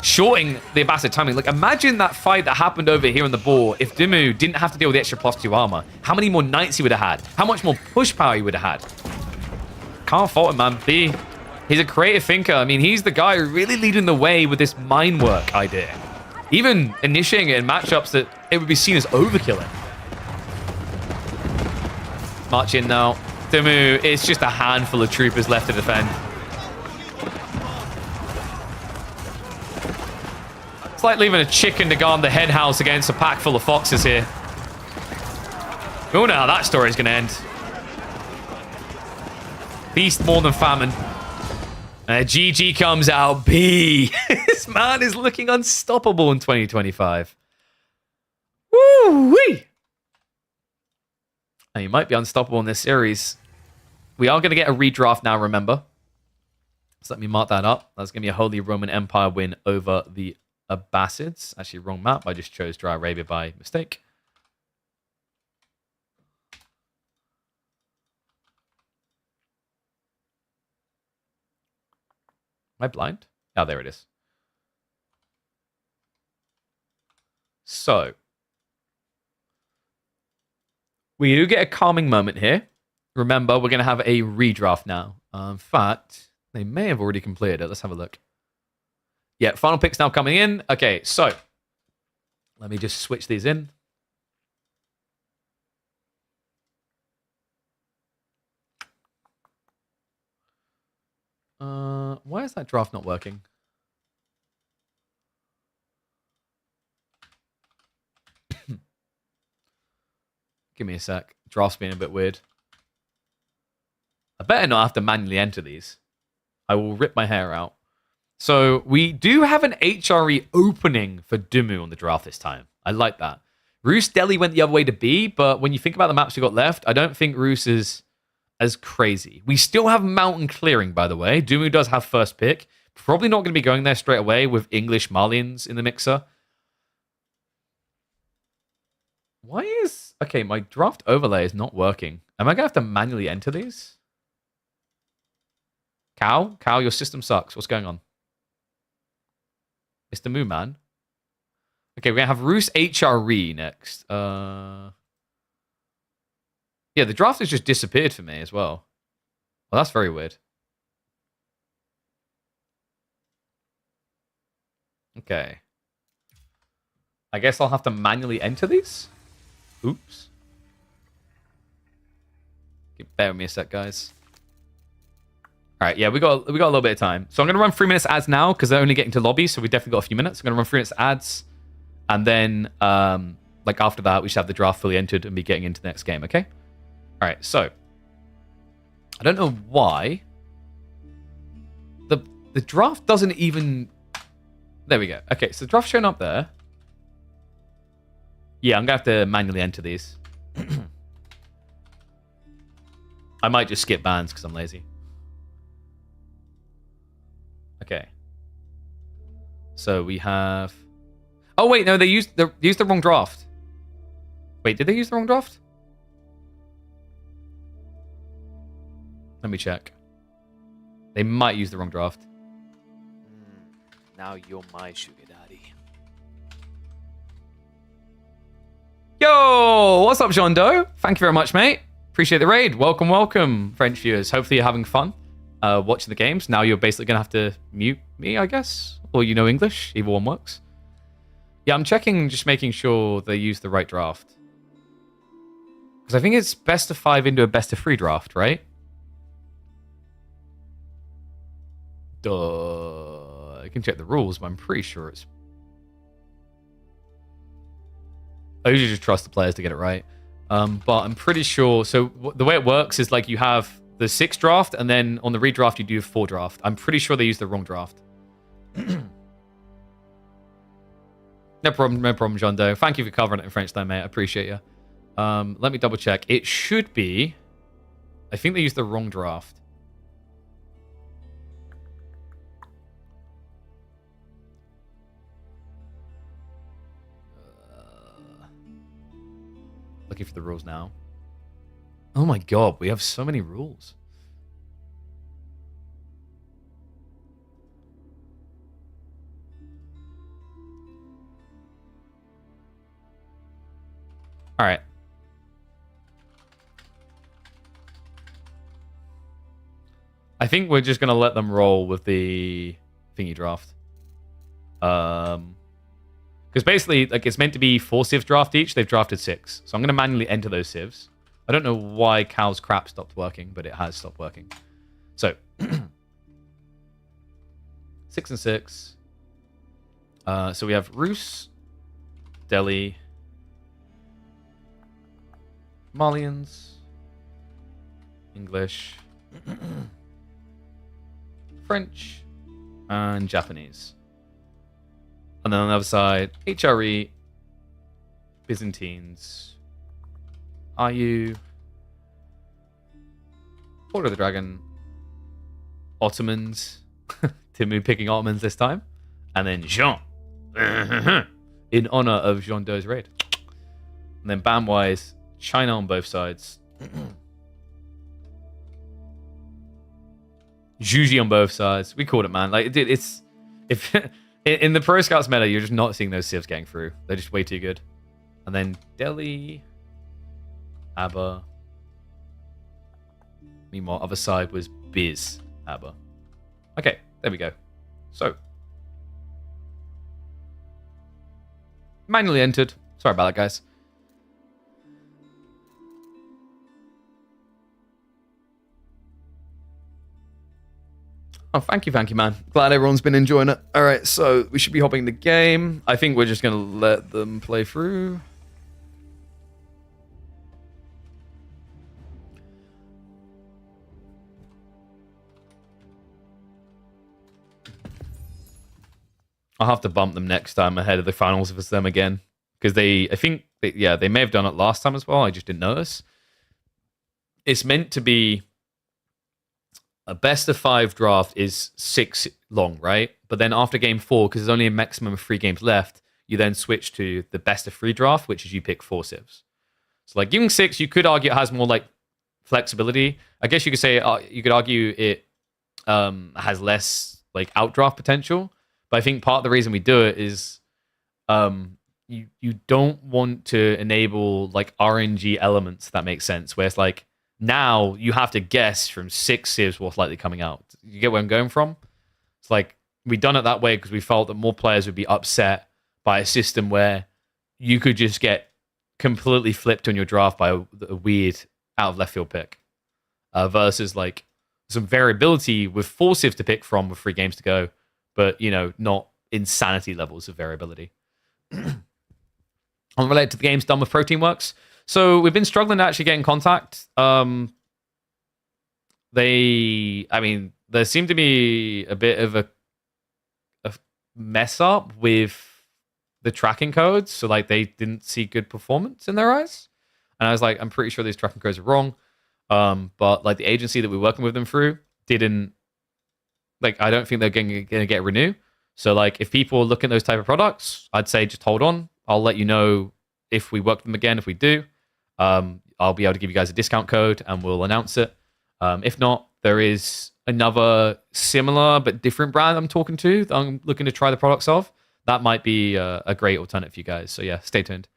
Speaker 1: shorting the Ambassador timing. Like, imagine that fight that happened over here on the ball if Dimu didn't have to deal with the extra +2 armor. How many more Knights he would have had? How much more push power he would have had? Can't fault him, man. B, he's a creative thinker. I mean, he's the guy really leading the way with this mine work idea. Even initiating it in matchups that it would be seen as overkilling. March in now. Dimu, it's just a handful of troopers left to defend. It's like leaving a chicken to guard the hen house against a pack full of foxes here. Oh, now that story's going to end. Feast more than famine. GG comes out. B. This man is looking unstoppable in 2025. Woo-wee! Now, you might be unstoppable in this series. We are going to get a redraft now, remember. So let me mark that up. That's going to be a Holy Roman Empire win over the Abbasids. Actually, wrong map. I just chose Dry Arabia by mistake. Am I blind? Oh, there it is. So, we do get a calming moment here. Remember, we're going to have a redraft now. In fact, they may have already completed it. Let's have a look. Yeah, final picks now coming in. Okay, so let me just switch these in. Why is that draft not working? Give me a sec. Draft's being a bit weird. I better not have to manually enter these. I will rip my hair out. So we do have an HRE opening for Dimu on the draft this time. I like that. Roos Delhi went the other way to B, but when you think about the maps we got left, I don't think Roos is as crazy. We still have Mountain Clearing, by the way. Dimu does have first pick. Probably not going to be going there straight away with English Malians in the mixer. Why is... Okay, my draft overlay is not working. Am I going to have to manually enter these? Cow, your system sucks. What's going on? Mr. Moo Man. Okay, we're going to have Roos HRE next. Yeah, the draft has just disappeared for me as well. Well, that's very weird. Okay. I guess I'll have to manually enter these? Oops. Bear with me a sec, guys. All right, yeah, we got a little bit of time. So I'm going to run 3 minutes ads now because they're only getting to lobby, so we definitely got a few minutes. I'm going to run 3 minutes ads, and then like after that, we should have the draft fully entered and be getting into the next game, okay? All right, so I don't know why the draft doesn't even... There we go. Okay, so the draft's showing up there. Yeah, I'm going to have to manually enter these. I might just skip bans because I'm lazy. Okay. So we have... Oh, wait, no, they used the wrong draft. Wait, did they use the wrong draft? Let me check. They might use the wrong draft.
Speaker 2: Now you're my sugar daddy.
Speaker 1: Yo, what's up, Jean Doe? Thank you very much, mate. Appreciate the raid. Welcome, welcome, French viewers. Hopefully you're having fun watching the games. Now you're basically going to have to mute me, I guess. Or you know English. Either one works. Yeah, I'm checking, just making sure they use the right draft. Because I think it's best of 5 into a best of 3 draft, right? Duh. I can check the rules, but I'm pretty sure it's... I usually just trust the players to get it right. But I'm pretty sure... So the way it works is like you have the 6 draft, and then on the redraft you do 4 draft. I'm pretty sure they used the wrong draft. No problem, John Doe. Thank you for covering it in French though, mate. I appreciate you. Let me double check. It should be... I think they used the wrong draft. Looking for the rules now. Oh my god, we have so many rules. All right. I think we're just going to let them roll with the thingy draft. Because basically, like, it's meant to be 4 civs draft each. They've drafted 6. So I'm going to manually enter those civs. I don't know why Cal's crap stopped working, but it has stopped working. So, 6 and 6. So we have Roos, Delhi, Malians, English, French, and Japanese. And then on the other side, HRE, Byzantines, IU, Order of the Dragon, Ottomans, Timu picking Ottomans this time, and then Jean, in honor of Jean Doe's raid. And then ban-wise, China on both sides, Juji on both sides. We called it, man. Like, dude, it's... if in the Pro Scouts meta, you're just not seeing those civs getting through. They're just way too good. And then Delhi, Abba. Meanwhile, other side was Biz, Abba. Okay, there we go. So, manually entered. Sorry about that, guys. Oh, thank you, man. Glad everyone's been enjoying it. All right, so we should be hopping the game. I think we're just going to let them play through. I'll have to bump them next time ahead of the finals if it's them again. Because they may have done it last time as well. I just didn't notice. It's meant to be... A best of 5 draft is 6 long, right? But then after game 4, because there's only a maximum of 3 games left, you then switch to the best of 3 draft, which is you pick 4 civs. So like giving 6, you could argue it has more like flexibility. I guess you could say you could argue it has less like outdraft potential, but I think part of the reason we do it is you don't want to enable like RNG elements. If that makes sense. Where it's like now you have to guess from 6 civs what's likely coming out. You get where I'm going from? It's like we done it that way because we felt that more players would be upset by a system where you could just get completely flipped on your draft by a weird out of left field pick, versus like some variability with 4 civs to pick from with 3 games to go, but not insanity levels of variability. Unrelated to the games done with Protein Works. So we've been struggling to actually get in contact. There seemed to be a bit of a mess up with the tracking codes. So like they didn't see good performance in their eyes. And I was like, I'm pretty sure these tracking codes are wrong. But like the agency that we're working with them through didn't, like, I don't think they're going to get renew. So like if people look at those type of products, I'd say just hold on. I'll let you know if we work with them again. If we do, I'll be able to give you guys a discount code and we'll announce it. If not, there is another similar but different brand I'm talking to that I'm looking to try the products of. That might be a great alternative for you guys. So yeah, stay tuned.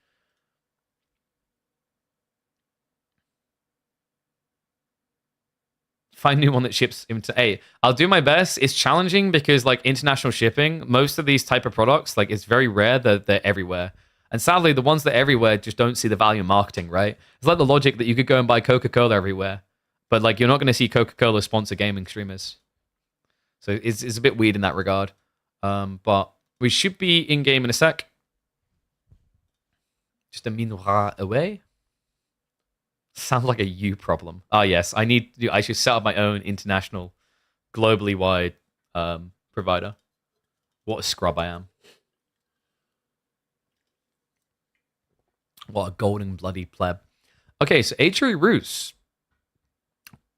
Speaker 1: Find a new one that ships into 8. I'll do my best. It's challenging because like international shipping, most of these type of products, like it's very rare that they're everywhere. And sadly, the ones that are everywhere just don't see the value in marketing, right? It's like the logic that you could go and buy Coca-Cola everywhere, but like you're not going to see Coca-Cola sponsor gaming streamers. So it's a bit weird in that regard. But we should be in game in a sec. Just a minute away. Sounds like a you problem. Ah, yes. I should set up my own international, globally wide provider. What a scrub I am. What a golden bloody pleb. Okay, so HRE Roos.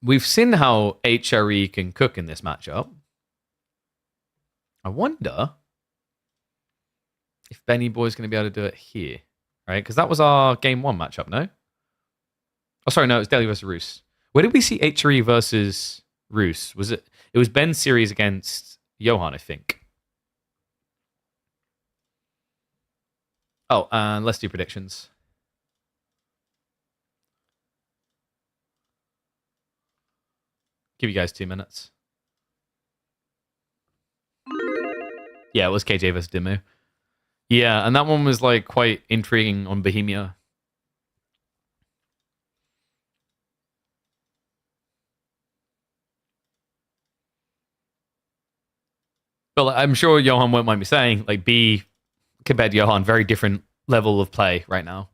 Speaker 1: We've seen how HRE can cook in this matchup. I wonder if Benny Boy's going to be able to do it here. Right? Because that was our game 1 matchup, no? Oh, sorry, no, it was Deli versus Roos. Where did we see HRE versus Roos? It was Ben's series against Johan, I think. Oh, and let's do predictions. Give you guys 2 minutes. Yeah, it was KJ versus Dimu. Yeah, and that one was like quite intriguing on Bohemia. But like, I'm sure Johan won't mind me saying, like B compared to Johan, very different level of play right now.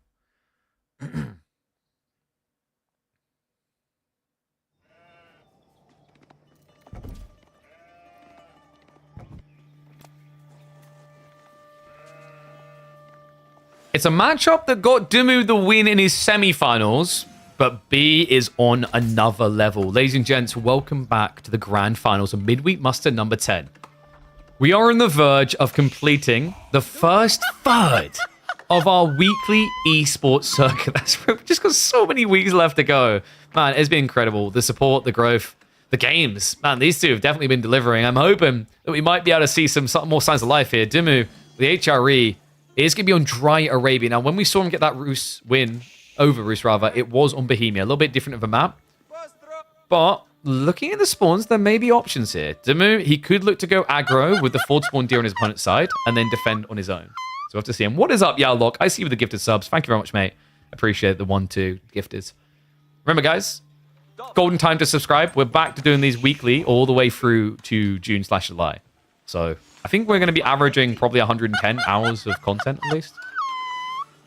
Speaker 1: It's a matchup that got Dimu the win in his semi-finals, but B is on another level. Ladies and gents, welcome back to the grand finals of Midweek Muster number 10. We are on the verge of completing the first third of our weekly esports circuit. We've just got so many weeks left to go. Man, it's been incredible. The support, the growth, the games. Man, these two have definitely been delivering. I'm hoping that we might be able to see some more signs of life here. Dimu, the HRE, is going to be on dry Arabia. Now, when we saw him get that Roos win, over Roos rather, it was on Bohemia. A little bit different of a map. But looking at the spawns, there may be options here. Dimu, he could look to go aggro with the forward spawn deer on his opponent's side and then defend on his own. So we'll have to see him. What is up, Yallock? I see you with the gifted subs. Thank you very much, mate. Appreciate the 1-2 gifters. Remember, guys, golden time to subscribe. We're back to doing these weekly all the way through to June/July. So I think we're going to be averaging probably 110 hours of content at least.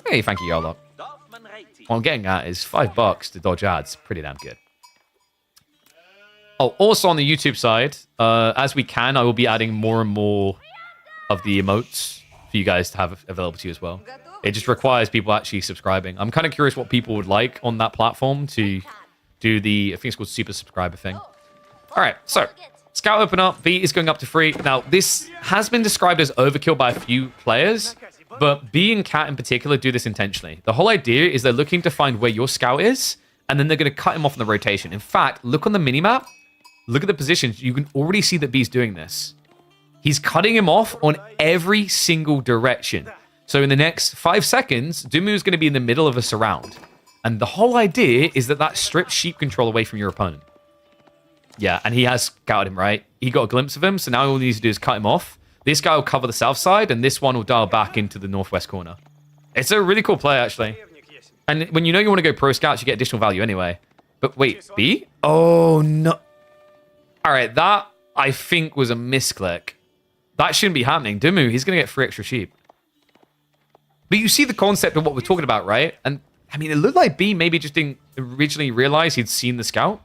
Speaker 1: Hey, thank you, Yallock. What I'm getting at is $5 to dodge ads. Pretty damn good. Oh, also on the YouTube side, as we can, I will be adding more and more of the emotes for you guys to have available to you as well. It just requires people actually subscribing. I'm kind of curious what people would like on that platform to do the, I think it's called super subscriber thing. All right, so Scout open up. B is going up to 3. Now, this has been described as overkill by a few players, but B and Cat in particular do this intentionally. The whole idea is they're looking to find where your scout is and then they're going to cut him off in the rotation. In fact, look on the minimap. Look at the positions. You can already see that B's doing this. He's cutting him off on every single direction. So in the next 5 seconds, Dumu is going to be in the middle of a surround. And the whole idea is that strips sheep control away from your opponent. Yeah, and he has scouted him, right? He got a glimpse of him, so now all he needs to do is cut him off. This guy will cover the south side, and this one will dial back into the northwest corner. It's a really cool play, actually. And when you know you want to go pro scouts, you get additional value anyway. But wait, B? Oh, no. All right, that, I think, was a misclick. That shouldn't be happening. Dumu, he's going to get 3 extra sheep. But you see the concept of what we're talking about, right? And, I mean, it looked like B maybe just didn't originally realize he'd seen the scout.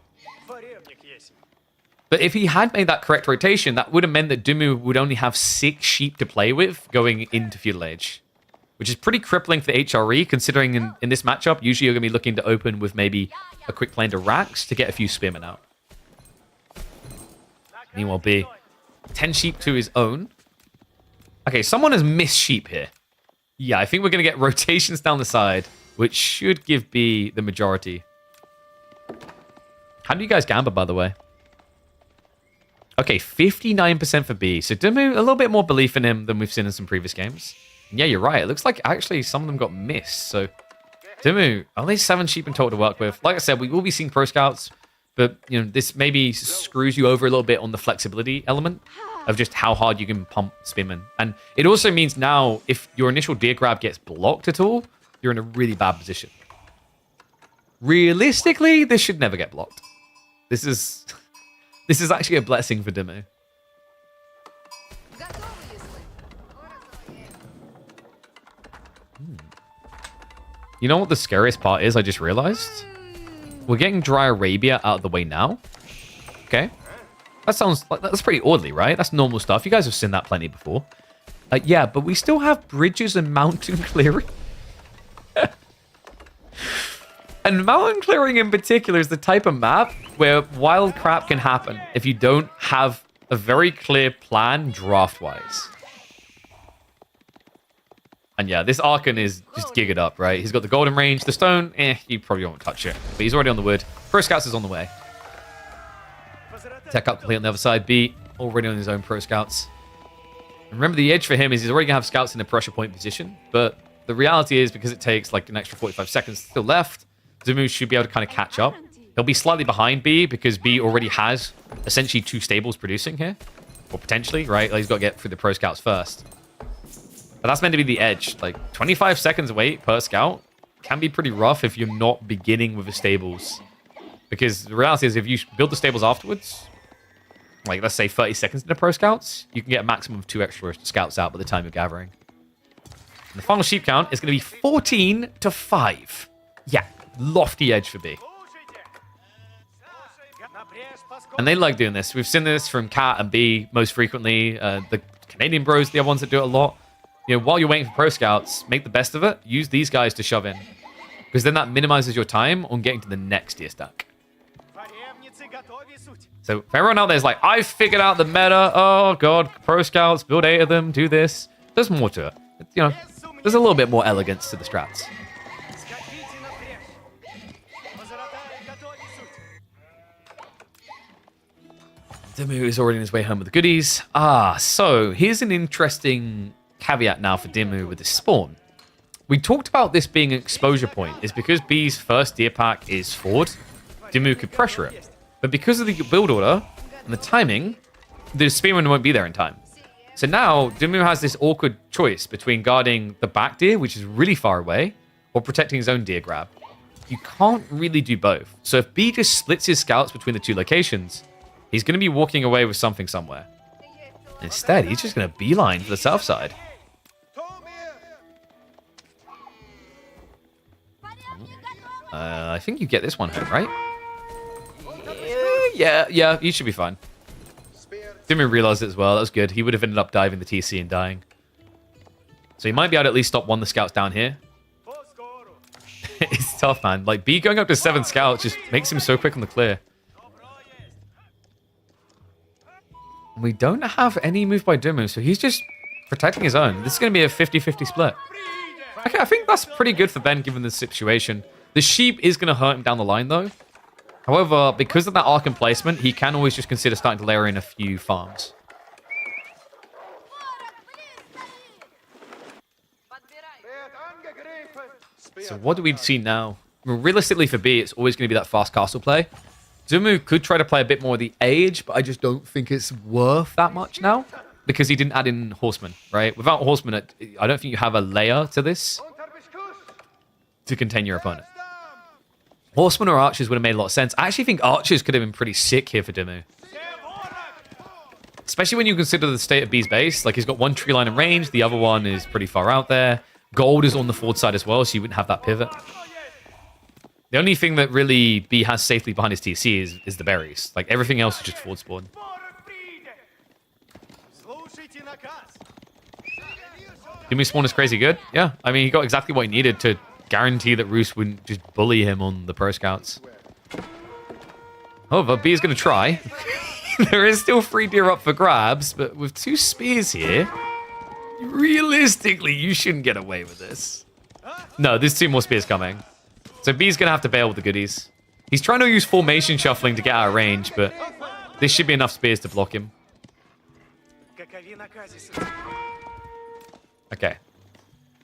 Speaker 1: But if he had made that correct rotation, that would have meant that Dumu would only have 6 sheep to play with going into Feudal Age. Which is pretty crippling for the HRE, considering in this matchup, usually you're going to be looking to open with maybe a quick play into Rax to get a few spearmen out. Meanwhile, B, 10 sheep to his own. Okay, someone has missed sheep here. Yeah, I think we're going to get rotations down the side, which should give B the majority. How do you guys gamble, by the way? Okay, 59% for B. So Dumu, a little bit more belief in him than we've seen in some previous games. Yeah, you're right. It looks like actually some of them got missed. So Dumu, only 7 sheep in total to work with. Like I said, we will be seeing pro scouts, but you know, this maybe screws you over a little bit on the flexibility element of just how hard you can pump spearmen. And it also means now, if your initial deer grab gets blocked at all, you're in a really bad position. Realistically, this should never get blocked. This is actually a blessing for Dumu. You know what the scariest part is? I just realized we're getting Dry Arabia out of the way now. Okay, that sounds like that's pretty orderly, right? That's normal stuff. You guys have seen that plenty before. Yeah, but we still have bridges and mountain clearing. And mountain clearing in particular is the type of map where wild crap can happen if you don't have a very clear plan draft-wise. And yeah, this Archon is just gigged up, right? He's got the golden range. The stone, you probably won't touch it. But he's already on the wood. Pro Scouts is on the way. Tech up complete on the other side. B, already on his own Pro Scouts. Remember, the edge for him is he's already going to have Scouts in a pressure point position. But the reality is, because it takes like an extra 45 seconds still left, Dumu should be able to kind of catch up. He'll be slightly behind B because B already has essentially 2 stables producing here. Or potentially, right? Like, he's got to get through the Pro Scouts first. But that's meant to be the edge. Like, 25 seconds wait per scout can be pretty rough if you're not beginning with the stables. Because the reality is, if you build the stables afterwards, like, let's say 30 seconds into pro scouts, you can get a maximum of 2 extra scouts out by the time you're gathering. And the final sheep count is going to be 14 to 5. Yeah, lofty edge for B. And they like doing this. We've seen this from Cat and B most frequently. The Canadian bros, the other ones that do it a lot. You know, while you're waiting for pro scouts, make the best of it. Use these guys to shove in. Because then that minimizes your time on getting to the next tier stack. So if everyone out there is like, I've figured out the meta. Oh, God, pro scouts, build 8 of them, do this. There's more to it. You know, there's a little bit more elegance to the strats. Dimmu is already on his way home with the goodies. So here's an interesting caveat now for Dimmu with this spawn. We talked about this being an exposure point. It's because B's first deer pack is forward. Dimmu could pressure it. But because of the build order and the timing, the spearman won't be there in time. So now Dimmu has this awkward choice between guarding the back deer, which is really far away, or protecting his own deer grab. You can't really do both. So if B just splits his scouts between the 2 locations, he's going to be walking away with something somewhere. Instead, he's just going to beeline for the south side. I think you get this one home, right? Yeah, you should be fine. Didn't realize it as well. That was good. He would have ended up diving the TC and dying. So he might be able to at least stop one of the scouts down here. It's tough, man. Like, B going up to 7 scouts just makes him so quick on the clear. We don't have any move by Dimmu, so he's just protecting his own. This is going to be a 50-50 split. Okay, I think that's pretty good for Ben given the situation. The sheep is going to hurt him down the line, though. However, because of that Archon placement, he can always just consider starting to layer in a few farms. So what do we see now? Realistically for B, it's always going to be that fast castle play. Dumu could try to play a bit more of the age, but I just don't think it's worth that much now. Because he didn't add in Horseman, right? Without Horseman, I don't think you have a layer to this to contain your opponent. Horseman or Archers would have made a lot of sense. I actually think Archers could have been pretty sick here for Dumu. Especially when you consider the state of B's base. Like, he's got one tree line in range, the other one is pretty far out there. Gold is on the forward side as well, so you wouldn't have that pivot. The only thing that really B has safely behind his TC is the berries. Like, everything else is just forward spawn. Dumu's spawn is crazy good. Yeah, I mean, he got exactly what he needed to guarantee that Roos wouldn't just bully him on the Pro Scouts. However, B is going to try. There is still free deer up for grabs, but with 2 spears here, realistically, you shouldn't get away with this. No, there's 2 more spears coming. So B's going to have to bail with the goodies. He's trying to use formation shuffling to get out of range, but this should be enough spears to block him. Okay.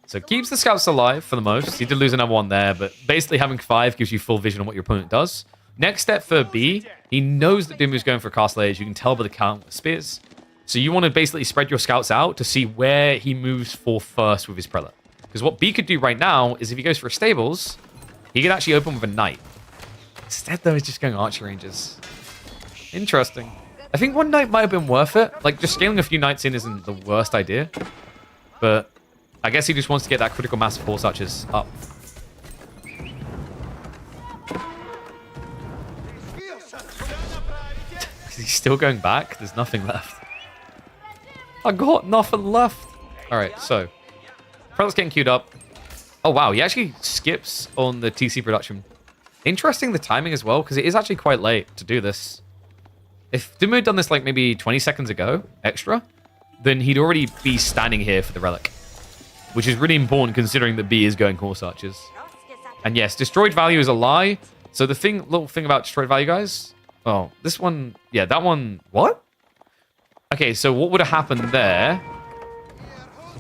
Speaker 1: So keeps the scouts alive for the most. He did lose another one there, but basically having 5 gives you full vision on what your opponent does. Next step for B, he knows that Dumu's going for a castle age. You can tell by the count with spears. So you want to basically spread your scouts out to see where he moves for first with his prelate. Because what B could do right now is if he goes for stables, he could actually open with a knight. Instead, though, he's just going archer ranges. Interesting. I think one knight might have been worth it. Like, just scaling a few knights in isn't the worst idea. But I guess he just wants to get that critical mass of horse archers up. He's still going back? There's nothing left. I got nothing left. Alright, so. Prelate's getting queued up. Oh, wow. He actually skips on the TC production. Interesting the timing as well, because it is actually quite late to do this. If Dumu had done this like maybe 20 seconds ago, extra, then he'd already be standing here for the Relic. Which is really important considering that B is going horse archers. And yes, destroyed value is a lie. So the little thing about destroyed value, guys. Oh, this one, yeah, that one, what? Okay, so what would have happened there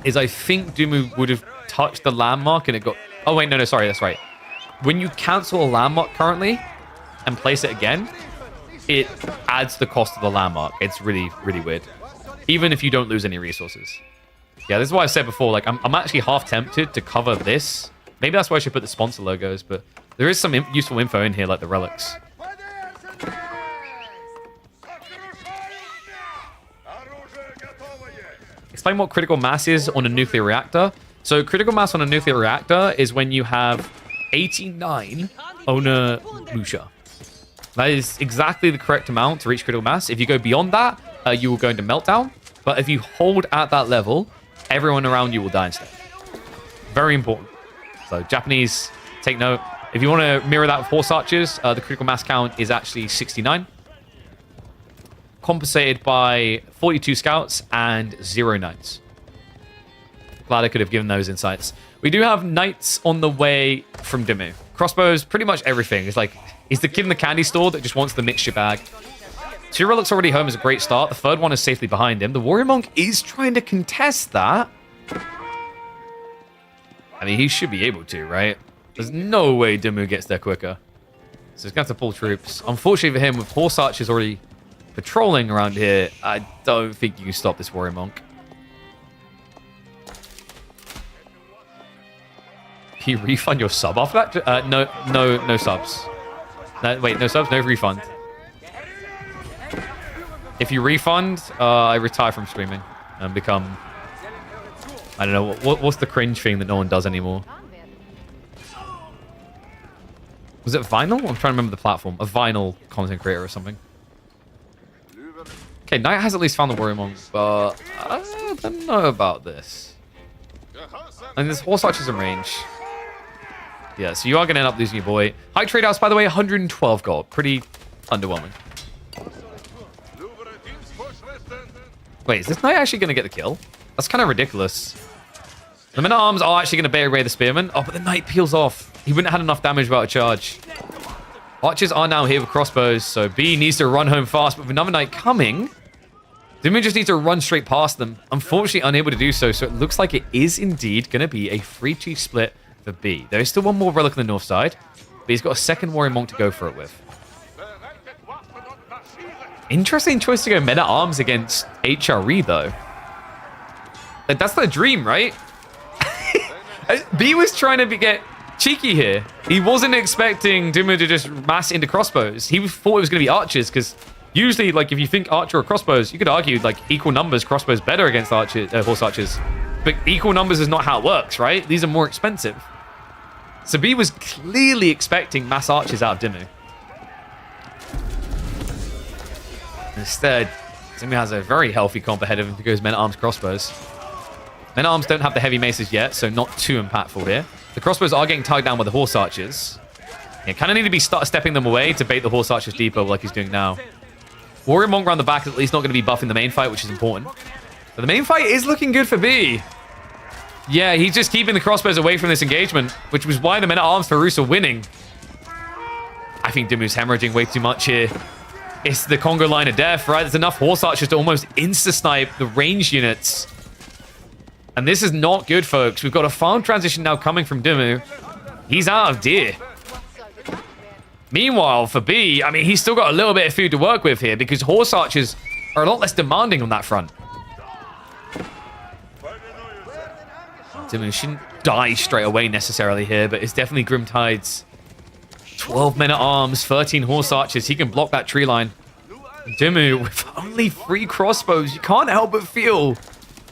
Speaker 1: is I think Dumu would have touched the landmark and it got... Oh, wait, no, sorry, that's right. When you cancel a landmark currently and place it again, it adds the cost of the landmark. It's really, really weird. Even if you don't lose any resources. Yeah, this is what I said before. Like, I'm actually half tempted to cover this. Maybe that's why I should put the sponsor logos, but there is some useful info in here, like the relics. Explain what critical mass is on a nuclear reactor. So critical mass on a nuclear reactor is when you have 89 owner Lucia. That is exactly the correct amount to reach critical mass. If you go beyond that, you will go into meltdown. But if you hold at that level, everyone around you will die instead. Very important. So Japanese, take note. If you want to mirror that with horse archers, the critical mass count is actually 69. Compensated by 42 scouts and 0 knights. Glad I could have given those insights. We do have knights on the way from Dumu. Crossbows, pretty much everything. It's like, he's the kid in the candy store that just wants the mixture bag. 2 relics already home is a great start. The third one is safely behind him. The warrior monk is trying to contest that. I mean, he should be able to, right? There's no way Dumu gets there quicker. So he's going to have to pull troops. Unfortunately for him, with horse archers already patrolling around here, I don't think you can stop this warrior monk. Can you refund your sub after that? No subs. No, wait, no subs, no refund. If you refund, I retire from streaming and become... I don't know, what's the cringe thing that no one does anymore? Was it vinyl? I'm trying to remember the platform. A vinyl content creator or something. Okay, Knight has at least found the warrior monk, but I don't know about this. And there's horse archers in range. Yeah, so you are going to end up losing your boy. High trade house, by the way, 112 gold. Pretty underwhelming. Wait, is this Knight actually going to get the kill? That's kind of ridiculous. The men-at-arms are actually going to bait away the spearman. Oh, but the knight peels off. He wouldn't have had enough damage without a charge. Archers are now here with crossbows, so B needs to run home fast. But with another knight coming, Dimu just needs to run straight past them. Unfortunately, unable to do so, so it looks like it is indeed going to be a 3-2 split for B. There is still one more relic on the north side, but he's got a second warrior monk to go for it with. Interesting choice to go men-at-arms against HRE, though. Like, that's the dream, right? B was trying to get cheeky here. He wasn't expecting Dimu to just mass into crossbows. He thought it was going to be archers, because usually, like, if you think archer or crossbows, you could argue, like, equal numbers, crossbows better against horse archers. But equal numbers is not how it works, right? These are more expensive. So B was clearly expecting mass archers out of Dimu. Instead, Dimu has a very healthy comp ahead of him because men-at-arms crossbows. Men-at-arms don't have the heavy maces yet, so not too impactful here. The crossbows are getting tied down with the horse archers. Yeah, kind of need to be stepping them away to bait the horse archers deeper like he's doing now. Warrior Monk around the back is at least not going to be buffing the main fight, which is important. But the main fight is looking good for B. Yeah, he's just keeping the crossbows away from this engagement, which was why the men-at-arms for Roos are winning. I think Dimu's hemorrhaging way too much here. It's the Congo line of death, right? There's enough horse archers to almost insta-snipe the range units. And this is not good, folks. We've got a farm transition now coming from Dimu. He's out of deer. Meanwhile, for B, I mean, he's still got a little bit of food to work with here because horse archers are a lot less demanding on that front. Dimu shouldn't die straight away necessarily here, but it's definitely Grim Tides. 12 men-at-arms, 13 horse archers. He can block that tree line. Dimu, with only 3 crossbows, you can't help but feel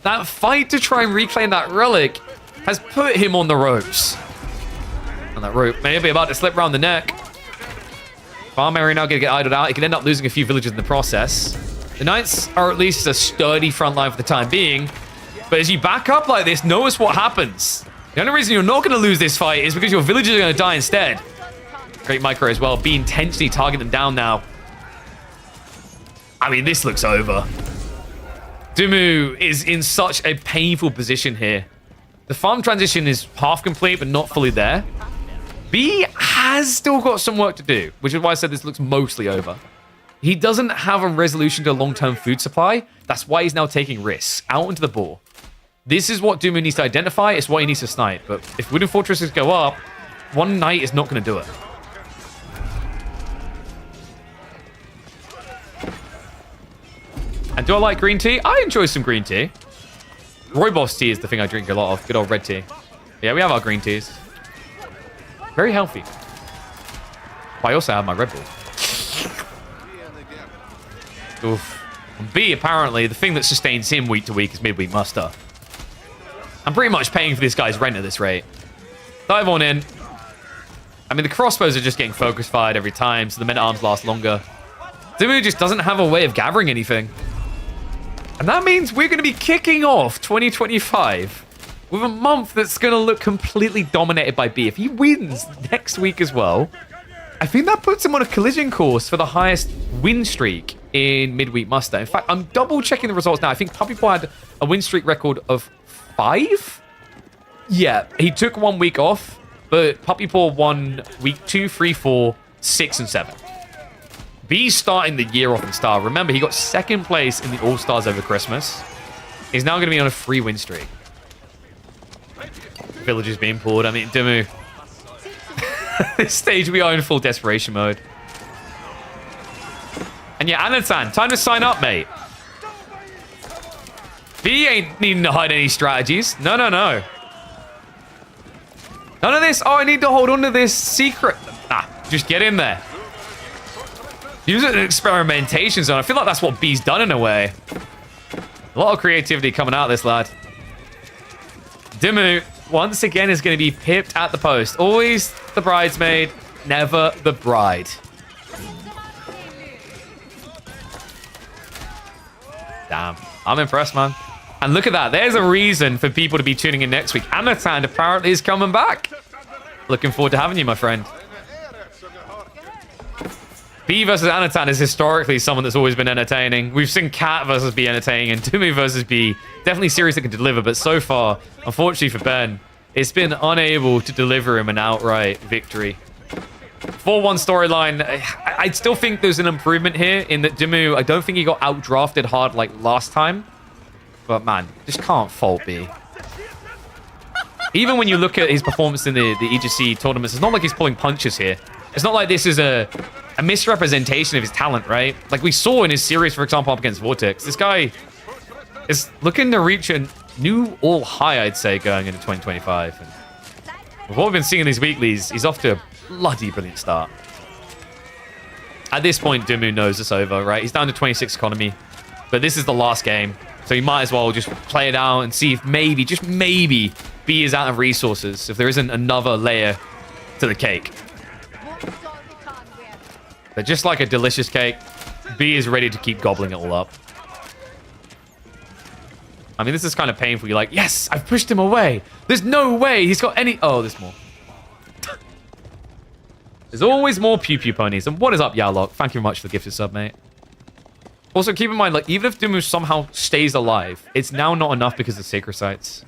Speaker 1: that fight to try and reclaim that relic has put him on the ropes. And that rope may be about to slip around the neck. Farm area now going to get idled out. He can end up losing a few villages in the process. The knights are at least a sturdy front line for the time being. But as you back up like this, notice what happens. The only reason you're not going to lose this fight is because your villagers are going to die instead. Great micro as well. Be intentionally targeting them down now. I mean, this looks over. Dimu is in such a painful position here. The farm transition is half complete, but not fully there. B has still got some work to do, which is why I said this looks mostly over. He doesn't have a resolution to a long-term food supply. That's why he's now taking risks out into the boar. This is what Dimu needs to identify. It's what he needs to snipe. But if wooden fortresses go up, one knight is not going to do it. And do I like green tea? I enjoy some green tea. Rooibos tea is the thing I drink a lot of. Good old red tea. Yeah, we have our green teas. Very healthy. But I also have my Red Bull. Oof. And B, apparently, the thing that sustains him week to week is midweek muster. I'm pretty much paying for this guy's rent at this rate. Dive on in. I mean, the crossbows are just getting focus fired every time, so the men-at-arms last longer. Dimu just doesn't have a way of gathering anything. And that means we're going to be kicking off 2025 with a month that's going to look completely dominated by B. If he wins next week as well, I think that puts him on a collision course for the highest win streak in midweek muster. In fact, I'm double checking the results now. I think Puppy Paw had a win streak record of 5. Yeah, he took 1 week off, but Puppy Paw won week 2, 3, 4, 6, and 7. B's starting the year off in style. Remember, he got 2nd place in the All-Stars over Christmas. He's now going to be on a 3 win streak. Villagers being pulled. I mean, Dimu. At this stage, we are in full desperation mode. And yeah, Anatan, time to sign up, mate. B ain't needing to hide any strategies. No, no, no. None of this. Oh, I need to hold on to this secret. Nah, just get in there. Use it in an experimentation zone. I feel like that's what B's done in a way. A lot of creativity coming out of this lad. Dimu, once again, is going to be pipped at the post. Always the bridesmaid, never the bride. Damn. I'm impressed, man. And look at that. There's a reason for people to be tuning in next week. Anatan apparently is coming back. Looking forward to having you, my friend. B versus Anatan is historically someone that's always been entertaining. We've seen Cat versus B entertaining, and Dumu versus B, definitely series that can deliver, but so far, unfortunately for Ben, it's been unable to deliver him an outright victory. 4-1 storyline, I still think there's an improvement here in that Dumu, I don't think he got outdrafted hard like last time, but man, just can't fault B. Even when you look at his performance in the EGC tournaments, it's not like he's pulling punches here. It's not like this is a misrepresentation of his talent, right? Like we saw in his series, for example, up against Vortex. This guy is looking to reach a new all-high, I'd say, going into 2025. And with what we've been seeing in these weeklies, he's off to a bloody brilliant start. At this point, Dumu knows it's over, right? He's down to 26 economy, but this is the last game. So you might as well just play it out and see if maybe, just maybe, B is out of resources, if there isn't another layer to the cake. But just like a delicious cake, B is ready to keep gobbling it all up. I mean, this is kind of painful. You're like, yes, I've pushed him away. There's no way he's got any... Oh, there's more. There's always more Pew Pew ponies. And what is up, Yalok? Thank you very much for the gifted sub, mate. Also, keep in mind, like, even if Dumu somehow stays alive, it's now not enough because of Sacred Sites.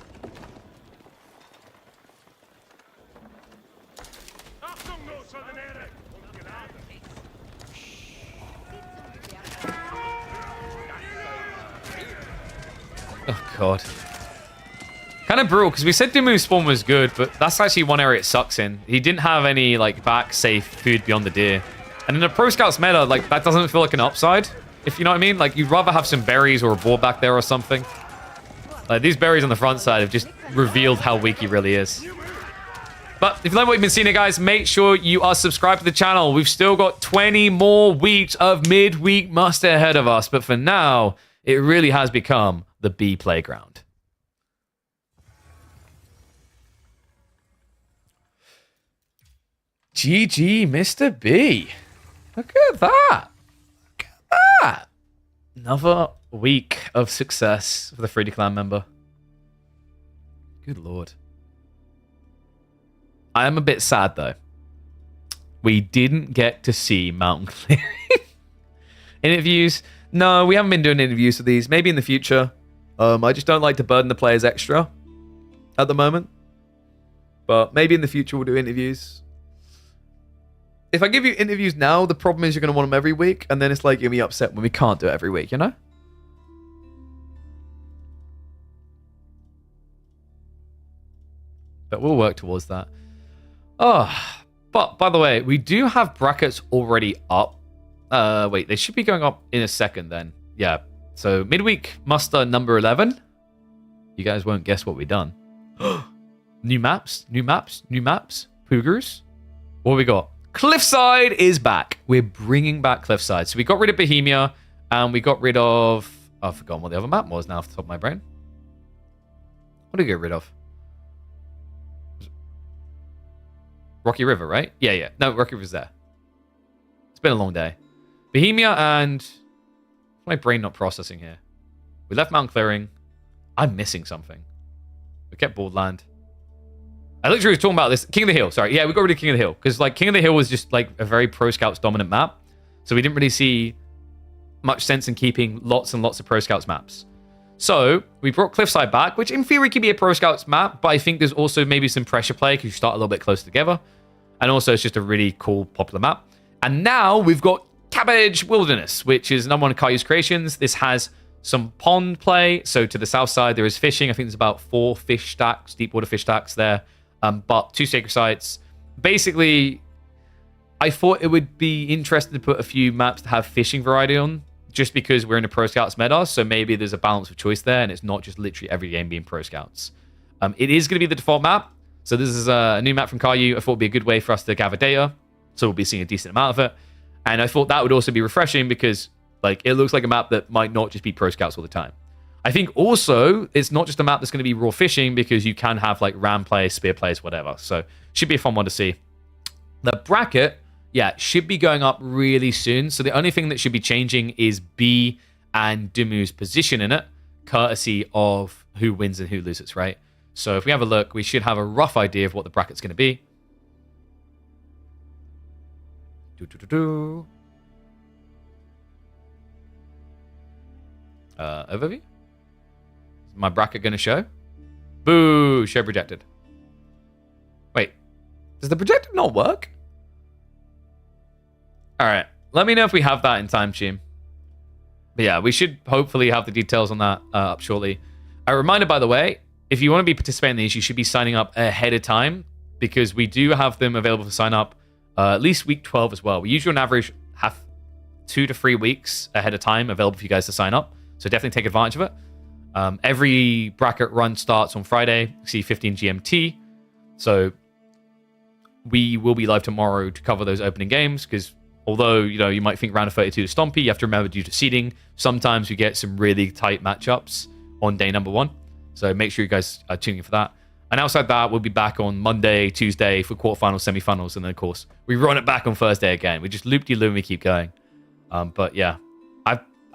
Speaker 1: Oh, God. Kind of brutal, because we said Dumu's spawn was good, but that's actually one area it sucks in. He didn't have any, like, back-safe food beyond the deer. And in a Pro Scouts meta, like, that doesn't feel like an upside, if you know what I mean. Like, you'd rather have some berries or a boar back there or something. Like, these berries on the front side have just revealed how weak he really is. But if you like what you've been seeing, guys, make sure you are subscribed to the channel. We've still got 20 more weeks of midweek muster ahead of us. But for now, it really has become the B playground. GG, Mr. B. Look at that. Look at that. Another week of success for the 3D Clan member. Good lord. I am a bit sad, though. We didn't get to see mountain clearing interviews. No, we haven't been doing interviews for these. Maybe in the future. I just don't like to burden the players extra at the moment. But maybe in the future we'll do interviews. If I give you interviews now, the problem is you're going to want them every week. And then it's like, you'll be upset when we can't do it every week, you know? But we'll work towards that. Oh, but by the way, we do have brackets already up. Wait, they should be going up in a second then. Yeah. So midweek muster number 11. You guys won't guess what we've done. New maps, new maps, new maps. Poogers. What have we got? Cliffside is back. We're bringing back Cliffside. So we got rid of Bohemia and we got rid of... I've forgotten what the other map was now off the top of my brain. What did we get rid of? Rocky River, right? Yeah. No, Rocky River's there. It's been a long day. Bohemia and... My brain not processing here. We left Mountain Clearing. I'm missing something. We kept Boardland. I literally was talking about this. King of the Hill, sorry. Yeah, we got rid of King of the Hill. Because like King of the Hill was just like a very Pro Scouts dominant map. So we didn't really see much sense in keeping lots and lots of Pro Scouts maps. So we brought Cliffside back, which in theory could be a Pro Scouts map, but I think there's also maybe some pressure play because you start a little bit closer together. And also it's just a really cool, popular map. And now we've got Cabbage Wilderness, which is number one of Kayu's creations. This has some pond play. So to the south side, there is fishing. I think there's about 4 fish stacks, deep water fish stacks there. But 2 sacred sites. Basically, I thought it would be interesting to put a few maps that have fishing variety on, just because we're in a Pro Scouts meta, so maybe there's a balance of choice there, and it's not just literally every game being Pro Scouts. It is going to be the default map, so this is a new map from Kayu. I thought it would be a good way for us to gather data, so we'll be seeing a decent amount of it. And I thought that would also be refreshing because like it looks like a map that might not just be Pro Scouts all the time. I think also it's not just a map that's going to be raw fishing because you can have like ram plays, spear plays, whatever. So should be a fun one to see. The bracket, yeah, should be going up really soon. So the only thing that should be changing is B and Dumu's position in it, courtesy of who wins and who loses, right? So if we have a look, we should have a rough idea of what the bracket's going to be. Overview? Is my bracket going to show? Boo! Show projected. Wait. Does the projected not work? Alright. Let me know if we have that in time, team. But yeah, we should hopefully have the details on that up shortly. A reminder, by the way, if you want to be participating in these, you should be signing up ahead of time because we do have them available for sign up at least week 12 as well. We usually on average have 2 to 3 weeks ahead of time available for you guys to sign up. So definitely take advantage of it. Every bracket run starts on Friday, C15 GMT. So we will be live tomorrow to cover those opening games because although, you might think round of 32 is stompy, you have to remember due to seeding, sometimes we get some really tight matchups on day number 1. So make sure you guys are tuning in for that. And outside that, we'll be back on Monday, Tuesday for quarterfinals, semifinals, and then, of course, we run it back on Thursday again. We just loop-de-loop and we keep going. But yeah,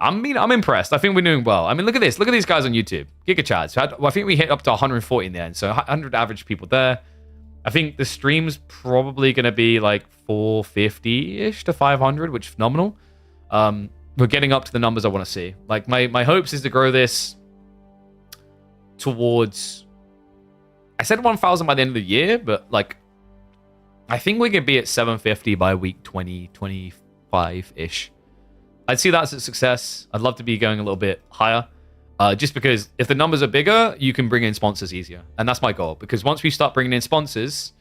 Speaker 1: I'm impressed. I think we're doing well. I mean, look at this. Look at these guys on YouTube. Giga Chads. So I think we hit up to 140 in the end. So 100 average people there. I think the stream's probably going to be like 450-ish to 500, which is phenomenal. We're getting up to the numbers I want to see. Like, my hopes is to grow this towards... I said 1,000 by the end of the year, but, like, I think we could be at 750 by week 20, 25-ish. I'd see that as a success. I'd love to be going a little bit higher. Just because if the numbers are bigger, you can bring in sponsors easier. And that's my goal. Because once we start bringing in sponsors,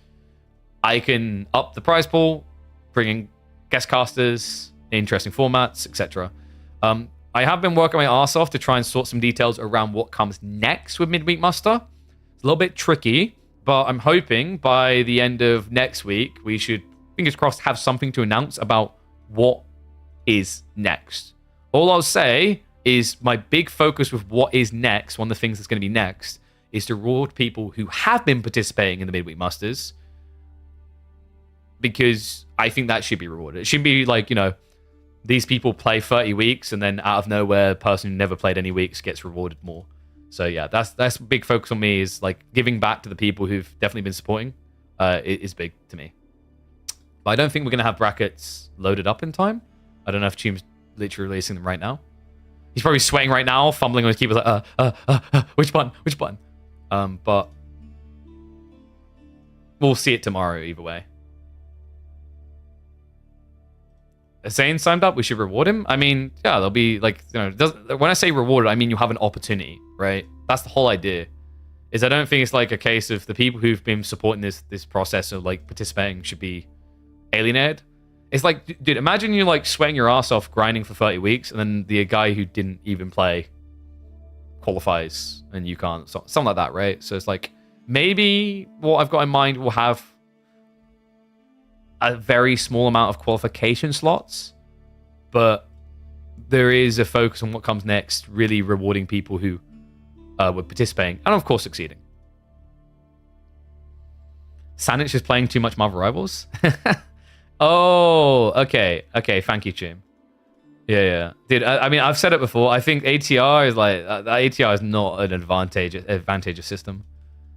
Speaker 1: I can up the prize pool, bring in guest casters, interesting formats, etc. I have been working my arse off to try and sort some details around what comes next with Midweek Muster. It's a little bit tricky, but I'm hoping by the end of next week, we should, fingers crossed, have something to announce about what is next. All I'll say is my big focus with what is next, one of the things that's going to be next, is to reward people who have been participating in the Midweek Musters, because I think that should be rewarded. It shouldn't be like, these people play 30 weeks and then out of nowhere, a person who never played any weeks gets rewarded more. So yeah, that's a big focus on me, is like giving back to the people who've definitely been supporting is big to me. But I don't think we're going to have brackets loaded up in time. I don't know if Tume's literally releasing them right now. He's probably sweating right now, fumbling on his keyboard like, which button? But we'll see it tomorrow either way. Zane signed up, we should reward him. I mean, yeah, there'll be like, when I say rewarded, I mean you have an opportunity, right? That's the whole idea. Is I don't think it's like a case of the people who've been supporting this process of like participating should be alienated. It's like, dude, imagine you like sweating your ass off grinding for 30 weeks and then the guy who didn't even play qualifies and you can't, something like that, right? So it's like, maybe what I've got in mind will have a very small amount of qualification slots, but there is a focus on what comes next, really rewarding people who were participating and of course succeeding. Sanich is playing too much Marvel Rivals. Oh, okay. Thank you, Jim. Yeah. Dude, I mean, I've said it before. I think ATR is like ATR is not an advantageous system.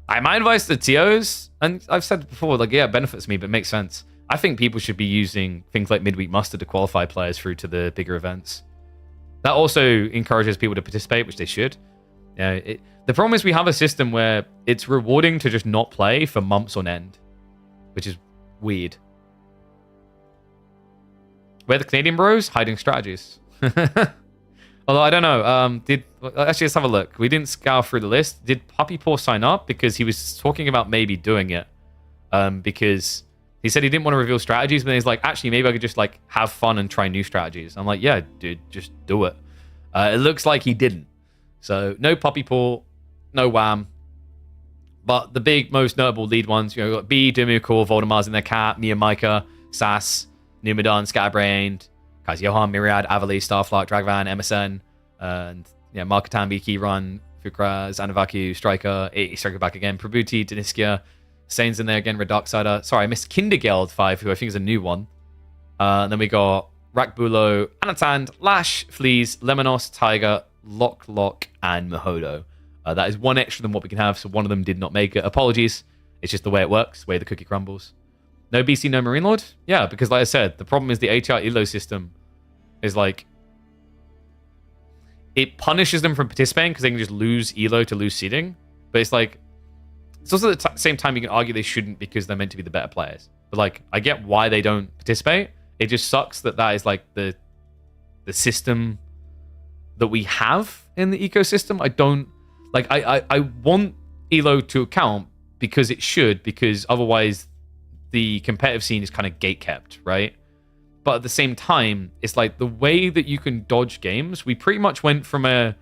Speaker 1: My advice to TOs, and I've said it before, like, yeah, it benefits me, but it makes sense. I think people should be using things like Midweek Muster to qualify players through to the bigger events. That also encourages people to participate, which they should. The problem is we have a system where it's rewarding to just not play for months on end, which is weird. Where the Canadian bros? Hiding strategies. Although, I don't know. Actually, let's have a look. We didn't scour through the list. Did Puppy Paw sign up? Because he was talking about maybe doing it. Because he said he didn't want to reveal strategies, but then he's like, actually, maybe I could just like have fun and try new strategies. I'm like, yeah, dude, just do it. It looks like he didn't. So, no Puppy Paw, no Wham. But the big, most notable lead ones, we've got B, Dumu, Core, Voldemar's in their Cat, Mia Micah, Sass, Numadon, Scatterbrained, Kaiser Johan, Myriad, Avali, Starflark, Dragvan, MSN, and Markatambi, Keyrun, Fukra, Zanavaku, Striker, Striker back again, Prabuti, Deniskia, Sain's in there again, Reduxider. Sorry, I missed Kindergeld 5, who I think is a new one. And then we got Rakbulo, Anatand, Lash, Fleas, Lemonos, Tiger, Lock, and Mahodo. That is one extra than what we can have, so one of them did not make it. Apologies. It's just the way it works, the way the cookie crumbles. No BC, no Marine Lord? Yeah, because like I said, the problem is the ATR ELO system is like... it punishes them from participating because they can just lose elo to lose seeding. But it's like, it's also at the same time you can argue they shouldn't because they're meant to be the better players. But like, I get why they don't participate. It just sucks that is like the system that we have in the ecosystem. I don't like. I want elo to count because it should, because otherwise the competitive scene is kind of gatekept, right? But at the same time, it's like the way that you can dodge games. We pretty much went from an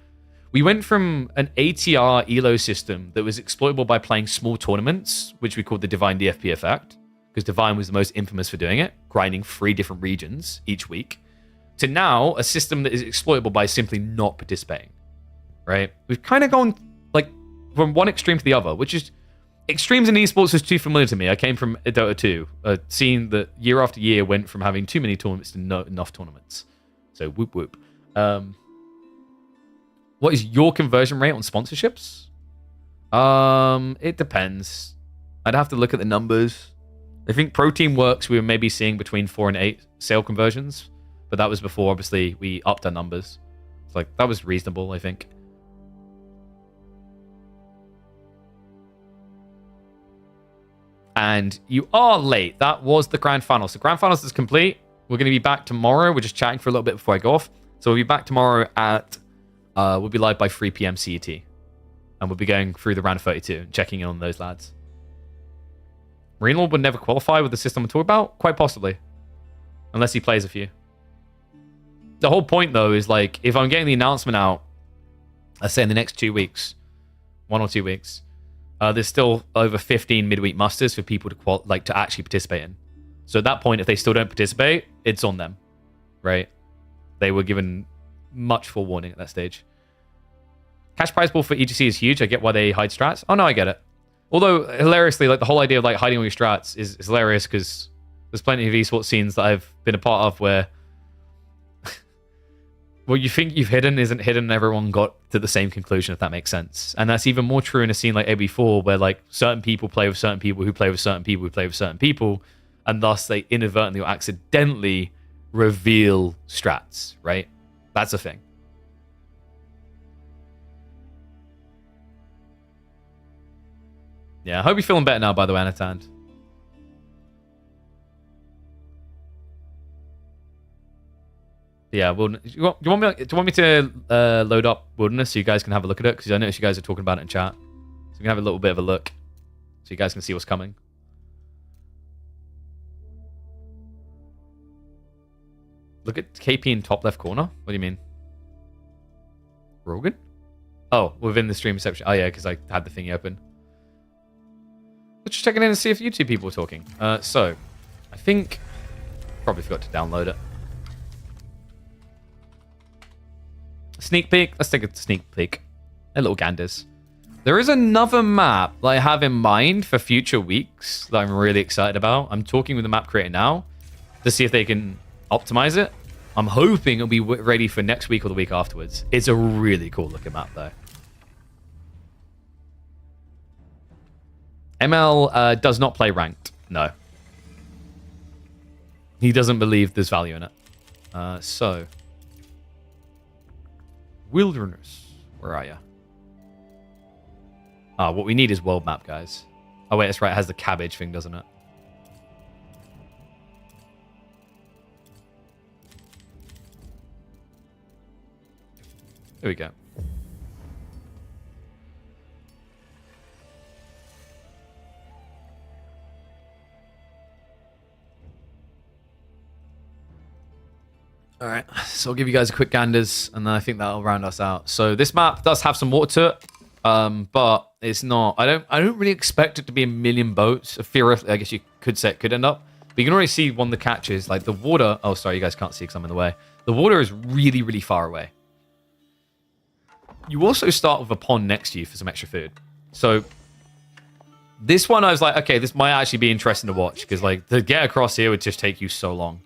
Speaker 1: ATR elo system that was exploitable by playing small tournaments, which we called the Divine DFP effect, because Divine was the most infamous for doing it, grinding 3 different regions each week, to now a system that is exploitable by simply not participating, right? We've kind of gone like from one extreme to the other, which is extremes in esports is too familiar to me. I came from Dota 2, a scene that year after year went from having too many tournaments to not enough tournaments. So whoop whoop. What is your conversion rate on sponsorships? It depends. I'd have to look at the numbers. I think Pro Team Works, we were maybe seeing between 4 and 8 sale conversions, but that was before, obviously, we upped our numbers. It's like, that was reasonable, I think. And you are late. That was the Grand Finals. The Grand Finals is complete. We're going to be back tomorrow. We're just chatting for a little bit before I go off. So we'll be back tomorrow at... we'll be live by 3 p.m. CET. And we'll be going through the round of 32 and checking in on those lads. Marine Lord would never qualify with the system I'm talking about? Quite possibly. Unless he plays a few. The whole point, though, is like, if I'm getting the announcement out, let's say in the next 2 weeks, 1 or 2 weeks, there's still over 15 midweek musters for people to actually participate in. So at that point, if they still don't participate, it's on them, right? They were given much forewarning at that stage. Cash prize pool for EGC is huge. I get why they hide strats. Oh no, I get it. Although hilariously, like the whole idea of like hiding all your strats is hilarious because there's plenty of esports scenes that I've been a part of where what you think you've hidden isn't hidden, and everyone got to the same conclusion, if that makes sense. And that's even more true in a scene like AB4, where like certain people play with certain people who play with certain people who play with certain people, and thus they inadvertently or accidentally reveal strats, right? That's a thing. Yeah, I hope you're feeling better now, by the way, Anatand. Yeah, do you want me to load up Wilderness so you guys can have a look at it? Because I noticed you guys are talking about it in chat. So we can have a little bit of a look. So you guys can see what's coming. Look at KP in top left corner. What do you mean? Rogan? Oh, within the stream reception. Oh yeah, because I had the thingy open. Let's just check in and see if YouTube people were talking. So, I think... Probably forgot to download it. Sneak peek. Let's take a sneak peek. A little ganders. There is another map that I have in mind for future weeks that I'm really excited about. I'm talking with the map creator now to see if they can optimize it. I'm hoping it'll be ready for next week or the week afterwards. It's a really cool looking map though. ML does not play ranked. No. He doesn't believe there's value in it. So... Wilderness. Where are you? Ah, what we need is world map, guys. Oh, wait, that's right. It has the cabbage thing, doesn't it? There we go. All right, so I'll give you guys a quick ganders, and then I think that'll round us out. So this map does have some water to it, but it's not. I don't really expect it to be a million boats. Theoretically, I guess you could say it could end up, but you can already see one of the catches, like the water. Oh, sorry, you guys can't see because I'm in the way. The water is really, really far away. You also start with a pond next to you for some extra food. So this one, I was like, okay, this might actually be interesting to watch because like to get across here would just take you so long.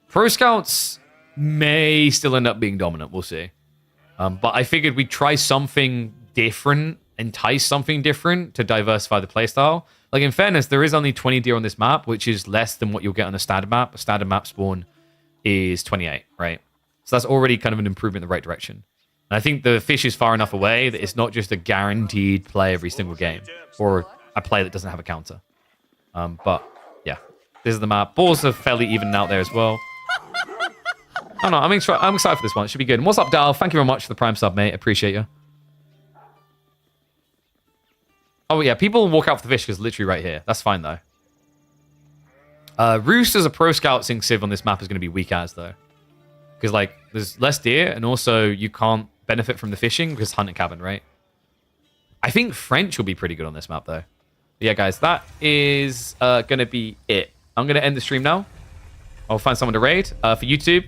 Speaker 1: Pro Scouts may still end up being dominant. We'll see. But I figured we'd try something different, entice something different to diversify the playstyle. Like, in fairness, there is only 20 deer on this map, which is less than what you'll get on a standard map. A standard map spawn is 28, right? So that's already kind of an improvement in the right direction. And I think the fish is far enough away that it's not just a guaranteed play every single game, or a play that doesn't have a counter. But yeah, this is the map. Balls are fairly even out there as well. I don't know. I'm excited for this one. It should be good. And what's up, Dal? Thank you very much for the Prime sub, mate. Appreciate you. Oh yeah, people walk out for the fish because literally right here. That's fine though. Roost as a pro scout sync Civ on this map is going to be weak as though. Because like there's less deer and also you can't benefit from the fishing because hunting cabin, right? I think French will be pretty good on this map though. But yeah, guys, that is going to be it. I'm going to end the stream now. I'll find someone to raid. For YouTube,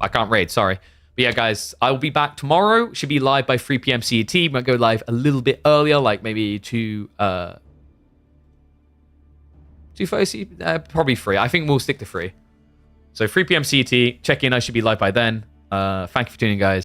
Speaker 1: I can't raid, sorry. But yeah, guys, I will be back tomorrow. Should be live by 3 p.m. CET. Might go live a little bit earlier, like maybe 2:30, probably 3. I think we'll stick to 3. So 3 p.m. CET. Check in. I should be live by then. Thank you for tuning in, guys.